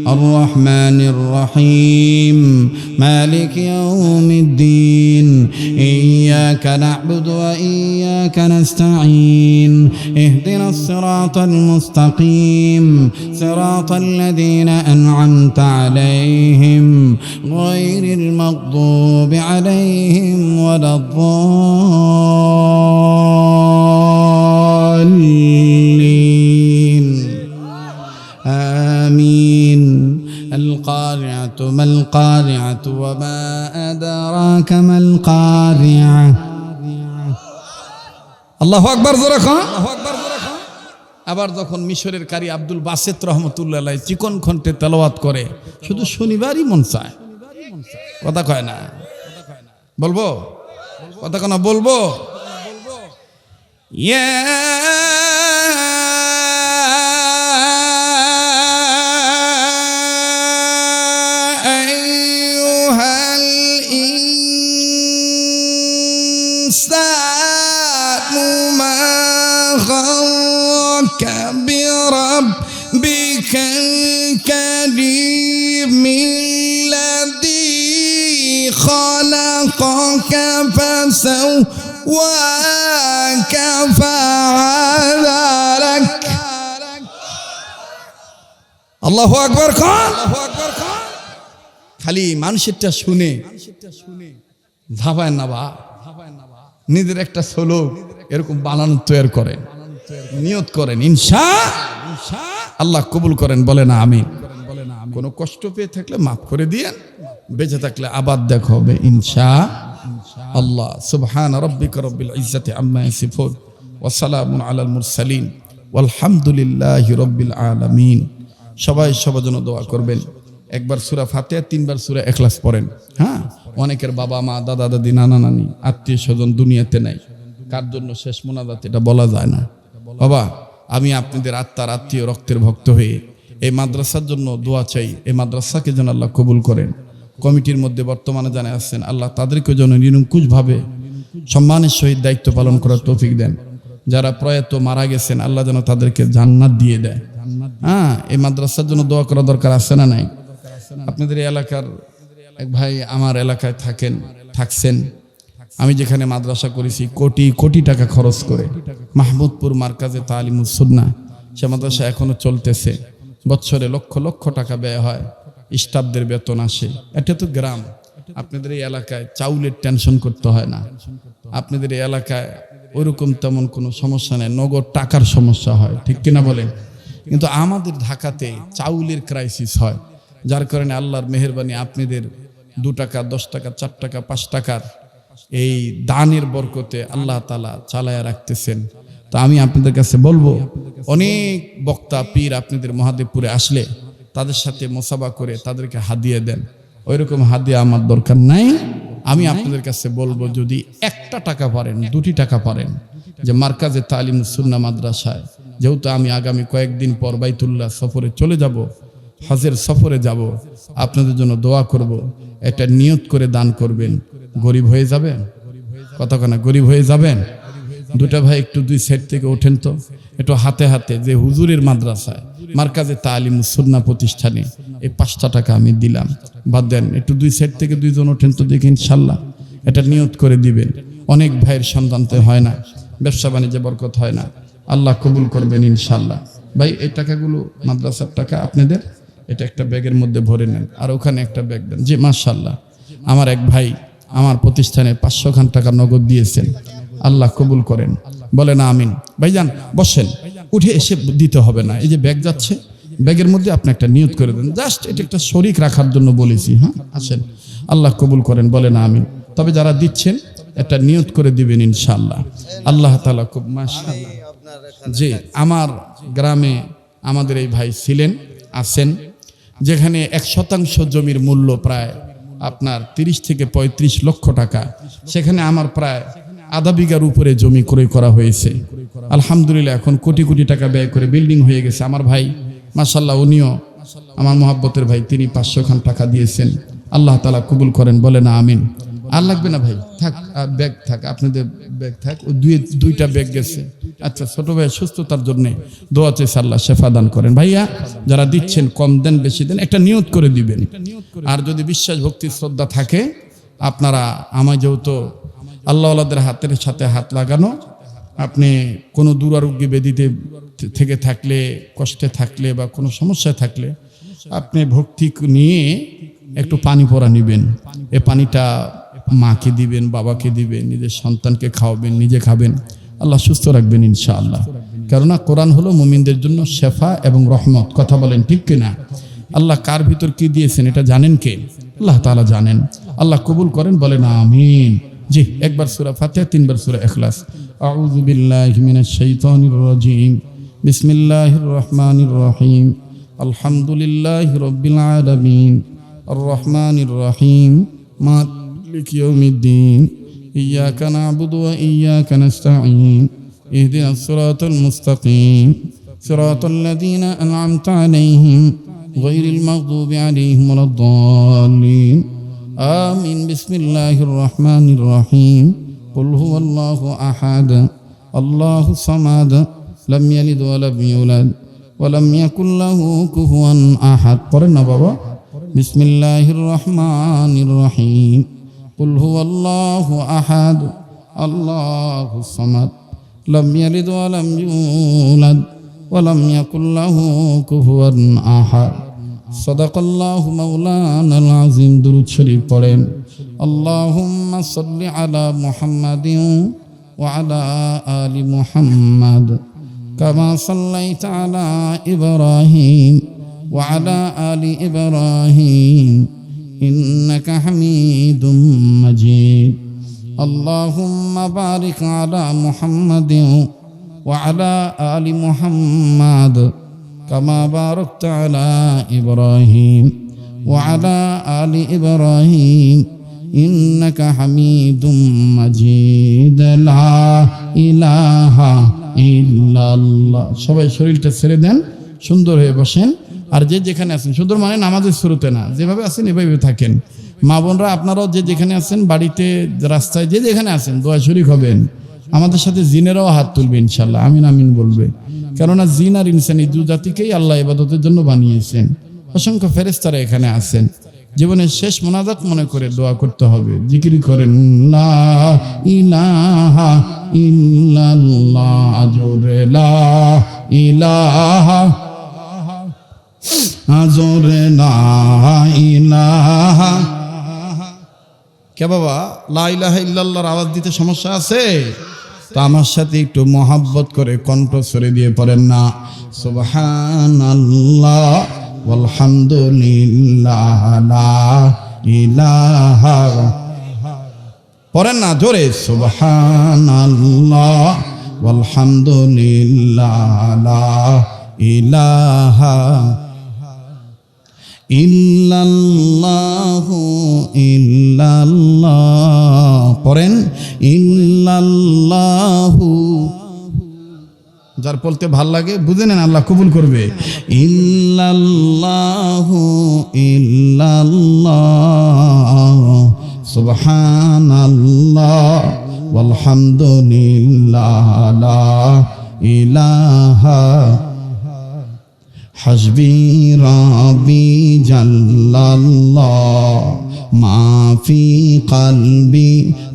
الرحمن الرحيم مالك يوم الدين إياك نعبد وإياك نستعين اهدنا الصراط المستقيم صراط الذين أنعمت عليهم غير المغضوب عليهم ولا الضالين آمين القارعة ما القارعة وما أدراك ما القارعة الله أكبر زرقا আবার যখন মিশরের কারি আব্দুল বাসেত রহমতুল্লাহ আলাইহি চিকন কণ্ঠে তেলাওয়াত করে শুধু শনিবারই মন চায় কথা কয় না বলবো কথা কেন বলবো ইয়া আইয়ুহাল ইনসানু মা بربك الكريم الذي خلقك فسواك فعدلك الله أكبر খালি মানুষেরটা শুনে ধাবায় না বা নিজের একটা শ্লোক এরকম বানানো তৈরি করেন নিয়ত করেন ইনশাআল্লাহ কবুল করেন বলেন আমিন কোনো কষ্ট পেয়ে থাকলে মাফ করে দিয়েন বেঁচে থাকলে আবার দেখা হবে ইনশাআল্লাহ সুবহান রাব্বিকা রব্বিল ইজ্জাতি আম্মা ইয়াসিফুন ওয়া সালামুন আলাল মুরসালিন ওয়ালহামদুলিল্লাহি রাব্বিল আলামিন সবাই সবার জন্য দোয়া করবেন একবার সূরা ফাতিহা তিনবার সূরা ইখলাস পড়েন হ্যাঁ অনেকের বাবা মা দাদা দাদি নানা নানি আত্মীয় স্বজন দুনিয়াতে নাই কার জন্য শেষ মোনাজাত এটা বলা যায় না বাবা আমি আপনাদের আত্মার আত্মীয় রক্তের ভক্ত হয়ে এই মাদ্রাসার জন্য দোয়া চাই এই মাদ্রাসাকে যেন আল্লাহ কবুল করেন কমিটির মধ্যে বর্তমানে জানা আছেন আল্লাহ তাদেরকে যেন নিরঙ্কুশভাবে সম্মানের সহিত দায়িত্ব পালন করার তৌফিক দেন যারা প্রয়াত মারা গেছেন আল্লাহ যেন তাদেরকে জান্নাত দিয়ে দেয় হ্যাঁ এই মাদ্রাসার জন্য দোয়া করা দরকার আছে না নাই আপনাদের এই এলাকার এক ভাই আমার এলাকায় থাকছেন আমি যেখানে মাদ্রাসা করেছি কোটি কোটি টাকা খরচ করে মাহমুদপুর মার্কাজে তালিমুস সুন্নাহ সে মাদ্রাসা এখনো চলতেছে বছরে লক্ষ লক্ষ টাকা ব্যয় হয় স্টাফদের বেতন আসে এটা তো গ্রাম আপনাদের এই এলাকায় চাউলের টেনশন করতে হয় না আপনাদের এই এলাকায় ওইরকম তেমন কোনো সমস্যা নেই নগদ টাকার সমস্যা হয় ঠিক কিনা বলেন কিন্তু আমাদের ঢাকাতে চাউলের ক্রাইসিস হয় যার কারণে আল্লাহর মেহেরবানি আপনাদের 2 টাকা 10 টাকা 4 টাকা 5 টাকার এই দানের বরকতে আল্লাহ তাআলা চালায়া রাখতেছেন তা আমি আপনাদের কাছে বলবো অনেক বক্তা পীর আপনাদের মহাদেবপুরে আসলে তাদের সাথে মোসাবা করে তাদেরকে হাদিয়া দেন ওইরকম হাদিয়া আমার দরকার নাই আমি আপনাদের কাছে বলবো যদি 1টা টাকা পারেন 2টি টাকা পারেন যে মার্কাজে তালিমুস সুন্নাহ মাদ্রাসায় যেহেতু আমি আগামী কয়েকদিন পর বাইতুল্লাহ সফরে চলে যাব হজের সফরে যাব আপনাদের জন্য দোয়া করব এটা নিয়ত করে দান করবেন গরিব হয়ে যাবেন কতখানা গরিব হয়ে যাবেন দুটা ভাই একটু 2 সাইড থেকে ওঠেন তো একটু হাতে হাতে যে হুজুরের মাদ্রাসায় মার্কাজে তালিমুস সুন্নাহ প্রতিষ্ঠানে এই 5টা টাকা আমি দিলাম বাদ দেন একটু 2 সাইড থেকে 2 জন ওঠেন তো দেখি ইনশাআল্লাহ এটা নিয়ত করে দিবেন অনেক ভাইয়ের সন্তানতে হয় না ব্যবসা বাণিজ্যে বরকত হয় না আল্লাহ কবুল করবেন ইনশাআল্লাহ ভাই এই টাকাগুলো মাদ্রাসার টাকা আপনাদের এটা একটা ব্যাগের মধ্যে ভরে নেন আর ওখানে একটা ব্যাগ দেন জি মাশাআল্লাহ আমার এক ভাই আমার প্রতিষ্ঠানে 500 খান টাকা নগদ দিয়েছেন আল্লাহ কবুল করেন বলেন আমিন ভাইজান বসেন উঠে এসে দিতে হবে না এই যে ব্যাগ যাচ্ছে ব্যাগের মধ্যে আপনি একটা নিয়ত করে দেন জাস্ট এটা একটা শরীক রাখার জন্য বলেছি হ্যাঁ আসেন আল্লাহ কবুল করেন বলেন আমিন তবে যারা দিচ্ছেন একটা নিয়ত করে দিবেন ইনশাআল্লাহ আল্লাহ তাআলা খুব মাশাআল্লাহ জি আমার গ্রামে আমাদের এই ভাই ছিলেন আছেন যেখানে 1% জমির মূল্য প্রায় আপনার 30 থেকে 35 লক্ষ টাকা সেখানে আমার প্রায় আধা বিঘার উপরে জমি ক্রয় করা হয়েছে আলহামদুলিল্লাহ এখন কোটি কোটি টাকা ব্যয় করে বিল্ডিং হয়ে গেছে আমার ভাই মাশাআল্লাহ উনিও আমার মহব্বতের ভাই তিনি 500 খান টাকা দিয়েছেন আল্লাহ তাআলা কবুল করেন বলেন আমিন আর লাগবে না ভাই, থাক ব্যাগ থাক, আপনাদের ব্যাগ থাক। ও দুইটা ব্যাগ গেছে। আচ্ছা, ছোট ভাই সুস্থতার জন্য দোয়া চেয়ে আল্লাহ শেফা দান করেন। ভাইয়া যারা দিচ্ছেন কম দেন বেশি দেন, একটা নিয়ত করে দিবেন। আর যদি বিশ্বাস ভক্তি শ্রদ্ধা থাকে আপনারা, আমায় যেহেতু আল্লাহওয়ালাদের হাতের সাথে হাত লাগানো, আপনি কোনো দুরারোগ্য ব্যাধিতে থেকে থাকলে, কষ্টে থাকলে বা কোনো সমস্যায় থাকলে আপনি ভক্তি নিয়ে একটু পানি পড়া নেবেন। এ পানিটা মাকে দিবেন, বাবাকে দিবেন, নিজের সন্তানকে খাওয়াবেন, নিজে খাবেন, আল্লাহ সুস্থ রাখবেন ইনশাআল্লাহ। কেননা কোরআন হলো মুমিনদের জন্য শেফা এবং রহমত। কথা বলেন ঠিক কিনা? আল্লাহ কার ভিতর কি দিয়েছেন এটা জানেন কে? আল্লাহ তাআলা জানেন। আল্লাহ কবুল করেন, বলেন আমিন। জি, একবার সূরা ফাতিহা, তিনবার সূরা ইখলাস। আউযু বিল্লাহি মিনাশ শাইতানির রাজীম, বিসমিল্লাহির রহমানির রহিম, আলহামদুলিল্লাহি রাব্বিল আলামিন, আর রহমানির রহিম, মালিকি ইয়াউমিদ্দিন, ইয়াকা না'বুদু ওয়া ইয়াকা নাস্তাঈন, ইহদিনাস সিরাতাল মুস্তাকিম, সিরাতাল লাযীনা আন'আমতা আলাইহিম গায়রিল মাগদুবি আলাইহিম ওয়ালাদ-দাল্লিন। آمين. بسم الله الرحمن الرحيم. قل هو الله أحد الله الصمد لم يلد ولم يولد ولم يكن له كفوا أحد. قرنا بابا. بسم الله الرحمن الرحيم. قل هو الله أحد الله الصمد لم يلد ولم يولد ولم يكن له كفوا أحد. সদাকাল্লাহু মাওলানাল আযীম। দুরূদ শরীফ পড়েন। আল্লাহুম্মা সাল্লি আলা মুহাম্মাদিন ওয়া আলা আলি মুহাম্মাদ কামা সাল্লাইতা আলা ইব্রাহিম ওয়া আলা আলি ইব্রাহিম ইন্নাকা হামিদুম মাজিদ। আল্লাহুম্মা বারিক আলা মুহাম্মাদিন ওয়া আলা আলি মুহাম্মাদ كما باركت على إبراهيم وعلى آل إبراهيم إنك حميد مجيد. لا إله إلا الله. সবাই শরীরটা ছেড়ে দেন, সুন্দর হয়ে বসেন। আর যে যেখানে আছেন, সুন্দর মানে নামাজের শুরুতে না, যেভাবে আছেন এভাবে থাকেন। মা বোনরা আপনারাও যে যেখানে আছেন, বাড়িতে, রাস্তায়, যে যেখানে আছেন দোয়া শরীক হবেন। আমাদের সাথে জিনেরাও হাত তুলবে ইনশাল্লাহ, আমিন আমিন বলবে। কেননা জিন আর ইনসান এই দু জাতিকেই আল্লাহ ইবাদতের জন্য বানিয়েছেন। অসংখ্য ফেরেশতারা এখানে আছেন। জীবনের শেষ মোনাজাত মনে করে দোয়া করতে হবে। জিকির করেন লা ইলাহা ইল্লাল্লাহ, জোরে লা ইলাহা, জোরে লা ইলাহা। কে বাবা, লা ইলাহা ইল্লাল্লাহর আওয়াজ দিতে সমস্যা আছে? তো আমার সাথে একটু মহাব্বত করে কণ্ঠ ছেড়ে দিয়ে পড়েন না, সুবহানাল্লাহ ওয়ালহামদুলিল্লাহ লা ইলাহা। পড়েন না জোরে, সুবহানাল্লাহ ওয়ালহামদুলিল্লাহ লা ইলাহা ইল্লাল্লাহু ইল্লাল্লাহ। পড়েন ইল্লাল্লাহু। যার বলতে ভাল লাগে বুঝে নেন, আল্লাহ কবুল করবে। ইল্লাল্লাহু ইল্লাল্লাহ, সুবহানাল্লাহ ওয়ালহামদুলিল্লাহ লা ইলাহা। হাসবি রাব্বি জাল্লাল্লাহ মা ফি কলবি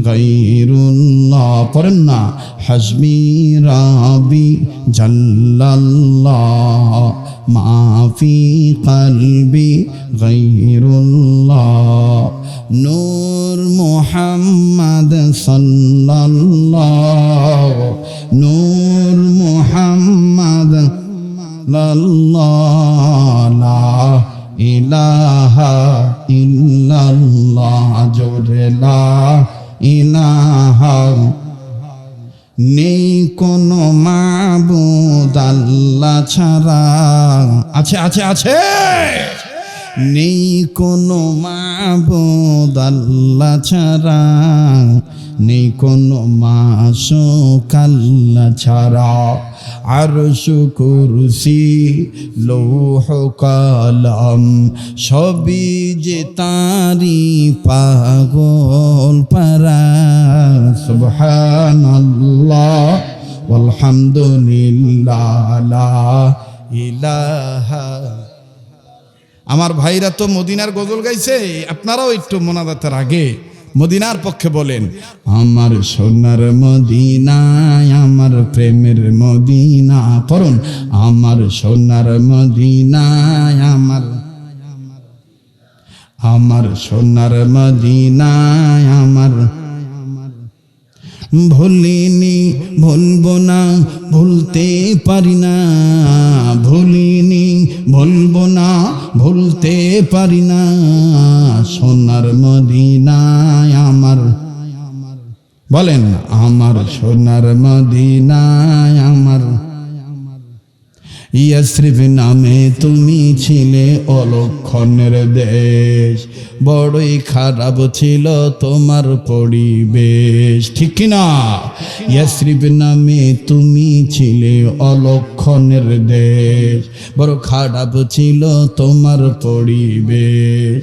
গায়রুল্লাহ। পড়েন না, হাসবি রাব্বি জাল্লাল্লাহ মা ফি কলবি গায়রুল্লাহ। নূর মুহাম্মদ সাল্লাল্লাহ, নূর মুহাম্মদ লা ইলাহা ইল্লাল্লাহ, জোরে লা ইলাহা। নেই কোনো মাবুদ আল্লাহ ছাড়া, আছে আছে আছে। নেই কোনো মাবুদ আল্লাহ ছাড়া, নেই কোনো মাশূক আল্লাহ ছাড়া। আরশ কুরসি লৌহ কলম সবই যে তারি পাগল পারা সুবহানাল্লাহ আলহামদুলিল্লাহ লা ইলাহা। আমার ভাইরা তো মদিনার গজল গাইছে, আপনারাও একটু মোনাজাতের আগে মদিনার পক্ষে বলেন, আমার সোনার মদিনায় আমার প্রেমের মদিনা। পড়ুন, আমার সোনার মদিনায় আমার সোনার মদিনায় আমার ভুলিনি ভুলবো না ভুলতে পারি না, ভুলিনি ভুলবো না ভুলতে পারি না, সোনার মদিনায় আমার। বলেন, আমার সোনার মদিনায় আমার। ইয়াসরিফ নামে তুমি ছিলে অলক্ষণের দেশ, বড়ই খারাপ ছিল তোমার পরিবেশ, ঠিক কিনা? ইয়াসরিফ নামে তুমি ছিলে অলক্ষণের দেশ, বড় খারাপ ছিল তোমার পরিবেশ।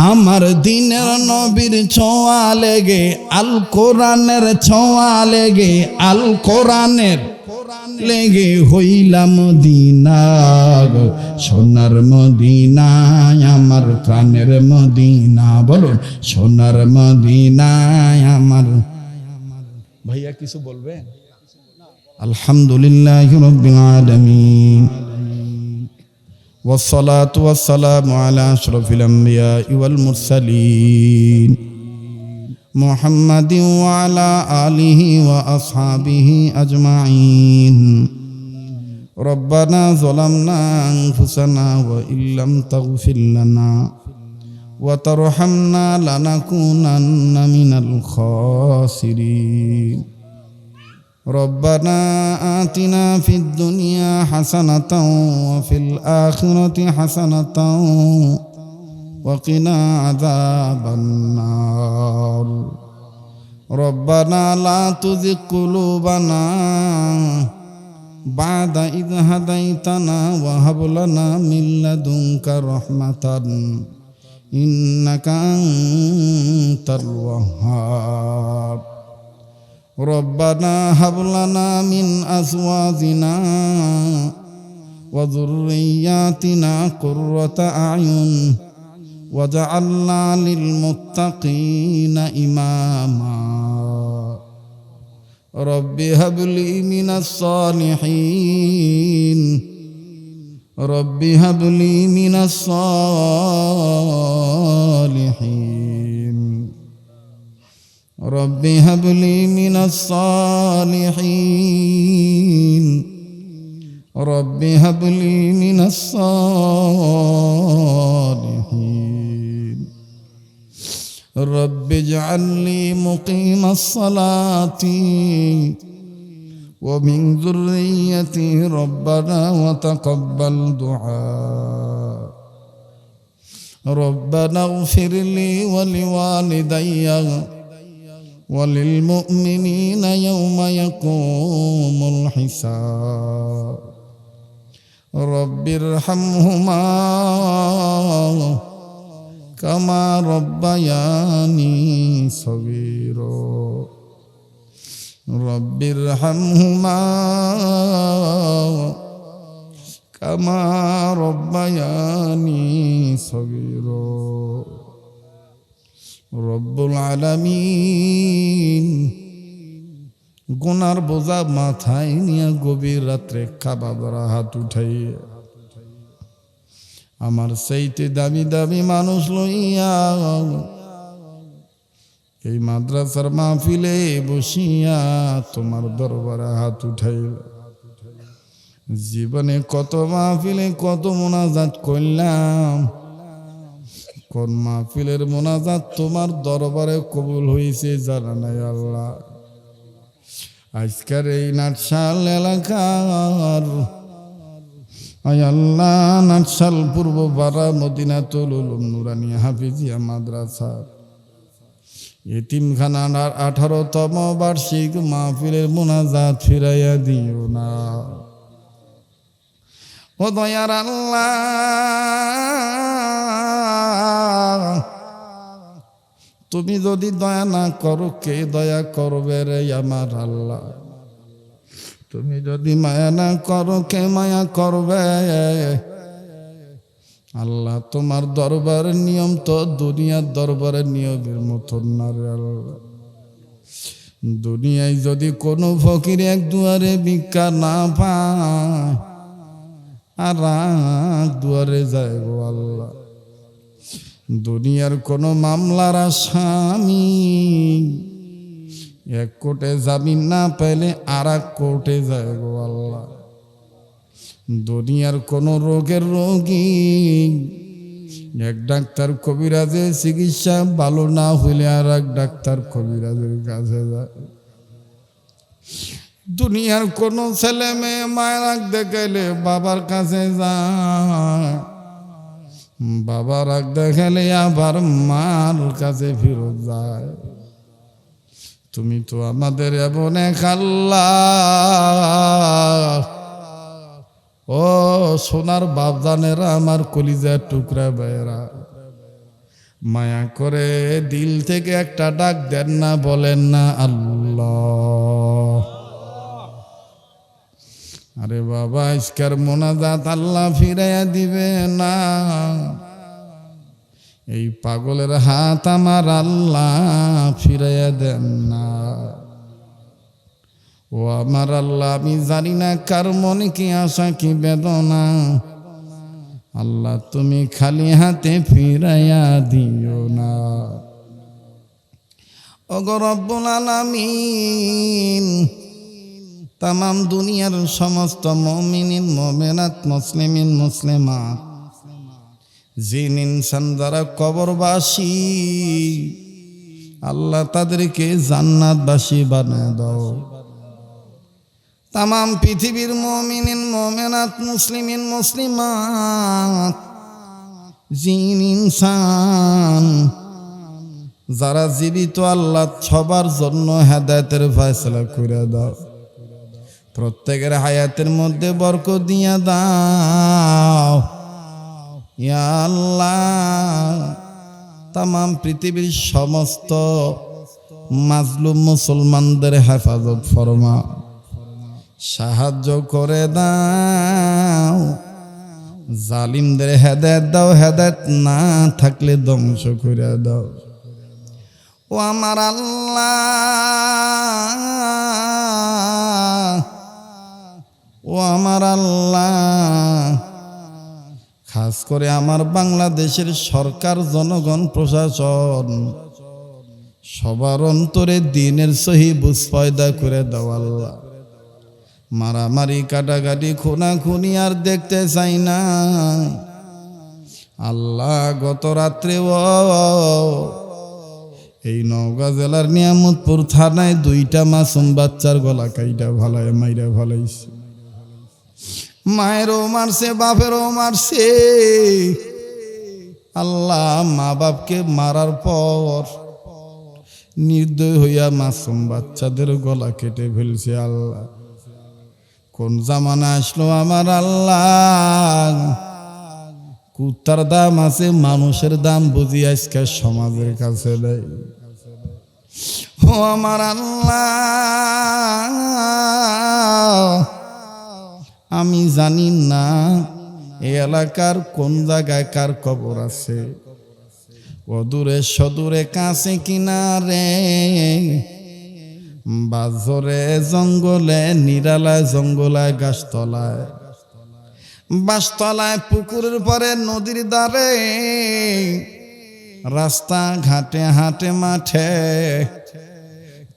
আমার দিনের নবীর ছোঁয়া লেগে, আল কোরআনের ছোঁয়া লেগে, আল কোরআনের লেগে হইলাম মদিনা, সোনার মদিনায় আমার প্রাণের মদিনা। বলুন, সোনার মদিনায় আমার। ভাইয়া কিছু বলবেন? আলহামদুলিল্লাহি রাব্বিল আলামিন ওয়াসসালাতু ওয়াসসালামু আলা আশরাফিল আমবিয়া ওয়াল মুরসালিন মুহাম্মাদিন ওয়া আলা আলিহি ওয়া আসহাবিহি আজমাইন। রব্বানা যালামনা আনফুসানা ওয়া ইল্লাম তাগফির লানা ওয়া তারহামনা লানাকুনান্না মিনাল খাসিরিন। রব্বানা আতিনা ফিদ দুনিয়া হাসানাতাও ওয়া ফিল আখিরাতি হাসানাতাও وقنا عذاب النار ربنا لا تزغ قلوبنا بعد إذ هديتنا وهب لنا من لدنك رحمة إنك أنت الوهاب ربنا هب لنا من أزواجنا وذرياتنا قرة أعين وجعلنا للمتقين إماما رب هب لي من الصالحين رب هب لي من الصالحين رب هب لي من الصالحين رب هب لي من الصالحين رب اجعل لي مقيم الصلاة ومن ذريتي ربنا وتقبل دعاء ربنا اغفر لي ولوالدي وللمؤمنين يوم يقوم الحساب رب ارحمهما كما ربياني صغيرا رب ارحمهما كما ربياني صغيرا রব্বুল আলামিন। গুনার বোঝা মাথায় নিয়ে গভীর রাত্রে কাবা ধরা হাত উঠাই আমার সেইতে দামি দামি মানুষ লইয়া এই মাদ্রাসার মাহফিলে বসিয়া তোমার দরবারে হাত উঠাই। জীবনে কত মাহফিলে কত মোনাজাত করলাম, কোন মাহফিলের মোনাজাত তোমার দরবারে কবুল হয়েছে জানা নাই আল্লাহ। আজকের এই নাটশাল এলাকার আয় আল্লাহ, নাটশাল পূর্ব পাড়া মদিনাতুল উলুম নুরানিয়া হাফিজিয়া মাদ্রাসা এতিমখানার 18তম বার্ষিক মাহফিলের মোনাজাত ফিরাইয়া দিও না। ও দয়ার আল্লাহ, তুমি যদি দয়া না করো কে দয়া করবে রে আমার আল্লাহ? তুমি যদি মায়া না করো কে মায়া করবে? আল্লাহ, তোমার দরবারের নিয়ম তো দুনিয়ার দরবারের নিয়মের মতন না রে আল্লাহ। দুনিয়ায় যদি কোনো ফকির এক দুয়ারে ভিক্ষা না পায় আর এক দুয়ারে যায় গো আল্লাহ। দুনিয়ার কোনো মামলার আসামি এক কোর্টে জামিন না পেলে আর এক কোর্টে যায় গো আল্লাহ। দুনিয়ার কোনো রোগের রোগী এক ডাক্তার কবিরাজের চিকিৎসা ভালো না হইলে আর এক ডাক্তার কবিরাজের কাছে যায়। দুনিয়ার কোনো ছেলে মেয়ে মায়ের রাখতে গেলে বাবার কাছে যায়, বাবা রাখতে গেলে আবার মার কাছে ফিরত যায়। তুমি তো আমাদের এমন এক আল্লাহ, ও সোনার বাপদানেরা, আমার কলিজার টুকরা ভাইয়েরা, মায়া করে দিল থেকে একটা ডাক দেন না, বলেন না আল্লাহ। আরে বাবা, আজকের মোনাজাত আল্লাহ ফিরাইয়া দিবে না। এই পাগলের হাত আমার আল্লাহ ফিরাইয়া দেন না। ও আমার আল্লাহ, আমি জানি না কার মনে কি আশা কি বেদনা, আল্লাহ তুমি খালি হাতে ফিরাইয়া দিও না। ওগো রব্বুল আলামিন, তামাম দুনিয়ার সমস্ত মুমিনিন মুমিনাত মুসলিমিন মুসলিমাত জিন ইনসান যারা কবরবাসী, আল্লাহ তাদেরকে জান্নাতবাসী বানায় দাও। তামাম পৃথিবীর মুমিনিন মুমিনাত মুসলিমিন মুসলিমাত জিন ইনসান যারা জীবিত, আল্লাহ সবার জন্য হেদায়েতের ফয়সালা করে দাও। প্রত্যেকের হায়াতের মধ্যে বরকত দিয়া দাও ইয়া আল্লাহ। তামাম পৃথিবীর সমস্ত মাজলুম মুসলমানদের হেফাজত ফরমা, সাহায্য করে দাও। জালিমদের হেদায়েত দাও, হেদায়েত না থাকলে ধ্বংস করে দাও। ও আমার আল্লাহ, ও আমার আল্লাহ, খাস করে আমার বাংলাদেশের সরকার, জনগণ, প্রশাসন সবার অন্তরে দ্বীনের সহি বুঝ পয়দা করে দাও আল্লাহ। মারামারি কাটাকাটি খুনাখুনি আর দেখতে চাই না আল্লাহ। গত রাত্রে এই নওগাঁ জেলার নিয়ামতপুর থানায় 2টা মাসুম বাচ্চার গলা কাইটা ভালায় মাইরা ভালাইছে। মায়েরও মারছে, বাপেরও মারছে। আল্লাহ, মা বাপকে মারার পর নির্দয় হইয়া মাসুম বাচ্চাদের গলা কেটে ফেলছে। আল্লাহ, কোন জামানা আসলো আমার আল্লাহ। কুত্তার দাম আছে, মানুষের দাম বুঝি আজকে সমাজের কাছে দেয়। ও আমার আল্লাহ, আমি জানি না এই এলাকার কোন জায়গায় কার কবর আছে, অদূরে সদূরে কাছে কিনারে, বাজরে জঙ্গলে, নিরালায় জঙ্গলায়, গাছতলায়, বাসতলায়, পুকুরের পরে, নদীর ধারে, রাস্তা ঘাটে, হাটে মাঠে,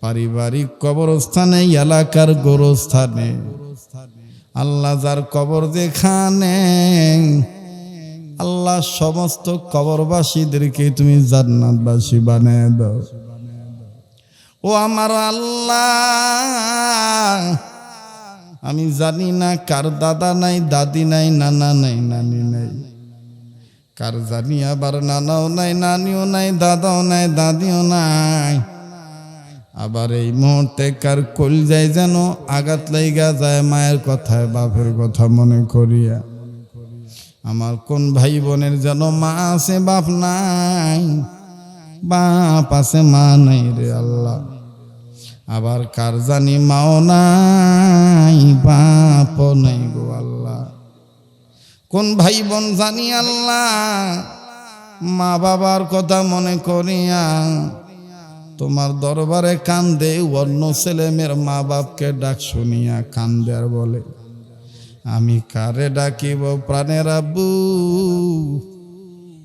পারিবারিক কবরস্থানে, এলাকার গোরস্থানে, আল্লাহ যার কবর যেখানে, আল্লাহ সমস্ত কবরবাসীদেরকে তুমি জান্নাতবাসী বানিয়ে দাও। ও আমার আল্লাহ, আমি জানি না কার দাদা নাই, দাদি নাই, নানা নাই, নানি নাই, কার জানি আবার নানাও নাই, নানিও নাই, দাদাও নাই, দাদিও নাই। আবার এই মুহূর্তে কার কলজায় যেন আঘাত লাইগা যায় মায়ের কথায়, বাপের কথা মনে করিয়া। আমার কোন ভাই বোনের যেন মা আছে বাপ নাই, বাপ আছে মা নাই রে আল্লাহ। আবার কার জানি মাও নাই বাপও নাই গো আল্লাহ। কোন ভাই বোন জানি আল্লাহ মা বাবার কথা মনে করিয়া তোমার দরবারে কান্দে, অন্য ছেলে মেয়ের মা বাপকে ডাক শুনিয়া কান্দে আর বলে, আমি কারে ডাকিব প্রাণের আব্বু,